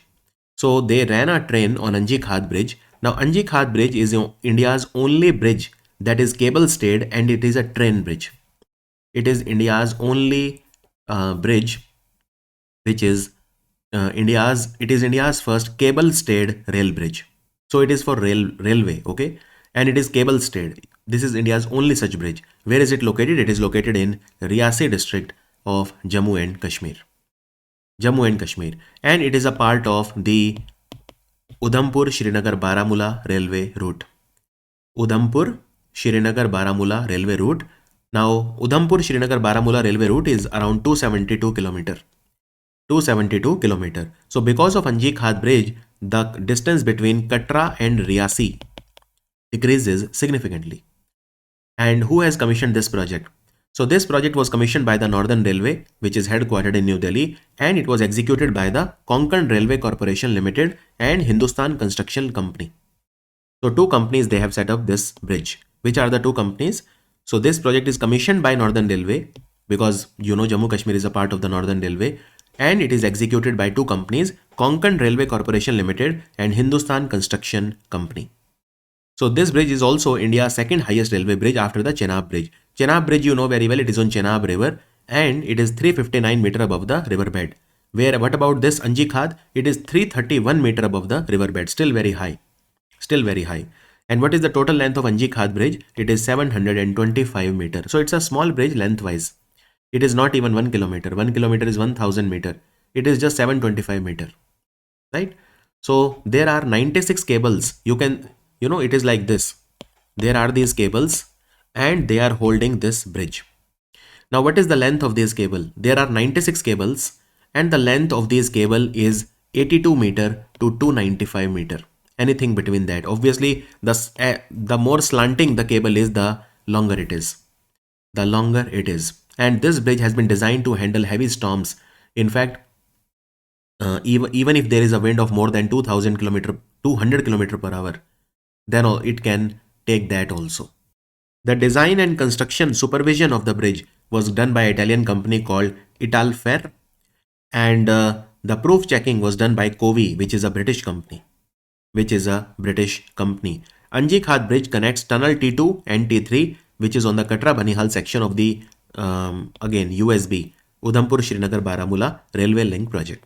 So they ran a train on Anji Khad bridge. Now Anji Khad bridge is India's only bridge that is cable stayed and it is a train bridge. It is India's only bridge which is India's first cable stayed rail bridge. So it is for railway, okay? And it is cable stayed. This is India's only such bridge. Where is it located? It is located in Riyasi district of Jammu and Kashmir. And it is a part of the Udhampur-Srinagar-Baramulla railway route. Now, Udhampur-Srinagar-Baramulla railway route is around 272 kilometer. So because of Anji Khad bridge, the distance between Katra and Riyasi decreases significantly. And who has commissioned this project? So this project was commissioned by the Northern Railway, which is headquartered in New Delhi, and it was executed by the Konkan Railway Corporation Limited and Hindustan Construction Company. So two companies, they have set up this bridge. Which are the two companies? So this project is commissioned by Northern Railway because Jammu Kashmir is a part of the Northern Railway, and it is executed by two companies, Konkan Railway Corporation Limited and Hindustan Construction Company. So this bridge is also India's second highest railway bridge after the Chenab Bridge. Chenab Bridge, you know very well, it is on Chenab River and it is 359 meter above the riverbed. What about this Anji Khad? It is 331 meter above the riverbed, still very high. And what is the total length of Anji Khad Bridge? It is 725 meter. So it's a small bridge lengthwise. It is not even 1 kilometer. 1 kilometer is 1000 meter. It is just 725 meter, right? So there are 96 cables. It is like this. There are these cables and they are holding this bridge. Now what is the length of this cable? There are 96 cables and the length of this cable is 82 meter to 295 meter. Anything between that. Obviously, the more slanting the cable is, the longer it is. And this bridge has been designed to handle heavy storms. In fact, even if there is a wind of more than 200 km per hour, then it can take that also. The design and construction supervision of the bridge was done by an Italian company called Italfer, and the proof checking was done by COVI, which is a British company. Anji Khad Bridge connects Tunnel T2 and T3, which is on the Katra Banihal section of the, again, USB, Udhampur Srinagar Baramulla Railway Link Project.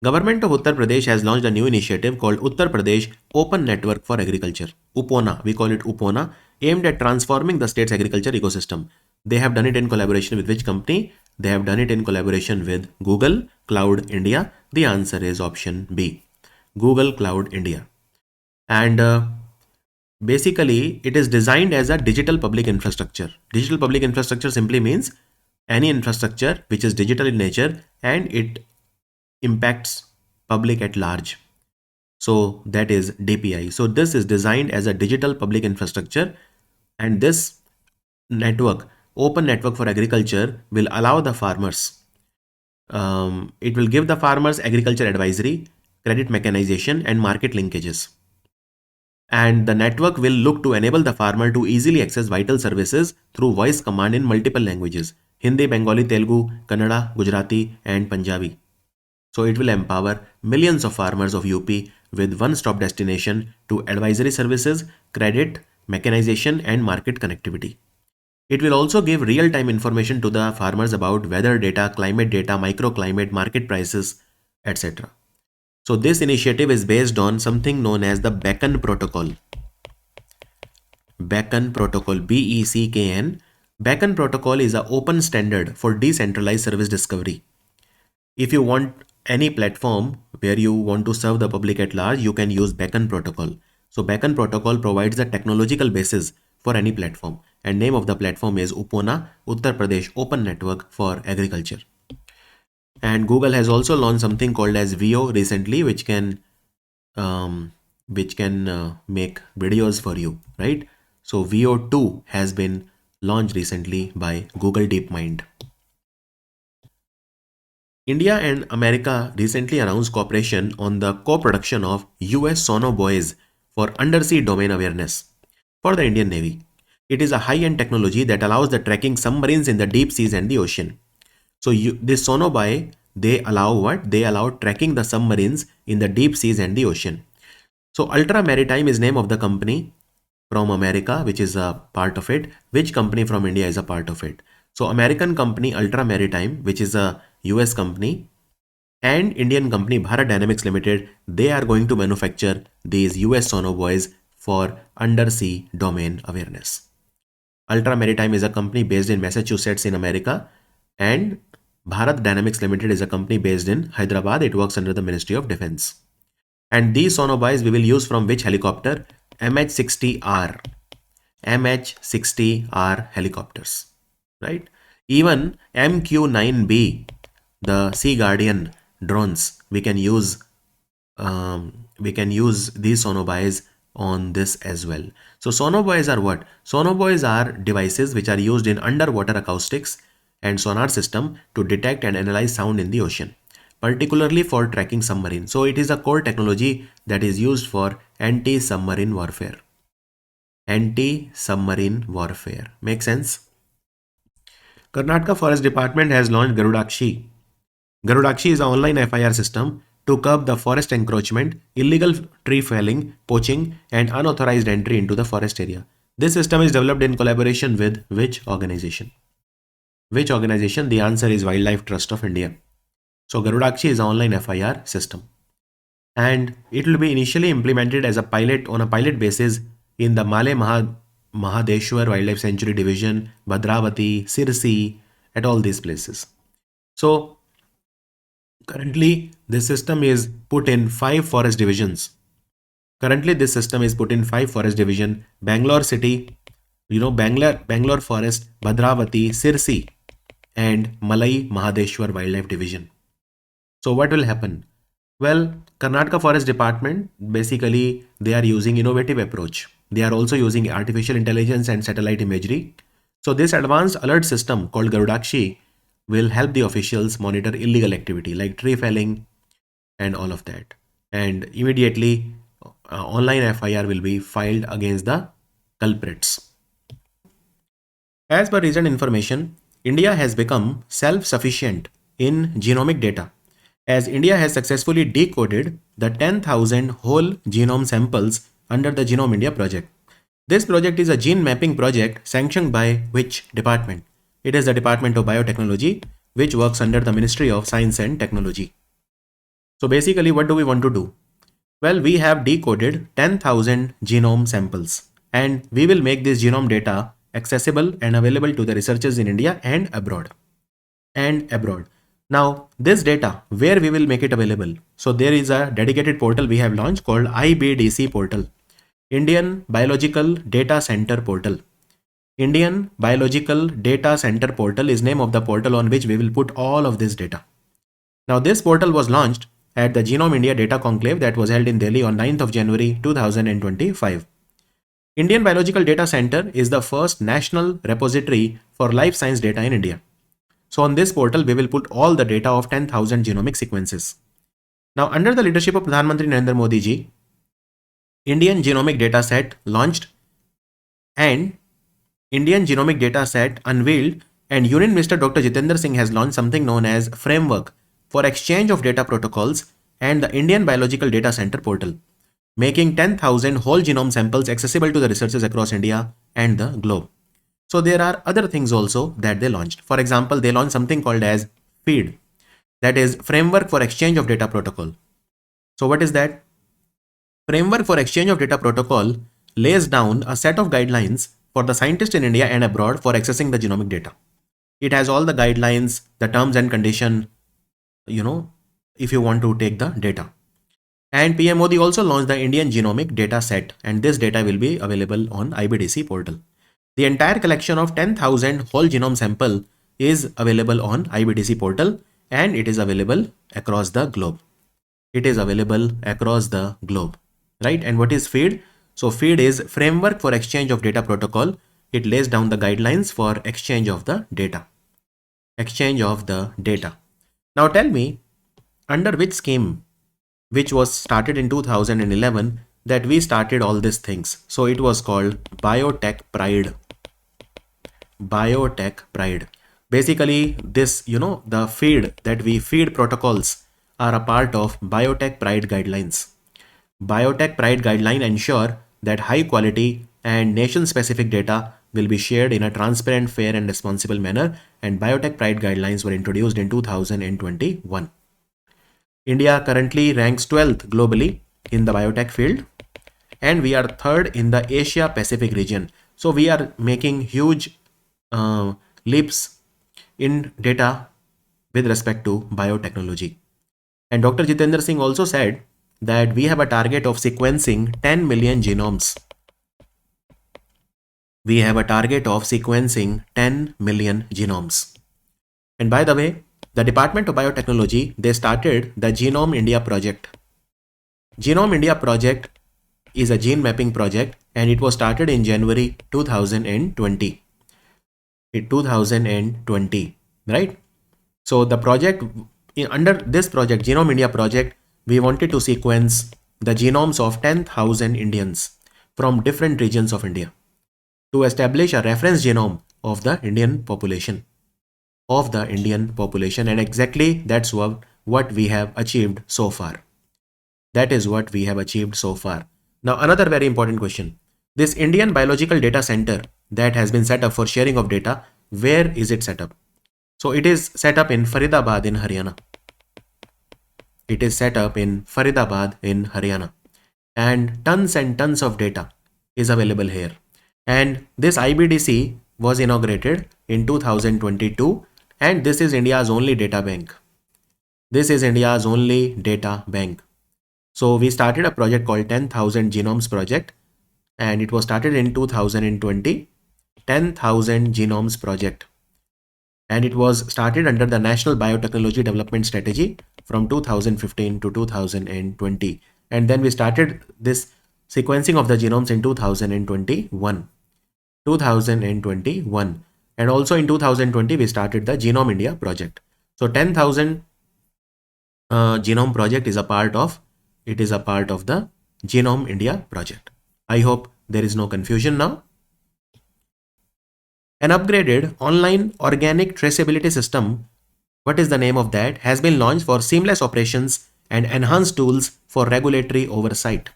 Government of Uttar Pradesh has launched a new initiative called Uttar Pradesh Open Network for Agriculture, UPONA, we call it UPONA, aimed at transforming the state's agriculture ecosystem. They have done it in collaboration with which company? They have done it in collaboration with Google Cloud India. The answer is option B, Google Cloud India. And basically, it is designed as a digital public infrastructure. Digital public infrastructure simply means any infrastructure which is digital in nature and it impacts public at large. So that is DPI. So this is designed as a digital public infrastructure, and this network, open network for agriculture, will allow the farmers. It will give the farmers agriculture advisory, credit mechanization, and market linkages. And the network will look to enable the farmer to easily access vital services through voice command in multiple languages: Hindi, Bengali, Telugu, Kannada, Gujarati, and Punjabi. So it will empower millions of farmers of UP with one-stop destination to advisory services, credit, mechanization, and market connectivity. It will also give real-time information to the farmers about weather data, climate data, microclimate, market prices, etc. So this initiative is based on something known as the Beacon Protocol. Beacon Protocol, BECKN. Beacon Protocol is an open standard for decentralized service discovery. If you want any platform where you want to serve the public at large, you can use Beacon Protocol. So Beacon Protocol provides the technological basis for any platform, and name of the platform is UPONA, Uttar Pradesh Open Network for Agriculture. And Google has also launched something called as VO recently, which can make videos for you, right? So VO2 has been launched recently by Google DeepMind. India and America recently announced cooperation on the co-production of US sonobuoys for undersea domain awareness for the Indian Navy. It is a high-end technology that allows the tracking submarines in the deep seas and the ocean. So this sonobuoy, they allow what? They allow tracking the submarines in the deep seas and the ocean. So Ultra Maritime is name of the company from America, which is a part of it. Which company from India is a part of it? So American company Ultra Maritime, which is a US company, and Indian company Bharat Dynamics Limited, they are going to manufacture these US sonobuoys for undersea domain awareness. Ultra Maritime is a company based in Massachusetts in America, and Bharat Dynamics Limited is a company based in Hyderabad. It works under the Ministry of Defense. And these sonobuoys we will use from which helicopter? MH-60R. MH-60R helicopters, right? Even MQ-9B, the Sea Guardian drones, we can use these sonobuoys on this as well. So sonobuoys are what? Sonobuoys are devices which are used in underwater acoustics and sonar system to detect and analyze sound in the ocean, particularly for tracking submarines. So it is a core technology that is used for anti-submarine warfare. Anti-submarine warfare. Make sense? Karnataka Forest Department has launched Garudakshi. Garudakshi is an online FIR system to curb the forest encroachment, illegal tree felling, poaching, and unauthorized entry into the forest area. This system is developed in collaboration with which organization? Which organization? The answer is Wildlife Trust of India. So Garudakshi is an online FIR system, and it will be initially implemented as a pilot on a pilot basis in the Male Mahadeshwar Wildlife Sanctuary Division, Bhadravati, Sirsi, at all these places. So currently this system is put in 5 forest divisions. Bangalore City, Bangalore Forest, Bhadravati, Sirsi, and Malai Mahadeshwar Wildlife Division. So what will happen? Well, Karnataka Forest Department, basically they are using innovative approach. They are also using artificial intelligence and satellite imagery. So this advanced alert system called Garudakshi will help the officials monitor illegal activity like tree felling and all of that. And immediately online FIR will be filed against the culprits. As per recent information, India has become self-sufficient in genomic data, as India has successfully decoded the 10,000 whole genome samples under the Genome India project. This project is a gene mapping project sanctioned by which department? It is the Department of Biotechnology, which works under the Ministry of Science and Technology. So basically, what do we want to do? Well, we have decoded 10,000 genome samples, and we will make this genome data accessible and available to the researchers in India and abroad. Now, this data, where we will make it available? So there is a dedicated portal we have launched called IBDC Portal, Indian Biological Data Center Portal. Indian Biological Data Center Portal is name of the portal on which we will put all of this data. Now, this portal was launched at the Genome India Data Conclave that was held in Delhi on 9th of January 2025. Indian Biological Data Center is the first national repository for life science data in India. So on this portal, we will put all the data of 10,000 genomic sequences. Now, under the leadership of Pradhan Mantri Narendra Modi ji, Indian Genomic Data Set launched and Indian Genomic Data Set unveiled, and Union Minister Dr. Jitendra Singh has launched something known as Framework for Exchange of Data Protocols and the Indian Biological Data Center Portal, making 10,000 whole genome samples accessible to the researchers across India and the globe. So there are other things also that they launched. For example, they launched something called as FEED, that is Framework for Exchange of Data Protocol. So what is that? Framework for Exchange of Data Protocol lays down a set of guidelines for the scientists in India and abroad for accessing the genomic data. It has all the guidelines, the terms and condition, if you want to take the data. And PM Modi also launched the Indian Genomic Data Set, and this data will be available on IBDC portal. The entire collection of 10,000 whole genome sample is available on IBDC portal, and it is available across the globe. It is available across the globe, right? And what is FEED? So FEED is Framework for Exchange of Data Protocol. It lays down the guidelines for exchange of the data. Exchange of the data. Now tell me, under which scheme, which was started in 2011, that we started all these things? So it was called Biotech Pride. Biotech Pride. Basically, this, the feed that we feed protocols are a part of Biotech Pride guidelines. Biotech Pride guideline ensure that high quality and nation specific data will be shared in a transparent, fair and responsible manner, and Biotech Pride guidelines were introduced in 2021. India currently ranks 12th globally in the biotech field, and we are third in the Asia Pacific region. So we are making huge leaps in data with respect to biotechnology. And Dr. Jitendra Singh also said that we have a target of sequencing 10 million genomes. We have a target of sequencing 10 million genomes. And by the way, the Department of Biotechnology, they started the Genome India project. Genome India project is a gene mapping project, and it was started in January 2020. Right? So the project, under this project, Genome India project, we wanted to sequence the genomes of 10,000 Indians from different regions of India to establish a reference genome of the Indian population. And exactly that's what we have achieved so far. That is what we have achieved so far. Now, another very important question. This Indian Biological Data Center that has been set up for sharing of data, where is it set up? So it is set up in Faridabad in Haryana. It is set up in Faridabad in Haryana. And tons of data is available here. And this IBDC was inaugurated in 2022, and this is India's only data bank. This is India's only data bank. So we started a project called 10,000 Genomes Project, and it was started in 2020, 10,000 Genomes Project. And it was started under the National Biotechnology Development Strategy from 2015 to 2020. And then we started this sequencing of the genomes in 2021. And also in 2020, we started the Genome India project. So 10,000 Genome project is a part of the Genome India project. I hope there is no confusion now. An upgraded online organic traceability system, what is the name of that, has been launched for seamless operations and enhanced tools for regulatory oversight.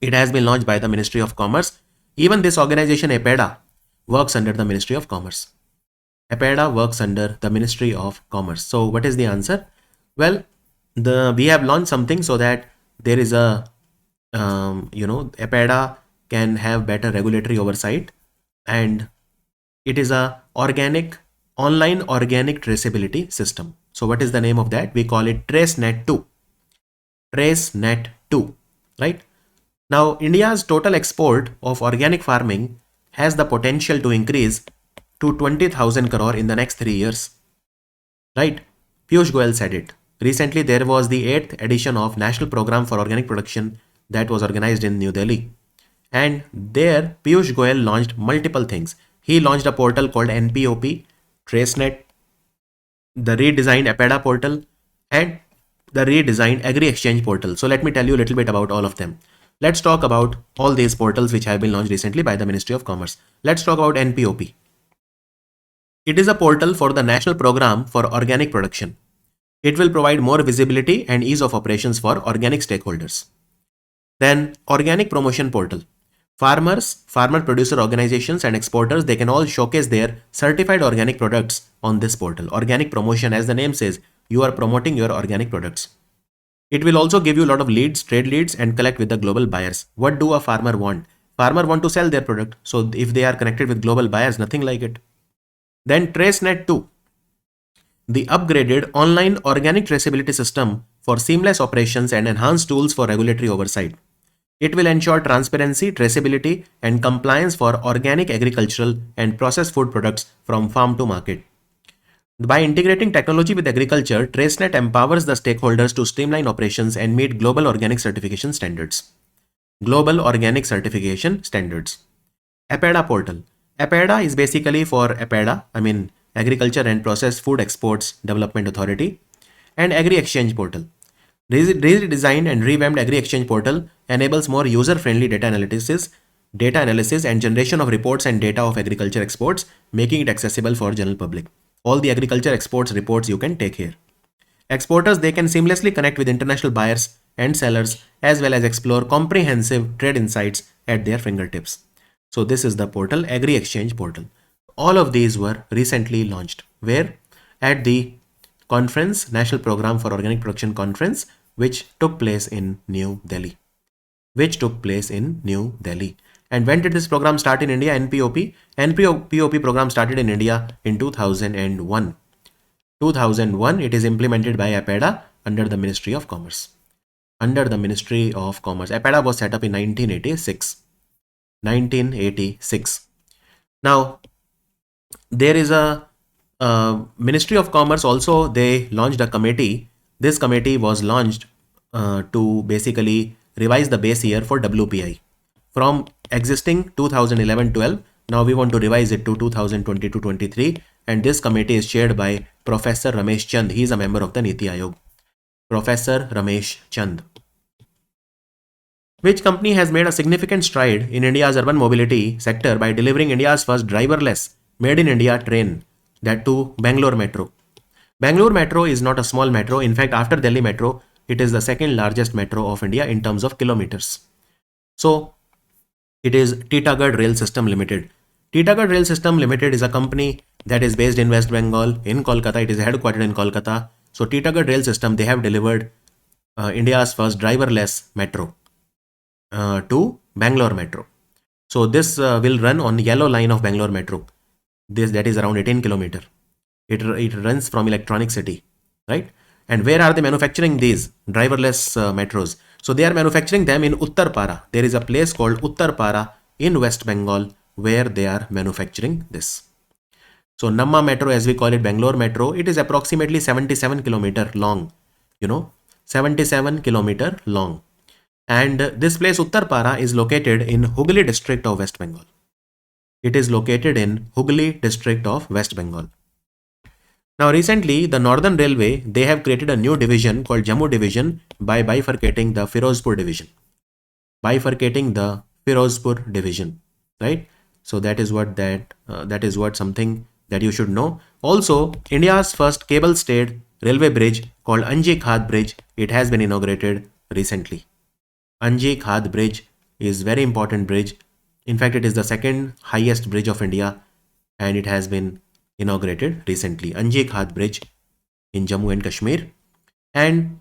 It has been launched by the Ministry of Commerce. Even this organization, EPEDA, works under the Ministry of Commerce. APEDA works under the Ministry of Commerce. So what is the answer? Well, we have launched something so that there is a APEDA can have better regulatory oversight, and it is a online organic traceability system. So what is the name of that? We call it TraceNet 2. TraceNet 2, right? Now, India's total export of organic farming has the potential to increase to 20,000 crore in the next 3 years, right? Piyush Goyal said it. Recently, there was the 8th edition of National Program for Organic Production that was organized in New Delhi. And there, Piyush Goyal launched multiple things. He launched a portal called NPOP, TraceNet, the redesigned APEDA portal, and the redesigned Agri Exchange portal. So let me tell you a little bit about all of them. Let's talk about all these portals which have been launched recently by the Ministry of Commerce. Let's talk about NPOP. It is a portal for the National Program for Organic Production. It will provide more visibility and ease of operations for organic stakeholders. Then Organic Promotion Portal. Farmers, farmer producer organizations and exporters, they can all showcase their certified organic products on this portal. Organic promotion, as the name says, you are promoting your organic products. It will also give you a lot of leads, trade leads, and collect with the global buyers. What do a farmer want? Farmer want to sell their product. So if they are connected with global buyers, nothing like it. Then TraceNet 2, the upgraded online organic traceability system for seamless operations and enhanced tools for regulatory oversight. It will ensure transparency, traceability, and compliance for organic agricultural and processed food products from farm to market. By integrating technology with agriculture, TraceNet empowers the stakeholders to streamline operations and meet global organic certification standards. Global Organic Certification Standards. APEDA portal. APEDA is basically for APEDA, Agriculture and Processed Food Exports Development Authority, and Agri Exchange portal. Redesigned and revamped Agri Exchange portal enables more user-friendly data analysis and generation of reports and data of agriculture exports, making it accessible for general public. All the agriculture exports reports you can take here. Exporters, they can seamlessly connect with international buyers and sellers as well as explore comprehensive trade insights at their fingertips. So this is the portal, Agri Exchange portal. All of these were recently launched. Where? At the conference, National Program for Organic Production Conference, which took place in New Delhi. And when did this program start in India? NPOP program started in India in 2001. 2001, it is implemented by APEDA under the Ministry of Commerce. APEDA was set up in 1986. Now, there is a Ministry of Commerce also, they launched a committee. This committee was launched to basically revise the base year for WPI. From existing 2011-12, now we want to revise it to 2022-23, and this committee is chaired by Professor Ramesh Chand. He is a member of the Niti Aayog. Professor Ramesh Chand. Which company has made a significant stride in India's urban mobility sector by delivering India's first driverless made in India train, that too Bangalore Metro. Bangalore Metro is not a small metro. In fact, after Delhi Metro, it is the second largest metro of India in terms of kilometers. So it is Titagarh Rail System Limited. Titagarh Rail System Limited is a company that is based in West Bengal, in Kolkata. It is headquartered in Kolkata. So Titagarh Rail System, they have delivered India's first driverless metro to Bangalore Metro. So this will run on the yellow line of Bangalore Metro. That is around 18 kilometer. It runs from Electronic City, right? And where are they manufacturing these driverless metros? So they are manufacturing them in Uttarpara. There is a place called Uttarpara in West Bengal where they are manufacturing this. So Namma Metro, as we call it, Bangalore Metro, it is approximately 77 kilometer long. 77 kilometer long. And this place Uttarpara is located in Hooghly district of West Bengal. It is located in Hooghly district of West Bengal. Now recently, the Northern Railway, they have created a new division called Jammu Division by bifurcating the Firozpur Division. Right? So that is what something that you should know. Also, India's first cable-stayed railway bridge called Anji Khad Bridge, it has been inaugurated recently. Anji Khad Bridge is very important bridge. In fact, it is the second highest bridge of India and it has been inaugurated recently, Anji Khat Bridge in Jammu and Kashmir. And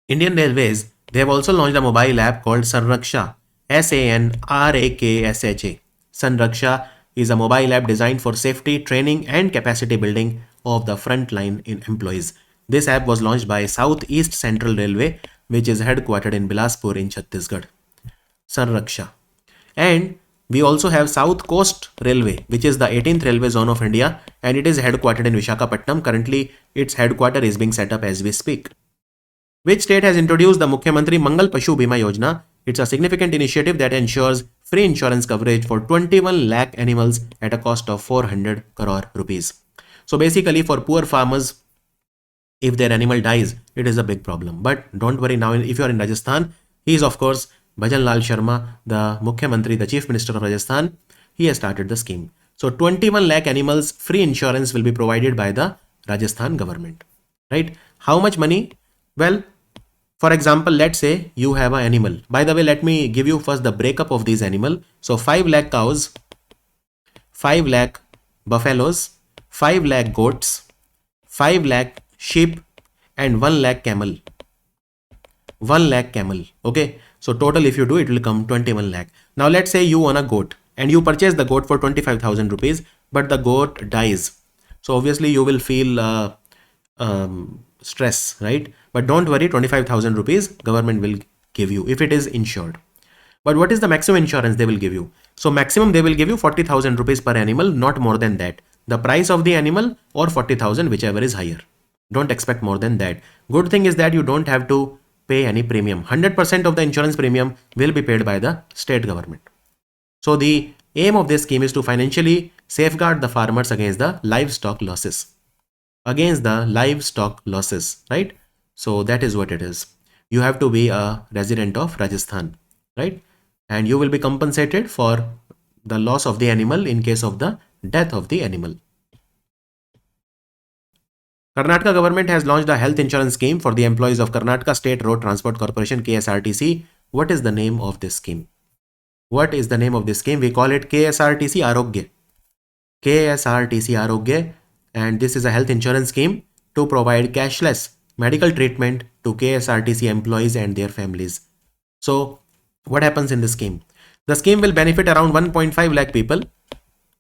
Indian Railways, they have also launched a mobile app called Sanraksha, Sanraksa. Sanraksha is a mobile app designed for safety, training, and capacity building of the frontline employees. This app was launched by South East Central Railway, which is headquartered in Bilaspur in Chhattisgarh. Sanraksha. And we also have South Coast Railway, which is the 18th railway zone of India, and it is headquartered in Visakhapatnam. Currently, its headquarters is being set up as we speak. Which state has introduced the Mukhyamantri Mangal Pashu Bima Yojana? It's a significant initiative that ensures free insurance coverage for 21 lakh animals at a cost of 400 crore rupees. So basically, for poor farmers, if their animal dies, it is a big problem. But don't worry, now if you are in Rajasthan, he is of course Bhajan Lal Sharma, the Mukhyamantri, the Chief Minister of Rajasthan. He has started the scheme. So 21 lakh animals free insurance will be provided by the Rajasthan government. Right? How much money? Well, for example, let's say you have an animal. By the way, let me give you first the breakup of these animals. So 5 lakh cows, 5 lakh buffaloes, 5 lakh goats, 5 lakh sheep, and 1 lakh camel. 1 lakh camel. Okay. So total if you do, it will come 21 lakh. Now let's say you own a goat and you purchase the goat for 25,000 rupees, but the goat dies. So obviously you will feel stress, right? But don't worry, 25,000 rupees government will give you if it is insured. But what is the maximum insurance they will give you? So maximum they will give you 40,000 rupees per animal, not more than that. The price of the animal or 40,000, whichever is higher. Don't expect more than that. Good thing is that you don't have to pay any premium. 100% of the insurance premium will be paid by the state government. So the aim of this scheme is to financially safeguard the farmers against the livestock losses. Right? So that is what it is. You have to be a resident of Rajasthan, right? And you will be compensated for the loss of the animal in case of the death of the animal. Karnataka government has launched a health insurance scheme for the employees of Karnataka State Road Transport Corporation, KSRTC. What is the name of this scheme? What is the name of this scheme? We call it KSRTC Arogya. KSRTC Arogya. And this is a health insurance scheme to provide cashless medical treatment to KSRTC employees and their families. So what happens in this scheme? The scheme will benefit around 1.5 lakh people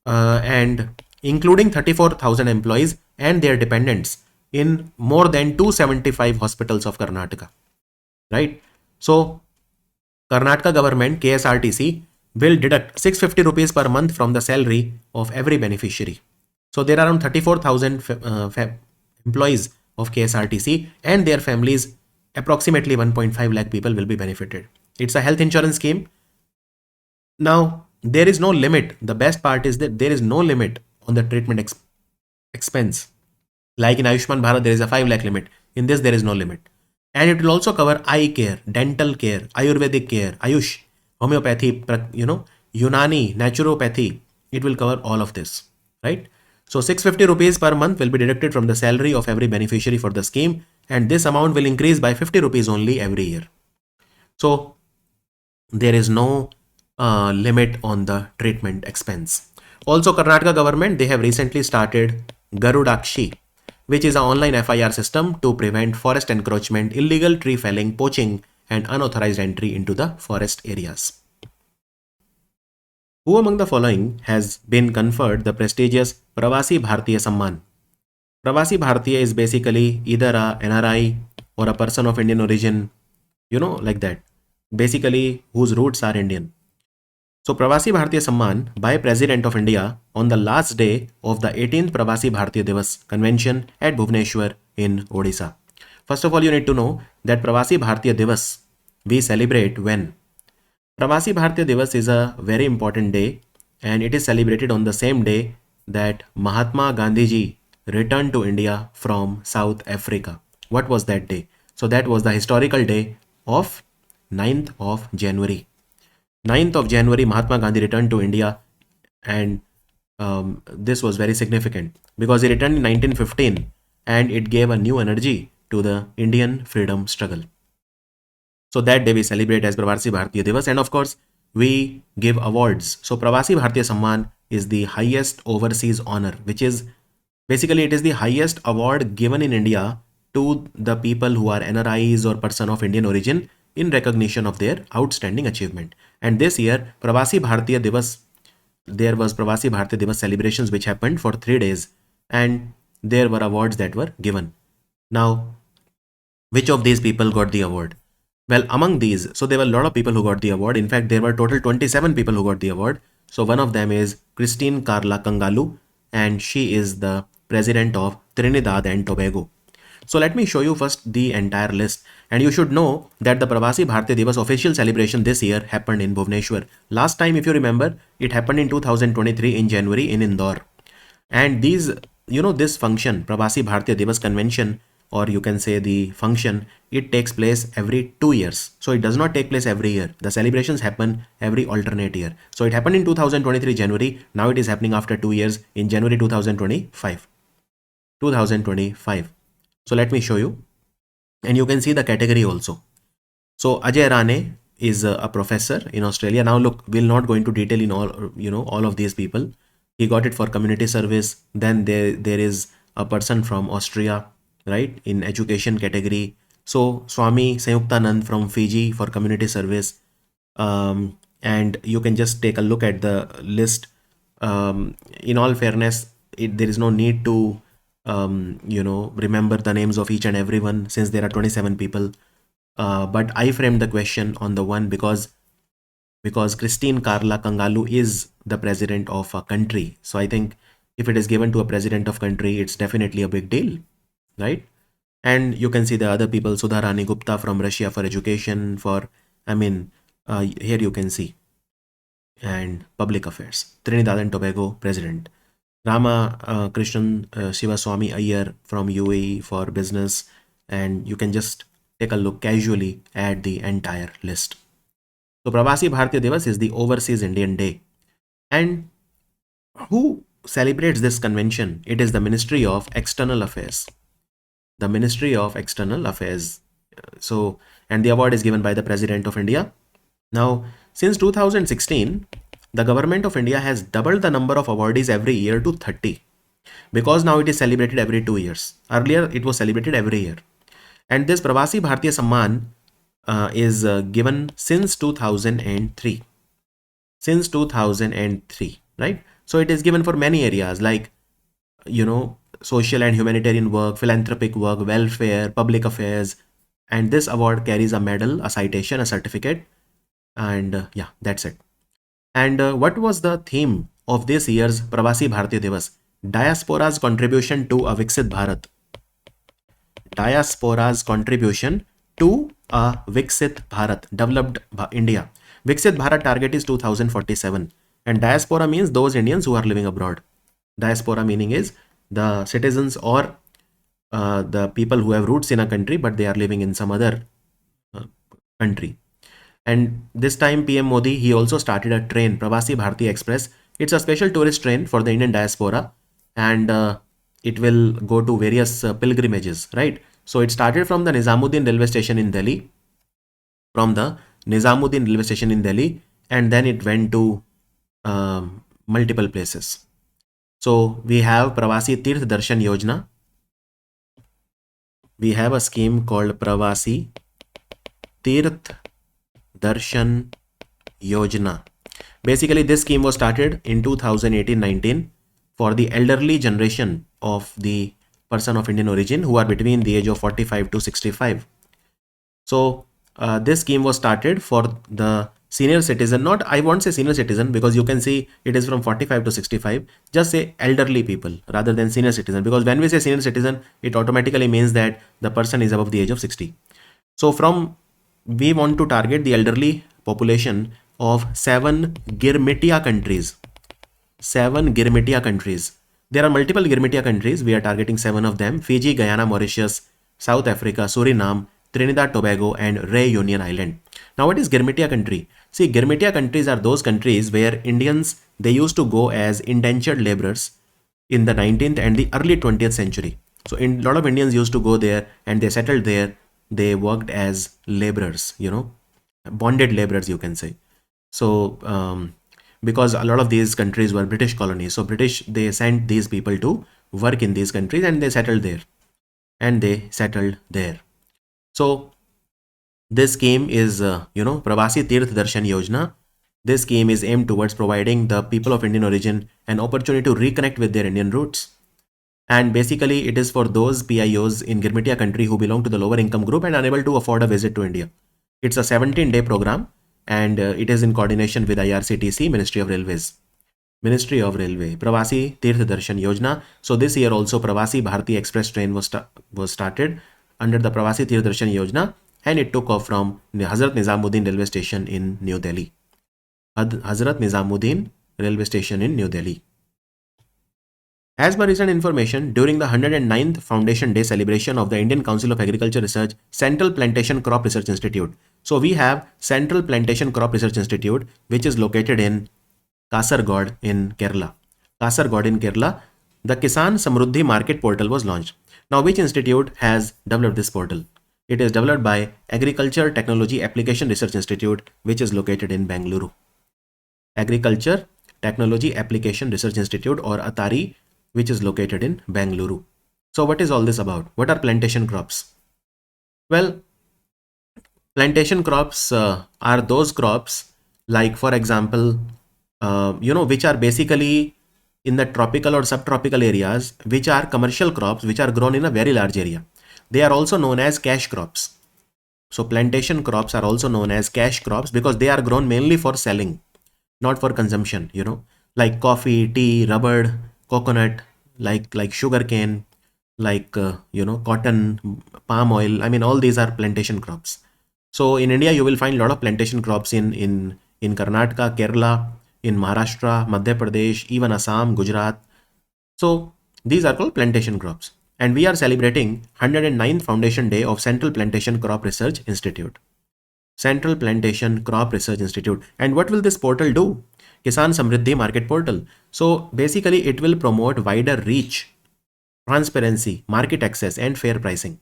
and including 34,000 employees and their dependents in more than 275 hospitals of Karnataka. Right? So Karnataka government, KSRTC, will deduct 650 rupees per month from the salary of every beneficiary. So there are around 34,000 employees of KSRTC and their families, approximately 1.5 lakh people will be benefited. It's a health insurance scheme. Now, there is no limit. The best part is that there is no limit on the treatment expense. Like in Ayushman Bharat, there is a 5 lakh limit. In this, there is no limit. And it will also cover eye care, dental care, Ayurvedic care, Ayush, homeopathy, Unani, naturopathy. It will cover all of this, right? So 650 rupees per month will be deducted from the salary of every beneficiary for the scheme, and this amount will increase by 50 rupees only every year. So there is no limit on the treatment expense. Also, Karnataka government, they have recently started Garudakshi, which is an online FIR system to prevent forest encroachment, illegal tree felling, poaching, and unauthorized entry into the forest areas. Who among the following has been conferred the prestigious Pravasi Bharatiya Samman? Pravasi Bharatiya is basically either a NRI or a person of Indian origin, like that. Basically, whose roots are Indian. So Pravasi Bharatiya Samman by President of India on the last day of the 18th Pravasi Bharatiya Divas convention at Bhubaneswar in Odisha. First of all, you need to know that Pravasi Bharatiya Divas we celebrate when? Pravasi Bharatiya Divas is a very important day and it is celebrated on the same day that Mahatma Gandhi ji returned to India from South Africa. What was that day? So that was the historical day of 9th of January. 9th of January, Mahatma Gandhi returned to India, and this was very significant because he returned in 1915 and it gave a new energy to the Indian freedom struggle. So that day we celebrate as Pravasi Bharatiya Divas, and of course we give awards. So Pravasi Bharatiya Samman is the highest overseas honor which is Basically, it is the highest award given in India to the people who are NRIs or person of Indian origin in recognition of their outstanding achievement. And this year, Pravasi Bharatiya Divas, there was Pravasi Bharatiya Divas celebrations which happened for 3 days, and there were awards that were given. Now, which of these people got the award? Well, among these, so there were a lot of people who got the award. In fact, there were total 27 people who got the award. So one of them is Christine Carla Kangalu, and she is the president of Trinidad and Tobago. So let me show you first the entire list. And you should know that the Pravasi Bharatiya Divas official celebration this year happened in Bhubaneswar. Last time, if you remember, it happened in 2023 in January in Indore. And these, this function, Pravasi Bharatiya Divas convention, or you can say the function, it takes place every 2 years. So it does not take place every year. The celebrations happen every alternate year. So it happened in 2023 January. Now it is happening after 2 years in January 2025. 2025. So let me show you. And you can see the category also. So Ajay Rane is a professor in Australia. Now look, we'll not go into detail in all of these people. He got it for community service. Then there is a person from Austria, right, in education category. So Swami Sayuktanand from Fiji for community service. And you can just take a look at the list. In all fairness, there is no need to remember the names of each and everyone, since there are 27 people. But I framed the question on the one because Christine Carla Kangalu is the president of a country. So I think if it is given to a president of country, it's definitely a big deal, right? And you can see the other people, Sudha Rani Gupta from Russia for education, here you can see, and public affairs, Trinidad and Tobago president. Rama Krishnan Shivaswamy Iyer from UAE for business, and you can just take a look casually at the entire list. So Pravasi Bharatiya Divas is the Overseas Indian Day. And who celebrates this convention? It is the Ministry of External Affairs. The Ministry of External Affairs. So, and the award is given by the President of India. Now, since 2016, the government of India has doubled the number of awardees every year to 30, because now it is celebrated every 2 years. Earlier, it was celebrated every year. And this Pravasi Bharatiya Samman is given since 2003. Since 2003, right? So it is given for many areas like, social and humanitarian work, philanthropic work, welfare, public affairs. And this award carries a medal, a citation, a certificate. And yeah, that's it. And what was the theme of this year's Pravasi Bharatiya Divas? Diaspora's contribution to a Viksit Bharat. Diaspora's contribution to a Viksit Bharat, developed India. Viksit Bharat target is 2047. And diaspora means those Indians who are living abroad. Diaspora meaning is the citizens or the people who have roots in a country but they are living in some other country. And this time PM Modi, he also started a train, Pravasi Bharatiya Express. It's a special tourist train for the Indian diaspora, and it will go to various pilgrimages, right? So it started from the Nizamuddin railway station in Delhi, and then it went to multiple places. So we have Pravasi Tirth Darshan Yojana. We have a scheme called Pravasi Tirth Darshan Yojana. Basically, this scheme was started in 2018-19 for the elderly generation of the person of Indian origin who are between the age of 45 to 65. So this scheme was started for the senior citizen, I won't say senior citizen because you can see it is from 45 to 65. Just say elderly people rather than senior citizen, because when we say senior citizen, it automatically means that the person is above the age of 60. So we want to target the elderly population of 7 Girmitia countries. 7 Girmitia countries. There are multiple Girmitia countries. We are targeting 7 of them: Fiji, Guyana, Mauritius, South Africa, Suriname, Trinidad, Tobago, and Reunion Island. Now, what is Girmitia country? See, Girmitia countries are those countries where Indians, they used to go as indentured laborers in the 19th and the early 20th century. So a lot of Indians used to go there and they settled there. They worked as laborers, bonded laborers, you can say. So because a lot of these countries were British colonies, so British, they sent these people to work in these countries, and they settled there. So this scheme is, Pravasi Tirth Darshan Yojana. This scheme is aimed towards providing the people of Indian origin an opportunity to reconnect with their Indian roots. And basically, it is for those PIOs in Girmitia country who belong to the lower income group and unable to afford a visit to India. It's a 17-day program, and it is in coordination with IRCTC, Ministry of Railway, Pravasi Tirth Darshan Yojana. So this year also Pravasi Bharati Express train was started under the Pravasi Tirth Darshan Yojana, and it took off from Hazrat Nizamuddin railway station in New Delhi. Hazrat Nizamuddin railway station in New Delhi. As per recent information, during the 109th Foundation Day celebration of the Indian Council of Agriculture Research Central Plantation Crop Research Institute. So we have Central Plantation Crop Research Institute, which is located in Kasaragod in Kerala. The Kisan Samruddhi Market Portal was launched. Now, which institute has developed this portal? It is developed by Agriculture Technology Application Research Institute, which is located in Bengaluru. Agriculture Technology Application Research Institute, or ATARI, which is located in Bengaluru. So what is all this about? What are plantation crops? Well, plantation crops are those crops, like for example, which are basically in the tropical or subtropical areas, which are commercial crops, which are grown in a very large area. They are also known as cash crops. So plantation crops are also known as cash crops because they are grown mainly for selling, not for consumption, like coffee, tea, rubber, coconut, like sugar cane, like cotton, palm oil. I mean, all these are plantation crops. So in India, you will find a lot of plantation crops in Karnataka, Kerala, in Maharashtra, Madhya Pradesh, even Assam, Gujarat. So these are called plantation crops. And we are celebrating 109th Foundation Day of Central Plantation Crop Research Institute. Central Plantation Crop Research Institute. And what will this portal do? Kisan Samriddhi Market Portal. So basically it will promote wider reach, transparency, market access and fair pricing.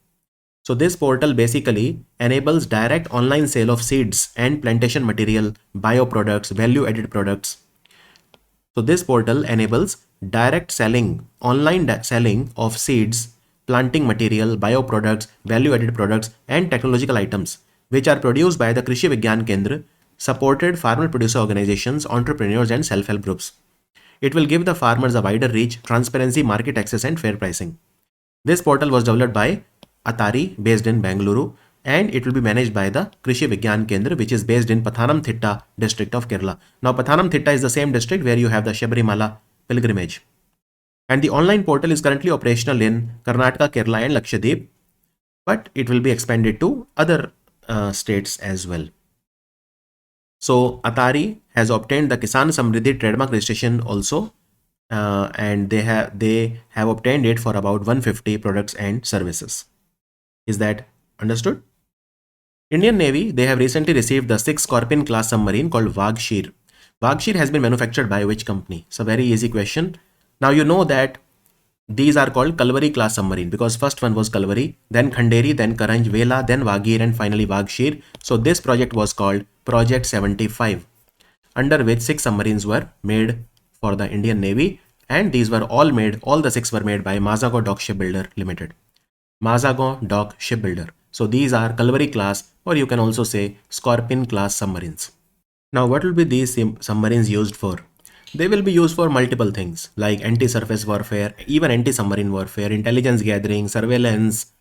So this portal basically enables direct online sale of seeds and plantation material, bioproducts, value-added products. So this portal enables direct selling, online selling of seeds, planting material, bioproducts, value-added products and technological items, which are produced by the Krishi Vigyan Kendra, supported farmer producer organizations, entrepreneurs and self-help groups. It will give the farmers a wider reach, transparency, market access and fair pricing. This portal was developed by ATARI, based in Bengaluru, and it will be managed by the Krishi Vigyan Kendra, which is based in Pathanamthitta district of Kerala. Now Pathanamthitta is the same district where you have the Sabarimala pilgrimage. And the online portal is currently operational in Karnataka, Kerala and Lakshadweep, but it will be expanded to other states as well. So ATARI has obtained the Kisan Samriddhi trademark registration also, and they have obtained it for about 150 products and services. Is that understood? Indian Navy, they have recently received the 6 Scorpion class submarine called Vaghshir. Vaghshir has been manufactured by which company? It's a very easy question. Now you know that these are called Kalvari class submarine because first one was Kalvari, then Khanderi, then Karanj, Vela, then Vaghir and finally Vaghshir. So this project was called Project 75, under which 6 submarines were made for the Indian Navy, and these were all the 6 were made by Mazagon Dock Shipbuilder Limited. Mazagon Dock Shipbuilder. So these are Kalvari class, or you can also say Scorpion class submarines. Now what will be these submarines used for? They will be used for multiple things like anti-surface warfare, even anti-submarine warfare, intelligence gathering, surveillance,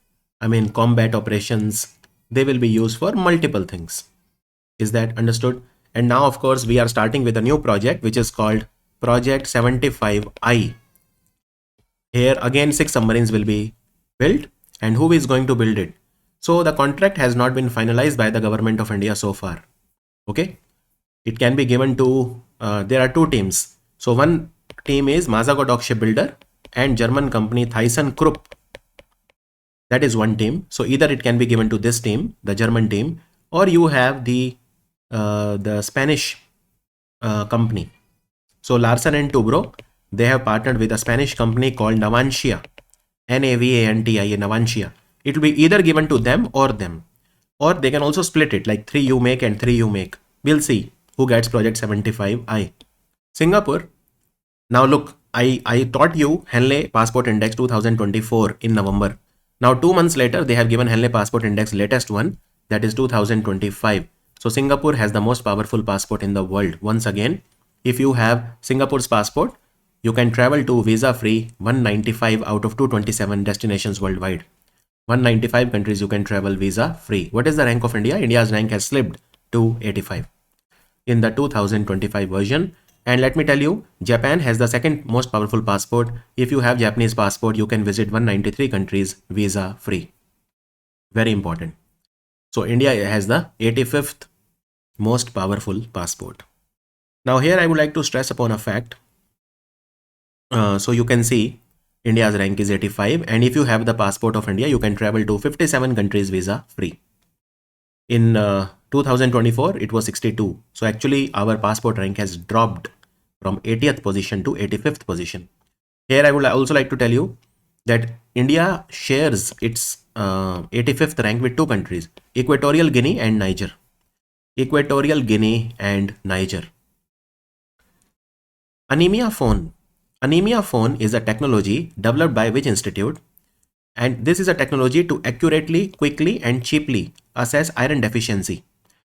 combat operations. They will be used for multiple things. Is that understood? And now of course we are starting with a new project which is called Project 75I. Here again 6 submarines will be built, and who is going to build it? So the contract has not been finalized by the government of India so far. Okay, it can be given to there are 2 teams. So one team is Mazagon Dock Shipbuilder and German company ThyssenKrupp. That is one team. So either it can be given to this team, the German team, or you have the Spanish company. So Larsen and Toubro, they have partnered with a Spanish company called Navantia, Navantia, Navantia. It will be either given to them, or they can also split it like 3 you make and 3 you make. We'll see who gets Project 75I. Singapore. Now look, I taught you Henley Passport Index 2024 in November. Now 2 months later, they have given Henley Passport Index latest one, that is 2025. So Singapore has the most powerful passport in the world. Once again, if you have Singapore's passport, you can travel to visa-free 195 out of 227 destinations worldwide. 195 countries you can travel visa-free. What is the rank of India? India's rank has slipped to 85 in the 2025 version. And let me tell you, Japan has the second most powerful passport. If you have Japanese passport, you can visit 193 countries visa-free. Very important. So India has the 85th most powerful passport. Now here I would like to stress upon a fact. So you can see India's rank is 85, and if you have the passport of India, you can travel to 57 countries visa-free. In 2024, it was 62. So actually our passport rank has dropped from 80th position to 85th position. Here I would also like to tell you that India shares its 85th rank with two countries, Equatorial Guinea and Niger. Equatorial Guinea and Niger. Anemia phone. Anemia phone is a technology developed by which institute? And this is a technology to accurately, quickly and cheaply assess iron deficiency.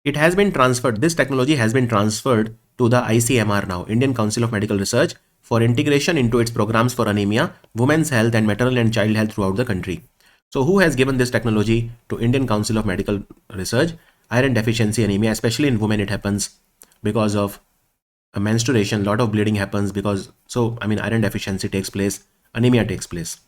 It has been transferred, this technology has been transferred to the ICMR now, Indian Council of Medical Research, for integration into its programs for anemia, women's health and maternal and child health throughout the country. So who has given this technology to Indian Council of Medical Research? Iron deficiency anemia, especially in women, it happens because of a menstruation, lot of bleeding happens because, iron deficiency takes place, anemia takes place.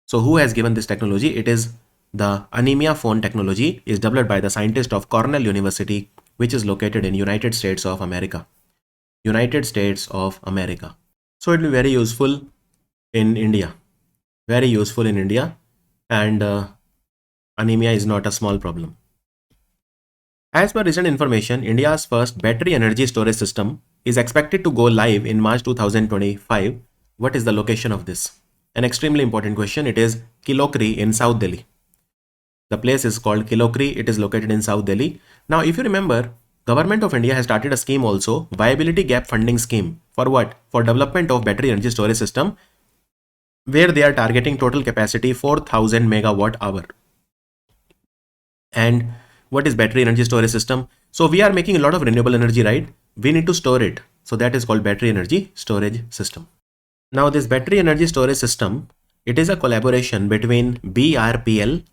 So who has given this technology? It is the anemia phone technology is developed by the scientist of Cornell University, which is located in United States of America. United States of America. So it will be very useful in India. Very useful in India, and anemia is not a small problem. As per recent information, India's first battery energy storage system is expected to go live in March 2025. What is the location of this? An extremely important question. It is Kilokri in South Delhi. The place is called Kilokri. It is located in South Delhi. Now, if you remember, Government of India has started a scheme also, Viability Gap Funding Scheme. For what? For development of battery energy storage system, where they are targeting total capacity 4,000 megawatt hour. And what is battery energy storage system? So we are making a lot of renewable energy, right? We need to store it. So that is called battery energy storage system. Now this battery energy storage system, it is a collaboration between BRPL.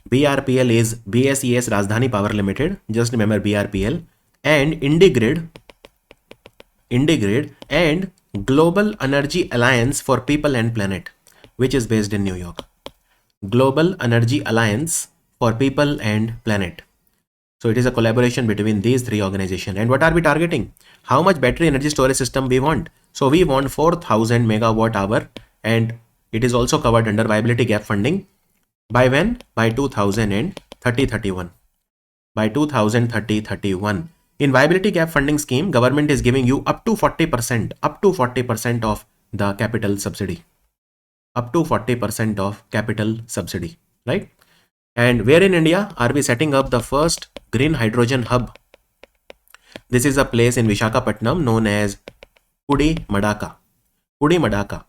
BRPL is BSES Rajdhani Power Limited. Just remember BRPL, and IndiGrid and Global Energy Alliance for People and Planet, which is based in New York. Global Energy Alliance for People and Planet. So it is a collaboration between these three organizations. And what are we targeting? How much battery energy storage system we want? So we want 4,000 megawatt hour, and it is also covered under viability gap funding. By when? By 2030-31. By 2030-31. In viability gap funding scheme, government is giving you up to 40% of the capital subsidy. Up to 40% of capital subsidy, right? And where in India are we setting up the first green hydrogen hub? This is a place in Visakhapatnam known as Pudi Madaka. Pudi Madaka.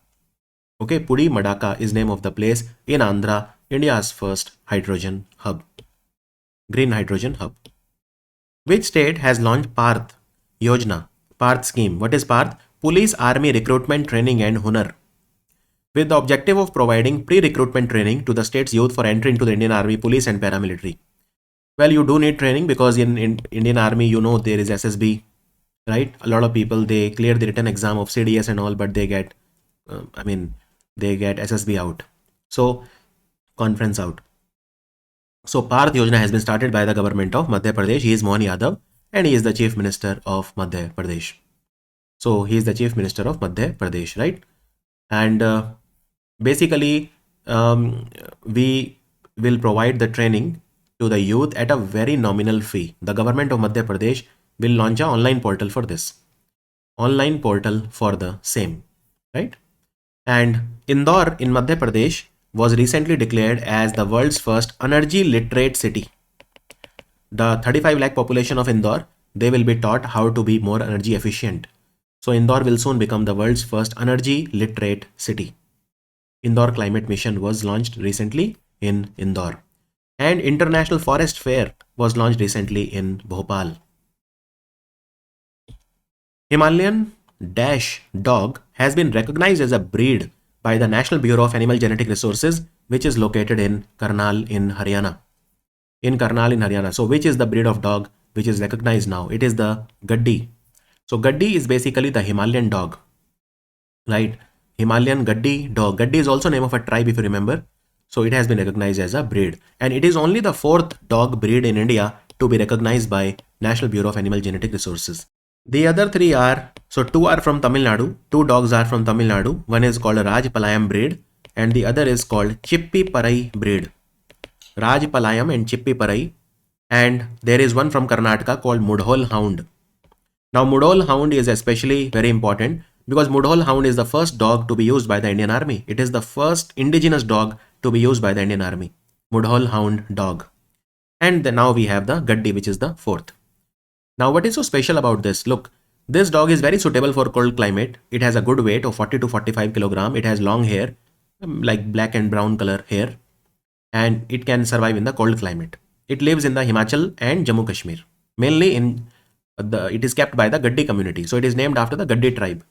Okay, Pudi Madaka is name of the place in Andhra, India's first hydrogen hub. Green hydrogen hub. Which state has launched Parth Yojana? Parth scheme. What is Parth? Police Army Recruitment Training and Hunar. With the objective of providing pre-recruitment training to the state's youth for entry into the Indian Army, Police and Paramilitary. Well, you do need training because in Indian Army, you know, there is SSB, right? A lot of people, they clear the written exam of CDS and all, but they get, they get SSB out. So, conference out. So, Parth Yojana has been started by the government of Madhya Pradesh. He is Mohan Yadav and he is the Chief Minister of Madhya Pradesh. So, he is the Chief Minister of Madhya Pradesh, right? And basically, we will provide the training to the youth at a very nominal fee. The government of Madhya Pradesh will launch an online portal for this. Online portal for the same, right? And Indore in Madhya Pradesh was recently declared as the world's first energy literate city. The 35 lakh population of Indore, they will be taught how to be more energy efficient. So Indore will soon become the world's first energy literate city. Indore Climate Mission was launched recently in Indore. And International Forest Fair was launched recently in Bhopal. Himalayan Dash dog has been recognized as a breed by the National Bureau of Animal Genetic Resources, which is located in Karnal in Haryana. So which is the breed of dog which is recognized now? It is the Gaddi. So Gaddi is basically the Himalayan dog, right? Himalayan Gaddi dog. Gaddi is also name of a tribe, if you remember. So it has been recognized as a breed. And it is only the 4th dog breed in India to be recognized by National Bureau of Animal Genetic Resources. The other 3 are, so 2 are from Tamil Nadu. 2 dogs are from Tamil Nadu. One is called Rajpalayam breed and the other is called Chippi Parai breed. Rajpalayam and Chippi Parai. And there is one from Karnataka called Mudhol Hound. Now Mudhol Hound is especially very important because Mudhol Hound is the first dog to be used by the Indian Army. It is the first indigenous dog to be used by the Indian Army. Mudhol Hound dog. And now we have the Gaddi, which is the 4th. Now what is so special about this? Look, this dog is very suitable for cold climate. It has a good weight of 40 to 45 kilogram. It has long hair, like black and brown color hair. And it can survive in the cold climate. It lives in the Himachal and Jammu Kashmir. Mainly it is kept by the Gaddi community. So it is named after the Gaddi tribe.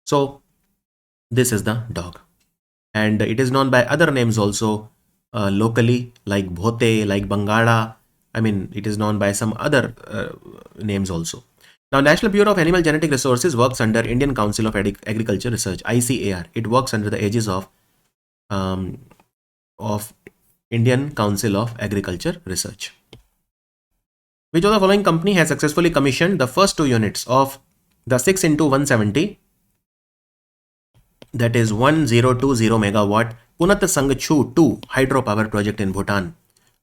So this is the dog. And it is known by other names also locally, like Bhote, like Bangada. I mean, it is known by some other names also. Now, National Bureau of Animal Genetic Resources works under Indian Council of Agriculture Research, ICAR. It works under the aegis of Indian Council of Agriculture Research. Which of the following company has successfully commissioned the first 2 units of the 6 into 170, that is 1020 megawatt Punat Sangchu 2 hydropower project in Bhutan?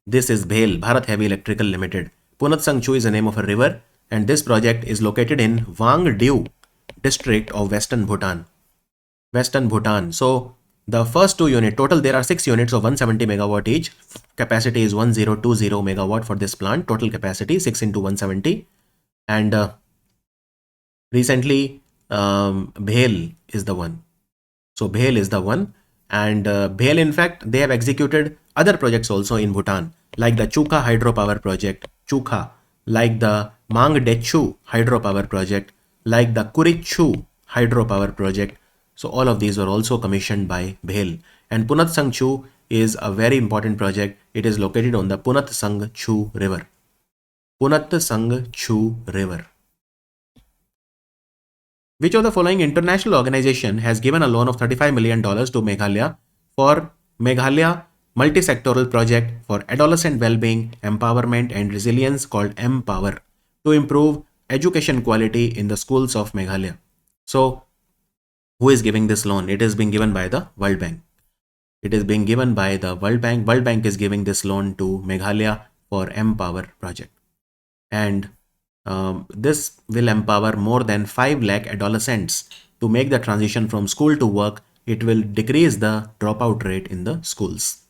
This is BHEL, Bharat Heavy Electrical Limited. Punat Sangchu is the name of a river and this project is located in Wangdiu district of Western Bhutan. So the first 2 units, total there are 6 units of 170 megawatt each. Capacity is 1020 megawatt for this plant. Total capacity 6 into 170. And recently BHEL is the one. So BHEL is the one. And BHEL, in fact, they have executed other projects also in Bhutan, like the Chukha hydropower project, like the Mangdechu hydropower project, like the Kurichu hydropower project. So all of these were also commissioned by BHEL. And Punat Sangchu is a very important project. It is located on the Punat Sangchu river. Punat Sangchu river. Which of the following international organization has given a loan of $35 million to Meghalaya for Meghalaya multi-sectoral project for adolescent well-being, empowerment and resilience called Empower to improve education quality in the schools of Meghalaya? So who is giving this loan? It is being given by the World Bank. It is being given by the World Bank. World Bank is giving this loan to Meghalaya for Empower project. And this will empower more than 5 lakh adolescents to make the transition from school to work. It will decrease the dropout rate in the schools.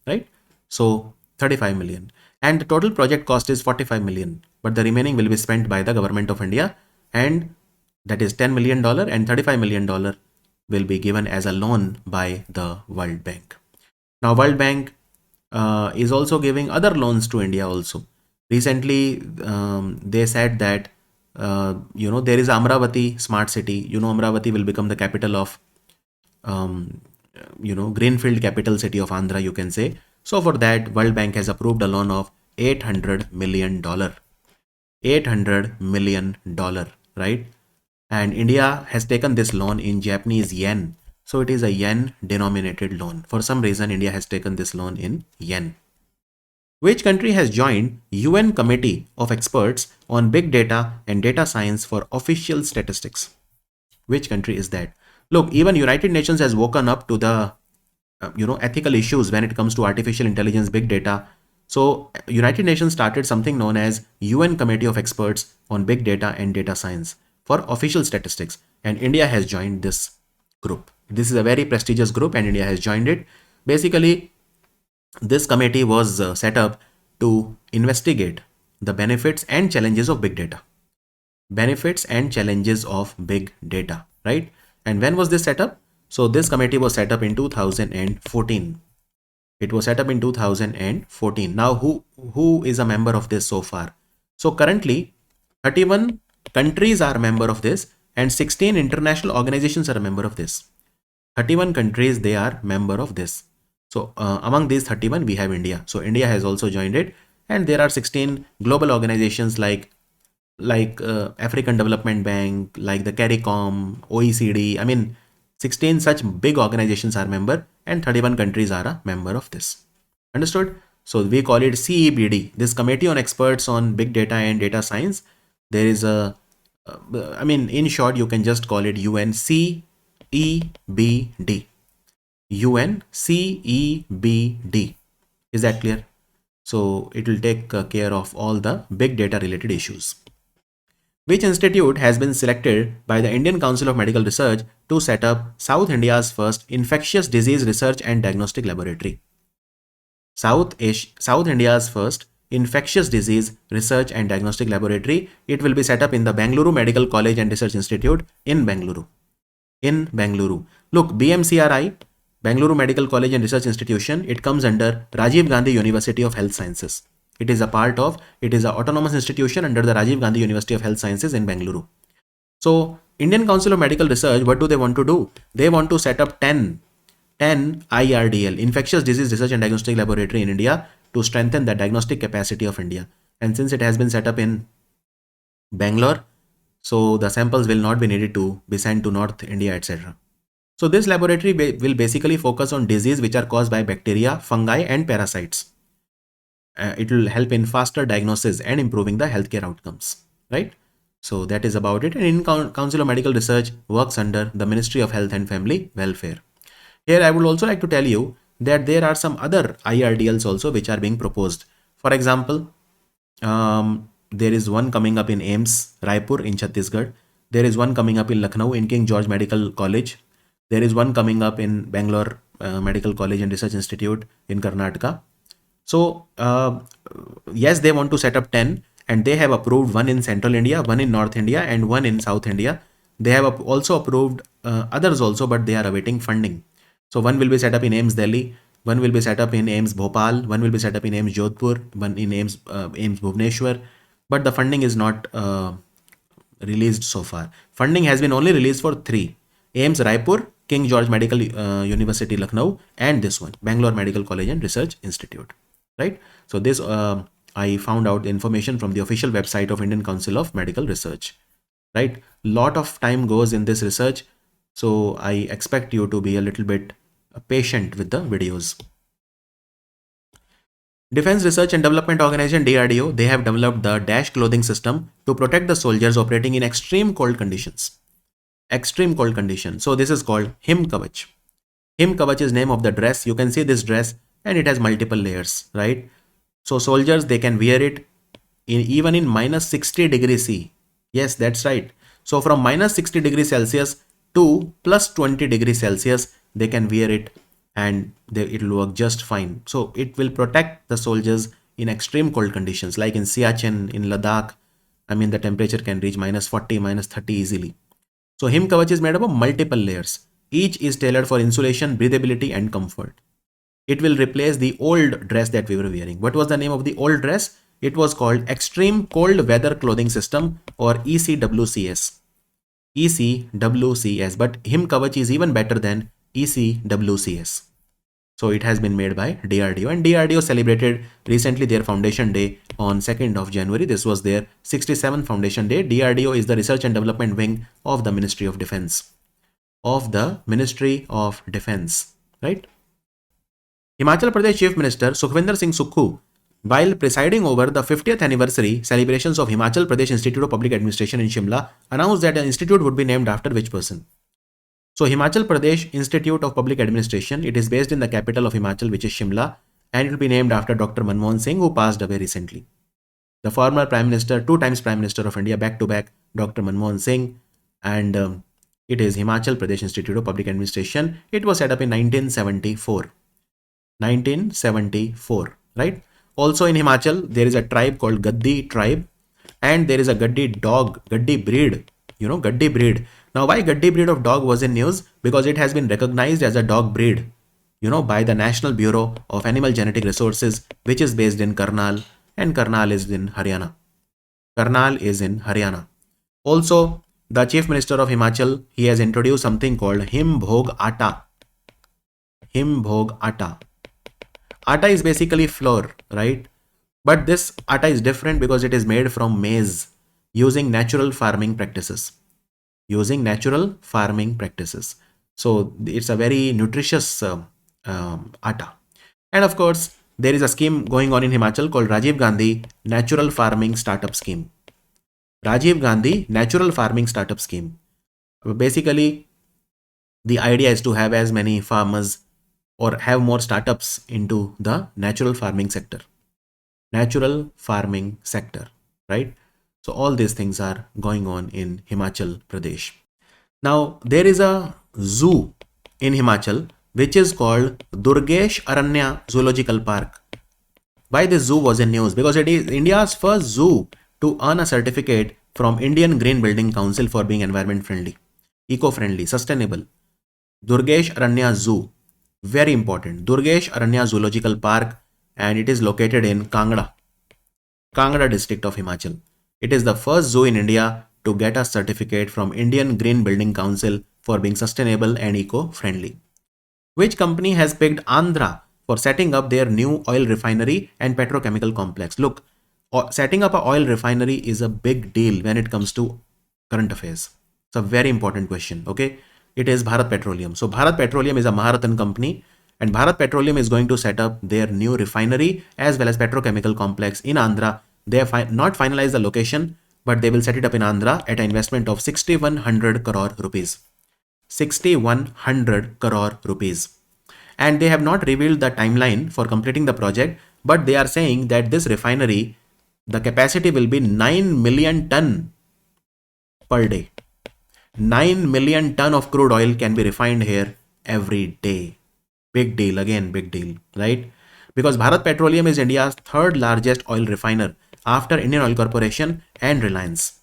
Right? So 35 million. And the total project cost is 45 million. But the remaining will be spent by the government of India. And that is $10 million and $35 million will be given as a loan by the World Bank. Now, World Bank is also giving other loans to India also. Recently, they said that, there is Amravati smart city. Amravati will become the capital of, greenfield capital city of Andhra, you can say. So for that, World Bank has approved a loan of $800 million. $800 million, right? And India has taken this loan in Japanese yen. So it is a yen denominated loan. For some reason, India has taken this loan in yen. Which country has joined UN Committee of Experts on Big Data and Data Science for Official Statistics? Which country is that? Look, even United Nations has woken up to the ethical issues when it comes to artificial intelligence, big data. So United Nations started something known as UN Committee of Experts on Big Data and Data Science for Official Statistics. And India has joined this group. This is a very prestigious group and India has joined it. Basically, this committee was set up to investigate the benefits and challenges of big data. benefits and challenges of big data, right? And when was this set up? So this committee was set up in 2014. It was set up in 2014. Now, who is a member of this so far? So currently, 31 countries are a member of this and 16 international organizations are a member of this. 31 countries, they are member of this. So among these 31, we have India. So India has also joined it, and there are 16 global organizations like African Development Bank, like the CARICOM, OECD. I mean, 16 such big organizations are member and 31 countries are a member of this. Understood? So we call it CEBD, this Committee on Experts on Big Data and Data Science. There is a, I mean, in short, you can just call it UNCEBD. UNCEBD. Is that clear? So it will take care of all the big data related issues. Which institute has been selected by the Indian Council of Medical Research to set up South India's first infectious disease research and diagnostic laboratory? South India's first infectious disease research and diagnostic laboratory. It will be set up in the Bengaluru Medical College and Research Institute in Bengaluru. Look, BMCRI, Bengaluru Medical College and Research Institution, it comes under Rajiv Gandhi University of Health Sciences. It is an autonomous institution under the Rajiv Gandhi University of Health Sciences in Bengaluru. So Indian Council of Medical Research, what do they want to do? They want to set up 10 IRDL, Infectious Disease Research and Diagnostic Laboratory in India, to strengthen the diagnostic capacity of India. And since it has been set up in Bangalore, so the samples will not be needed to be sent to North India, etc. So this laboratory will basically focus on disease which are caused by bacteria, fungi and parasites. It will help in faster diagnosis and improving the healthcare outcomes, right? So that is about it. And Indian Council of Medical Research works under the Ministry of Health and Family Welfare. Here I would also like to tell you that there are some other IRDLs also which are being proposed. For example, there is one coming up in AIIMS, Raipur in Chhattisgarh. There is one coming up in Lucknow in King George Medical College. There is one coming up in Bangalore Medical College and Research Institute in Karnataka. So yes, they want to set up 10 and they have approved one in Central India, one in North India and one in South India. They have also approved others also, but they are awaiting funding. So one will be set up in AIIMS Delhi, one will be set up in AIIMS Bhopal, one will be set up in AIIMS Jodhpur, one in AIIMS Bhubaneswar, but the funding is not released so far. Funding has been only released for 3: AIIMS Raipur, King George Medical University Lucknow, and this one, Bangalore Medical College and Research Institute, right? So this I found out information from the official website of Indian Council of Medical Research, right? Lot of time goes in this research, so I expect you to be a little bit patient with the videos. Defense Research and Development Organization DRDO, they have developed the Dash clothing system to protect the soldiers operating in extreme cold conditions. Extreme cold conditions. So this is called Him Kavach. Him Kavach is name of the dress. You can see this dress and it has multiple layers, right? So soldiers, they can wear it even in minus 60 degrees C. Yes, that's right. So from minus 60 degrees Celsius to plus 20 degrees Celsius, they can wear it and it will work just fine. So it will protect the soldiers in extreme cold conditions, like in Siachen, in Ladakh. I mean, the temperature can reach minus 40, minus 30 easily. So Him Kavach is made up of multiple layers. Each is tailored for insulation, breathability and comfort. It will replace the old dress that we were wearing. What was the name of the old dress? It was called Extreme Cold Weather Clothing System, or ECWCS. ECWCS. But Him Kavach is even better than ECWCS. So it has been made by DRDO, and DRDO celebrated recently their Foundation Day on 2nd of January. This was their 67th Foundation Day. DRDO is the research and development wing of the Ministry of Defense. Right? Himachal Pradesh Chief Minister Sukhvinder Singh Sukhu, while presiding over the 50th anniversary celebrations of Himachal Pradesh Institute of Public Administration in Shimla, announced that an institute would be named after which person? So Himachal Pradesh Institute of Public Administration, it is based in the capital of Himachal, which is Shimla, and it will be named after Dr. Manmohan Singh, who passed away recently. The former Prime Minister, 2 times Prime Minister of India, back to back, Dr. Manmohan Singh, and it is Himachal Pradesh Institute of Public Administration. It was set up in 1974. 1974, right? Also in Himachal, there is a tribe called Gaddi tribe. And there is a Gaddi breed, Gaddi breed. Now, why Gaddi breed of dog was in news? Because it has been recognized as a dog breed, by the National Bureau of Animal Genetic Resources, which is based in Karnal, and Karnal is in Haryana. Karnal is in Haryana. Also, the Chief Minister of Himachal, he has introduced something called Him Bhog Atta. Him Bhog Atta. Atta is basically flour, right? But this atta is different because it is made from maize using natural farming practices. So it's a very nutritious atta. And of course, there is a scheme going on in Himachal called Rajiv Gandhi Natural Farming Startup Scheme. Rajiv Gandhi Natural Farming Startup Scheme. Basically, the idea is to have as many farmers or have more startups into the natural farming sector. Right? So all these things are going on in Himachal Pradesh. Now, there is a zoo in Himachal which is called Durgesh Aranya Zoological Park. Why this zoo was in news? Because it is India's first zoo to earn a certificate from Indian Green Building Council for being environment friendly, eco-friendly, sustainable. Durgesh Aranya Zoo, very important. Durgesh Aranya Zoological Park, and it is located in Kangra district of Himachal. It is the first zoo in India to get a certificate from Indian Green Building Council for being sustainable and eco-friendly. Which company has picked Andhra for setting up their new oil refinery and petrochemical complex? Look, setting up an oil refinery is a big deal when it comes to current affairs. It's a very important question, okay? It is Bharat Petroleum. So Bharat Petroleum is a Maharatan company, and Bharat Petroleum is going to set up their new refinery as well as petrochemical complex in Andhra. They have not finalized the location, but they will set it up in Andhra at an investment of 6,100 crore rupees. 6,100 crore rupees. And they have not revealed the timeline for completing the project, but they are saying that this refinery, the capacity will be 9 million ton per day. 9 million ton of crude oil can be refined here every day. Big deal, again, big deal, right? Because Bharat Petroleum is India's third largest oil refiner after Indian Oil Corporation and Reliance.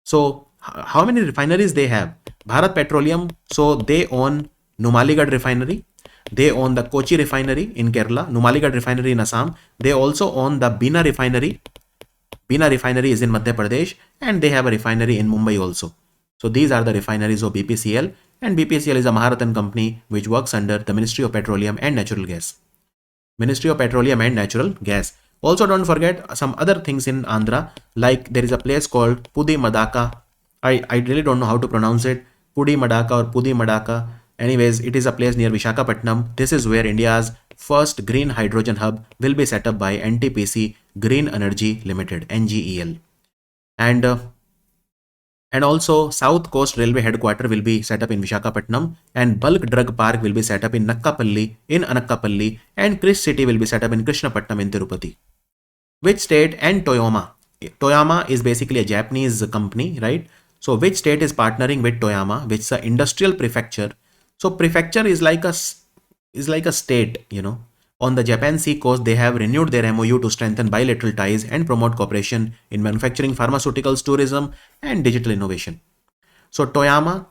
So how many refineries they have? Bharat Petroleum, so they own Numaligarh refinery. They own the Kochi refinery in Kerala, Numaligarh refinery in Assam. They also own the Bina refinery. Bina refinery is in Madhya Pradesh, and they have a refinery in Mumbai also. So these are the refineries of BPCL, and BPCL is a Maharatan company which works under the Ministry of Petroleum and Natural Gas. Ministry of Petroleum and Natural Gas. Also, don't forget some other things in Andhra, like there is a place called Pudi Madaka. I really don't know how to pronounce it. Pudi Madaka or Pudi Madaka. Anyways, it is a place near Vishakhapatnam. This is where India's first green hydrogen hub will be set up by NTPC Green Energy Limited, NGEL. And also South Coast Railway Headquarter will be set up in Vishakhapatnam, and Bulk Drug Park will be set up in Anakkapalli, and Krish City will be set up in Krishnapatnam in Tirupati. Which state and Toyama? Toyama is basically a Japanese company, right? So which state is partnering with Toyama, which is an industrial prefecture? So prefecture is like a state, On the Japan sea coast, they have renewed their MOU to strengthen bilateral ties and promote cooperation in manufacturing, pharmaceuticals, tourism, and digital innovation. So Toyama,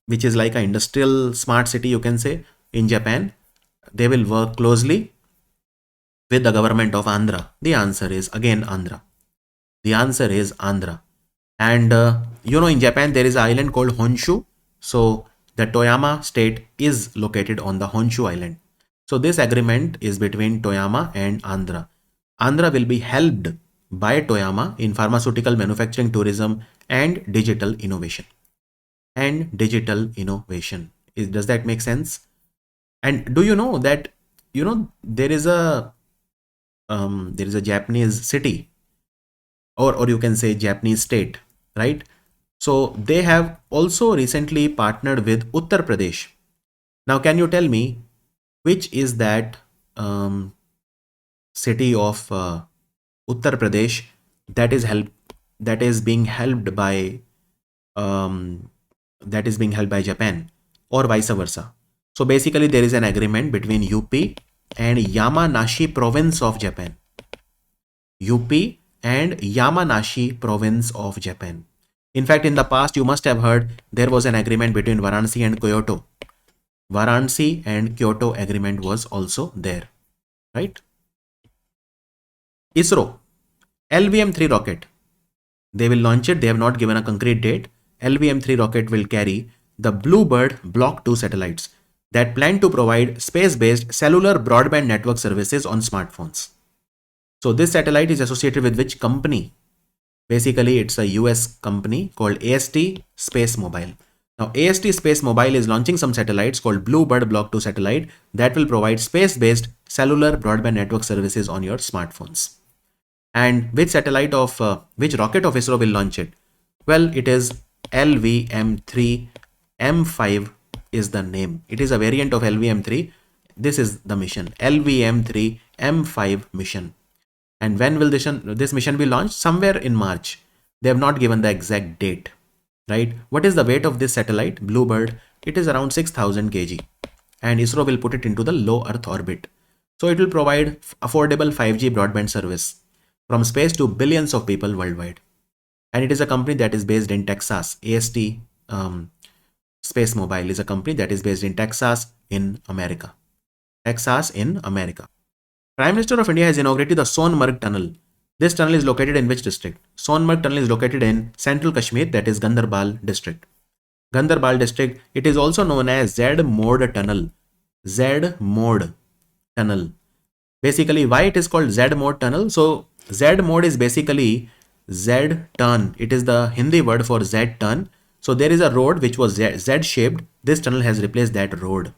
which is like an industrial smart city, you can say, in Japan, they will work closely with the government of Andhra. The answer is again Andhra. And in Japan, there is an island called Honshu. So the Toyama state is located on the Honshu island. So this agreement is between Toyama and Andhra. Andhra will be helped by Toyama in pharmaceutical manufacturing, tourism, and digital innovation. Does that make sense? And do you know that there is a Japanese city, or you can say Japanese state, right? So they have also recently partnered with Uttar Pradesh. Now, can you tell me which is that city of Uttar Pradesh that is being helped by Japan, or vice versa? So basically, there is an agreement between UP and Yamanashi province of Japan. UP and Yamanashi province of Japan. In fact, in the past, you must have heard there was an agreement between Varanasi and Kyoto. Varanasi and Kyoto agreement was also there, right? ISRO, LVM-3 rocket. They will launch it. They have not given a concrete date. LVM-3 rocket will carry the Bluebird Block 2 satellites that plan to provide space-based cellular broadband network services on smartphones. So this satellite is associated with which company? Basically, it's a US company called AST Space Mobile. Now, AST Space Mobile is launching some satellites called Bluebird Block 2 satellite that will provide space-based cellular broadband network services on your smartphones. And which satellite of, which rocket of ISRO will launch it? Well, it is LVM-3 M5 is the name. It is a variant of LVM-3. This is the mission, LVM-3 M5 mission. And when will this mission be launched? Somewhere in March. They have not given the exact date, right? What is the weight of this satellite, Bluebird? It is around 6,000 kg. And ISRO will put it into the low Earth orbit. So it will provide affordable 5G broadband service from space to billions of people worldwide. And it is a company that is based in Texas. AST Space Mobile is a company that is based in Texas in America. Texas in America. Prime Minister of India has inaugurated the Sonmarg Tunnel. This tunnel is located in which district? Sonmarg Tunnel is located in Central Kashmir, that is Gandarbal district. Gandarbal district, it is also known as Z-Mode Tunnel. Z-Mode Tunnel. Basically, why it is called Z-Mode Tunnel? So, Z-Mode is basically Z-turn. It is the Hindi word for Z-turn. So, there is a road which was Z-shaped. This tunnel has replaced that road.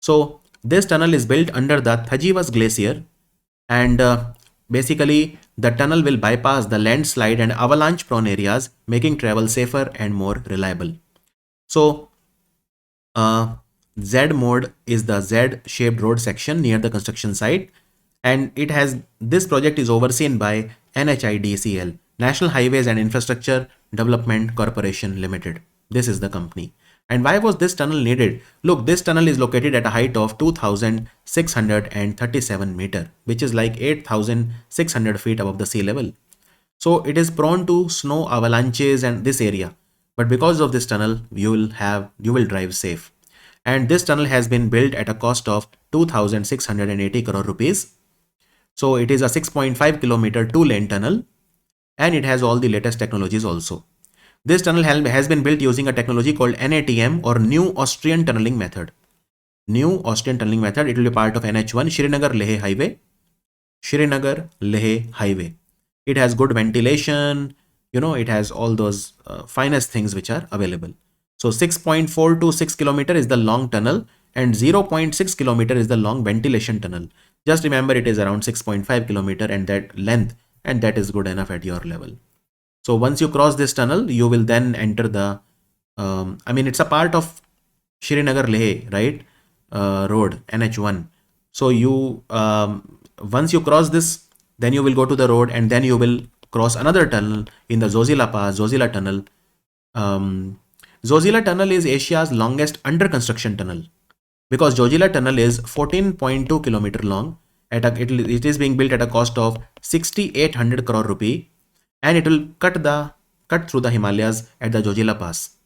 So, this tunnel is built under the Thajivas Glacier, and basically the tunnel will bypass the landslide and avalanche prone areas, making travel safer and more reliable. So Z mode is the Z-shaped road section near the construction site, and this project is overseen by NHIDCL, National Highways and Infrastructure Development Corporation Limited. This is the company. And why was this tunnel needed? Look, this tunnel is located at a height of 2,637 meter, which is like 8,600 feet above the sea level. So it is prone to snow avalanches and this area. But because of this tunnel, you will drive safe. And this tunnel has been built at a cost of 2,680 crore rupees. So it is a 6.5 kilometer 2-lane tunnel, and it has all the latest technologies also. This tunnel has been built using a technology called NATM, or New Austrian Tunneling Method. New Austrian Tunneling Method. It will be part of NH1 Srinagar-Leh Highway. Srinagar-Leh Highway. It has good ventilation. It has all those finest things which are available. So 6.426 kilometer is the long tunnel, and 0.6 kilometer is the long ventilation tunnel. Just remember, it is around 6.5 kilometer and that length, and that is good enough at your level. So once you cross this tunnel, you will then enter the, it's a part of Srinagar-Leh, right? Road, NH1. So once you cross this, then you will go to the road, and then you will cross another tunnel in the Zojila Pass, Zojila Tunnel. Zojila Tunnel is Asia's longest under construction tunnel, because Zojila Tunnel is 14.2 kilometer long. It is being built at a cost of 6,800 crore rupee. And it will cut through the Himalayas at the Zojila Pass.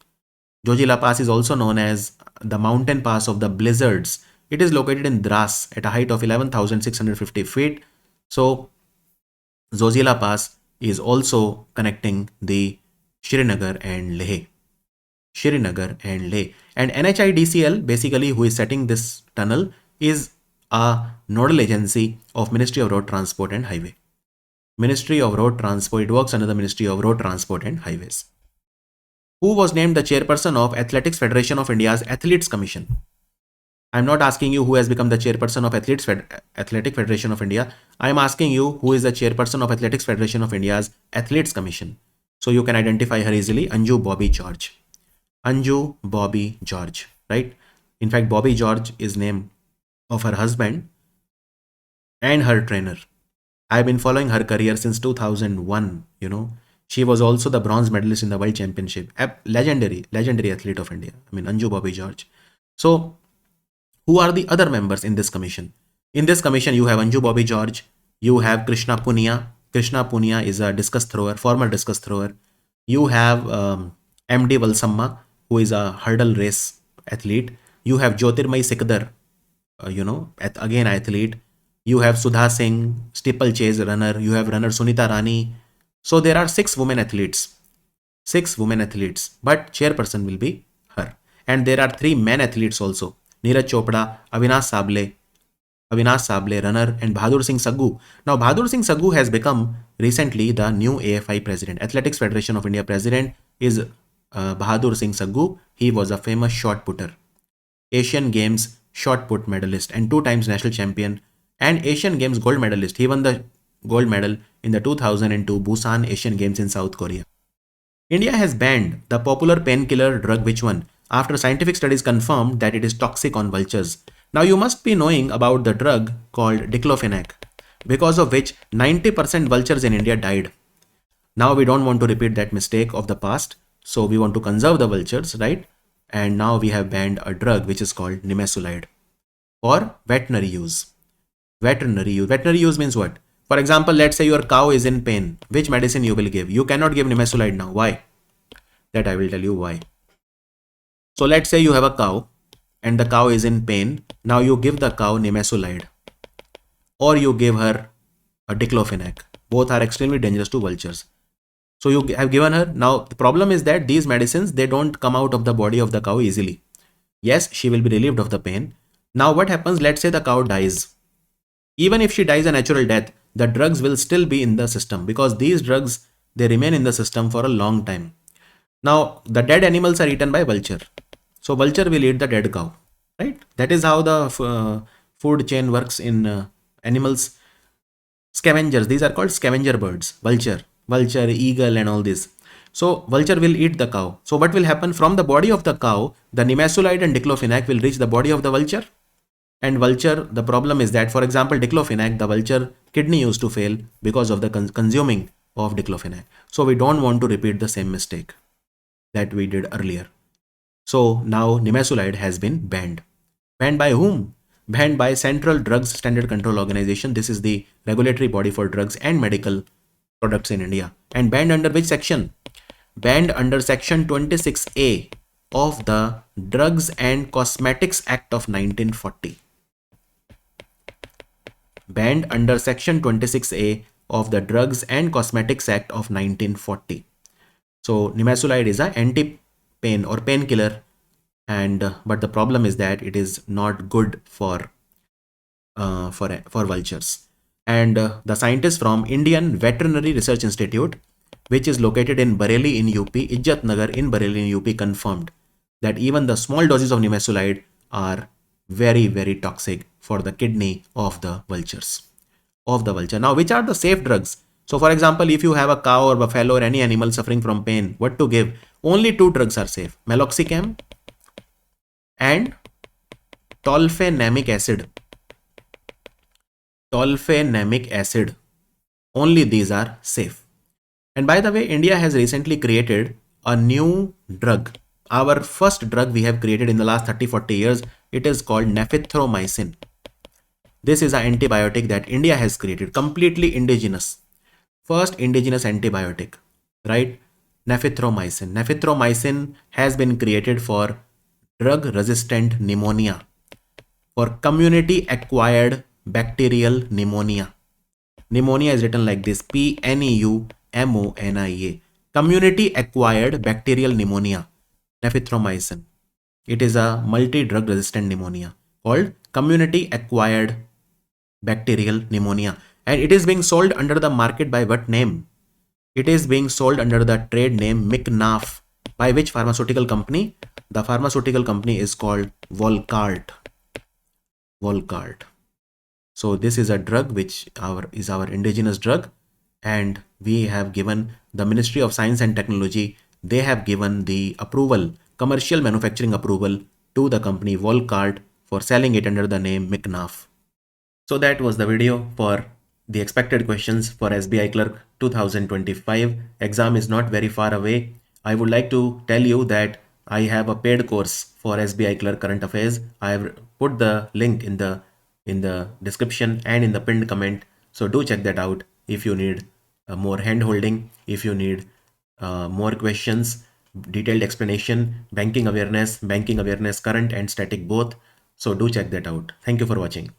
Zojila Pass is also known as the mountain pass of the blizzards. It is located in Dras at a height of 11,650 feet. So Zojila Pass is also connecting the Srinagar and Leh. And NHIDCL, basically, who is setting this tunnel, is a nodal agency of Ministry of Road Transport and Highway. Ministry of Road Transport. It works under the Ministry of Road Transport and Highways. Who was named the chairperson of Athletics Federation of India's Athletes Commission? I'm not asking you who has become the chairperson of Athletic Federation of India. I'm asking you who is the chairperson of Athletics Federation of India's Athletes Commission. So you can identify her easily, Anju Bobby George. Anju Bobby George, right? In fact, Bobby George is name of her husband and her trainer. I've been following her career since 2001, She was also the bronze medalist in the World Championship. Legendary athlete of India. Anju Bobby George. So, who are the other members in this commission? In this commission, you have Anju Bobby George, you have Krishna Punia, Krishna Punia is a discus thrower, former discus thrower. You have MD Valsamma, who is a hurdle race athlete. You have Jyotirmai Sikdar, again athlete. You have Sudha Singh, steeplechase runner. You have runner Sunita Rani. So there are 6 women athletes. 6 women athletes, but chairperson will be her. And there are 3 men athletes also. Neeraj Chopra, Avinash Sable, runner, and Bahadur Singh Saggu. Now, Bahadur Singh Saggu has become recently the new AFI president. Athletics Federation of India president is Bahadur Singh Saggu. He was a famous shot putter, Asian Games shot put medalist, and 2 times national champion, and Asian Games gold medalist. He won the gold medal in the 2002 Busan Asian Games in South Korea. India has banned the popular painkiller drug which one? After scientific studies confirmed that it is toxic on vultures. Now you must be knowing about the drug called diclofenac, because of which 90% vultures in India died. Now we don't want to repeat that mistake of the past, so we want to conserve the vultures, right? And now we have banned a drug which is called nimesulide for veterinary use. Veterinary use. Veterinary use means what? For example, let's say your cow is in pain. Which medicine you will give? You cannot give nimesulide now. Why? That I will tell you why. So let's say you have a cow and the cow is in pain. Now you give the cow nimesulide or you give her a diclofenac. Both are extremely dangerous to vultures. So you have given her. Now the problem is that these medicines, they don't come out of the body of the cow easily. Yes, she will be relieved of the pain. Now what happens? Let's say the cow dies. Even if she dies a natural death, the drugs will still be in the system, because these drugs, they remain in the system for a long time. Now the dead animals are eaten by vulture. So vulture will eat the dead cow, right? That is how the food chain works in animals. Scavengers, these are called scavenger birds. Vulture, eagle and all this. So vulture will eat the cow. So what will happen? From the body of the cow, the nimesulide and diclofenac will reach the body of the vulture. And vulture, the problem is that, for example, diclofenac, the vulture kidney used to fail because of the consuming of diclofenac. So we don't want to repeat the same mistake that we did earlier. So now nimesulide has been banned. Banned by whom? Banned by Central Drugs Standard Control Organization. This is the regulatory body for drugs and medical products in India. And banned under which section? Banned under section 26A of the Drugs and Cosmetics Act of 1940. Banned under section 26A of the Drugs and Cosmetics Act of 1940. So nimesulide is a anti-pain or painkiller, and but the problem is that it is not good for vultures. And the scientists from Indian Veterinary Research Institute, which is located in Bareilly in UP, Ijjat Nagar in Bareilly in UP, confirmed that even the small doses of nimesulide are very, very toxic for the kidney of the vultures. Now, which are the safe drugs? So for example, if you have a cow or buffalo or any animal suffering from pain, what to give? Only 2 drugs are safe: meloxicam and tolfenamic acid. Tolfenamic acid. Only these are safe. And by the way, India has recently created a new drug. Our first drug we have created in the last 30-40 years, it is called nephithromycin. This is an antibiotic that India has created, completely indigenous. First indigenous antibiotic, right? Nephithromycin. Nephithromycin has been created for drug-resistant pneumonia, for community-acquired bacterial pneumonia. Pneumonia is written like this: Pneumonia. Community-acquired bacterial pneumonia. Nephithromycin. It is a multi-drug resistant pneumonia called community-acquired bacterial pneumonia. And it is being sold under the market by what name? It is being sold under the trade name Micnaf. By which pharmaceutical company? The pharmaceutical company is called Volcart. So this is a drug which is our indigenous drug, and we have given the Ministry of Science and Technology, they have given the approval, commercial manufacturing approval, to the company Volcart for selling it under the name Micnaf. So that was the video for the expected questions for SBI Clerk 2025. Exam is not very far away. I would like to tell you that I have a paid course for SBI Clerk Current Affairs. I have put the link in the description and in the pinned comment. So do check that out if you need more hand holding, if you need more questions, detailed explanation, banking awareness current and static both. So do check that out. Thank you for watching.